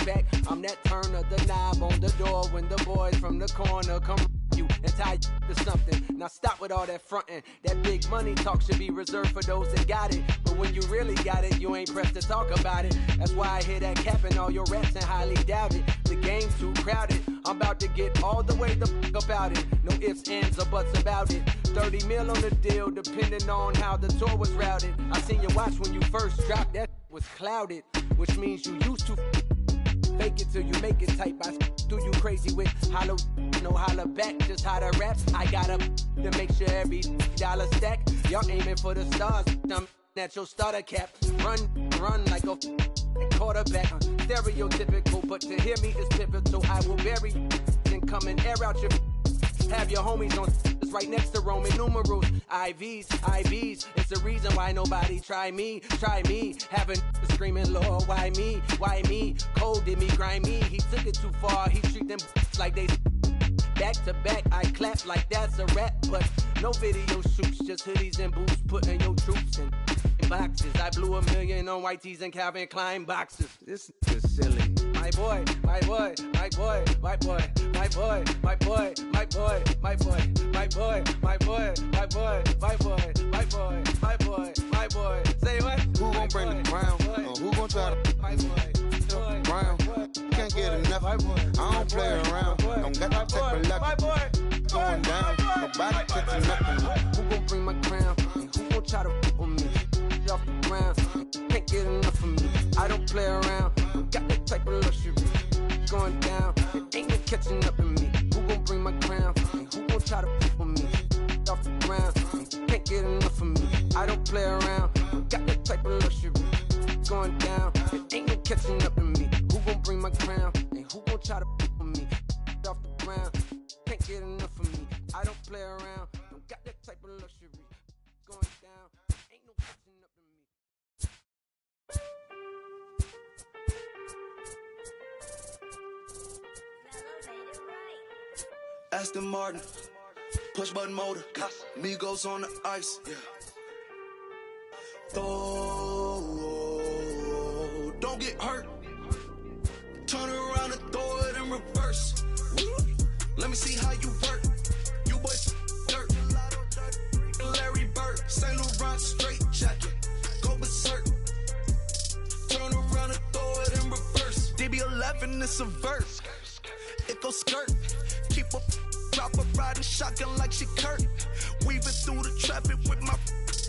back, I'm that turn of the knob on the door when the boys from the corner come you and tie you to something. Now stop with all that frontin'. That big money talk should be reserved for those that got it. But when you really got it, you ain't pressed to talk about it. That's why I hear that cap in all your raps and highly doubt it. The game's too crowded. I'm about to get all the way the fuck about it. No ifs, ands, or buts about it. 30 mil on the deal, depending on how the tour was routed. I seen your watch when you first dropped, that was clouded. Which means you used to fake it till you make it type. I do you crazy with hollow, no holler back, just how to rap. I got up to make sure every dollar stack. Y'all aiming for the stars, I'm at your starter cap. Run like a quarterback. Stereotypical, but to hear me is pivotal. I will bury and come and air out your. Have your homies on right next to Roman numerals. IVs, it's the reason why nobody try me. Having screaming, Lord, why me? Cold did me, grimy. He took it too far, he treat them like they back to back. I clap like that's a rap, but no video shoots, just hoodies and boots, putting your troops in boxes. I blew $1 million on white tees and Calvin Klein boxes. This is silly. My boy, my boy, my boy, my boy, my boy, my boy, my boy, my boy, my boy, my boy, my boy, my boy, my boy, my boy, my boy. Say what? Who gon' bring the crown? Who gon' try to my boy, crown? Can't get enough. I don't play around. Don't got to take a luck. Going down. Nobody catching nothing. Who gon' bring my crown? And who gon' try to f with me? Off the ground, can't get enough of me. I don't play around, got that type of luxury. Going down, it ain't no catching up to me. Who gon' bring my crown? And who gon' try to f with me? Off the ground, can't get enough of me. I don't play around, got that type of luxury. Going down, it ain't no catching up to me. Who gon' bring my crown? And who gon' try to f with me? Off the ground, can't get enough of me. I don't play around, got that type of luxury. Going down, ain't no catching up to me. Aston Martin, push button motor, Migos on the ice. Yeah. Don't get hurt. Turn around and throw it in reverse. Let me see how you work. You boys dirt. Larry Bird, Saint Laurent straight jacket. Go berserk. Turn around and throw it in reverse. DB11 is a verse. It goes skirt. Keep up, drop a riding shotgun like she Kurt. Weaving through the traffic with my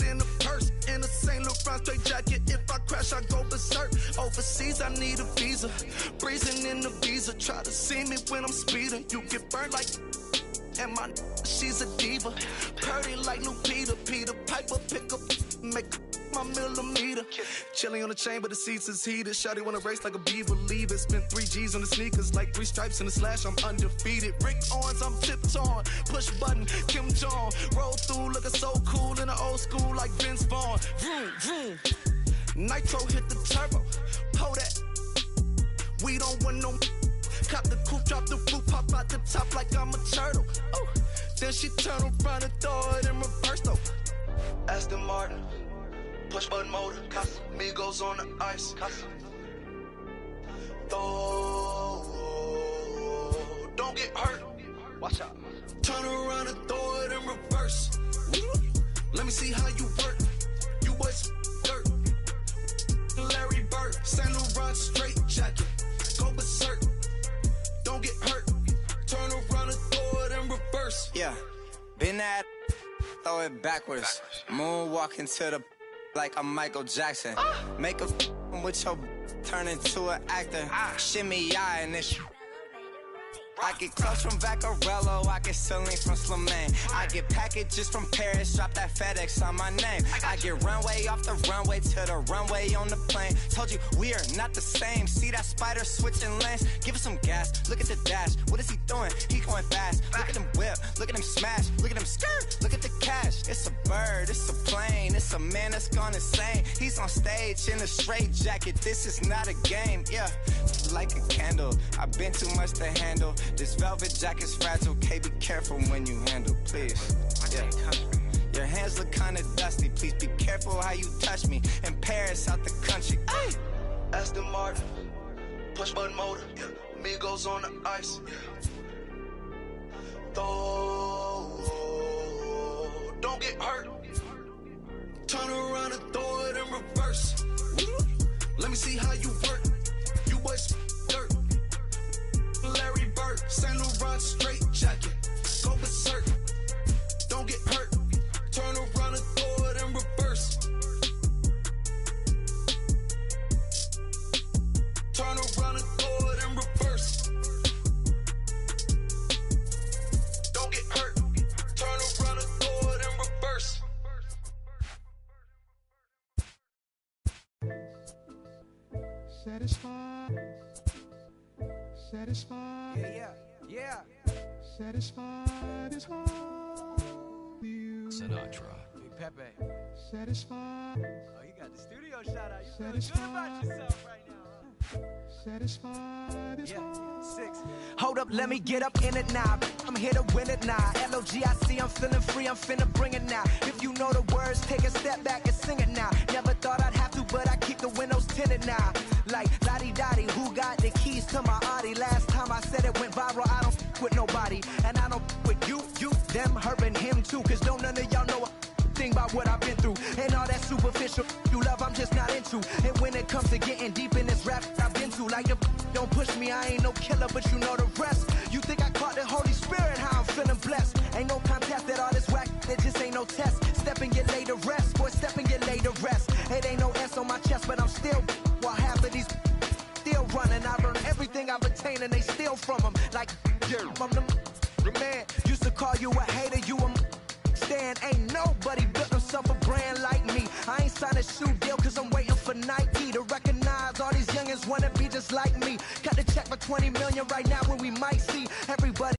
in the purse. In a Saint Laurent straight jacket. If I crash, I go berserk. Overseas, I need a visa. Breezing in the visa. Try to see me when I'm speeding. You get burned like And my she's a diva. Purdy like new Peter. Peter Piper pick up, make my millimeter. Chilling on the chain, but the seats is heated. Shawty wanna race like a beaver. Leave it. Spent 3 G's on the sneakers, like 3 stripes in the slash. I'm undefeated. Rick Owens, I'm tiptoeing. Push button, Kim Jong. Roll through, looking so cool in the old school, like Vince Vaughn. Vroom, vroom. Nitro hit the turbo. Pull that. We don't want no. Cop the coupe, drop the roof, pop out the top like I'm a turtle. Oh, then she turn around and throw it in reverse though. Aston Martin, push button motor. Migos on the ice. Don't get hurt. Watch out. Turn around and throw it in reverse. Let me see how you work. You boys dirt. Larry Bird, Saint Laurent straight jacket. Go berserk. Don't get hurt. Turn around and throw it in reverse. Yeah, been at, throw it backwards. Moonwalk into the like I'm Michael Jackson. Make a with your turn into an actor. Shimmy eye and this. I get clothes from Vaccarello, I get ceilings from Slimane. I get packages from Paris, drop that FedEx on my name. I get runway off the runway to the runway on the plane. Told you we are not the same. See that spider switching lanes? Give us some gas, look at the dash. What is he doing? He going fast. Look at him whip, look at him smash, look at him skirt, look at the cash. It's a bird, it's a plane, it's a man that's gone insane. He's on stage in a straight jacket, this is not a game, yeah. Like a candle, I've been too much to handle. This velvet jacket's fragile, okay, be careful when you handle, please. Yeah. Your hands look kinda dusty, please be careful how you touch me. In Paris, out the country. Ay! Aston Martin, push button motor. Migos on the ice. Don't get hurt. Turn around and throw it in reverse. Let me see how you work. You boys dirt. Larry Bird, Saint Laurent straight jacket. Go berserk. Don't get hurt. Turn around and throw it in reverse. Turn around and throw it in reverse. Don't get hurt. Turn around and throw it in reverse. Satisfied. Satisfied. Yeah. Satisfied is all you. Sinatra. Big Pepe. Satisfied. Oh, you got the studio shout out. You feeling Satisfied. good about yourself right now, huh? Satisfied is all. 6. Hold up, let me get up in it now. I'm here to win it now. L-O-G-I-C, I'm feeling free, I'm finna bring it now. If you know the words, take a step back and sing it now. Never thought I'd have to, but I keep the windows tinted now. Like Lottie-Dottie, who got the keys to my Audi? Last time I said it went viral, I don't f with nobody. And I don't f with you, them, her, and him too. Cause don't none of y'all know a thing about what I've been through. And all that superficial you love, I'm just not into. And when it comes to getting deep in this rap I've been to, like the don't push me, I ain't no killer, but you know the rest. You think I caught the Holy Spirit, how I'm feeling blessed. Ain't no contest that all this whack, it just ain't no test. Step and get laid to rest, boy, step and get laid to rest. It ain't no S on my chest, but I'm still while half of these still running. I learned everything I've attained and they steal from them. Like, from them, man, used to call you a hater, you a stand. Ain't nobody built himself a brand like me. I ain't signed a shoe deal cause I'm waiting for Nike to recognize all these youngins wanna be just like me. Got the check for 20 million right now when we might see everybody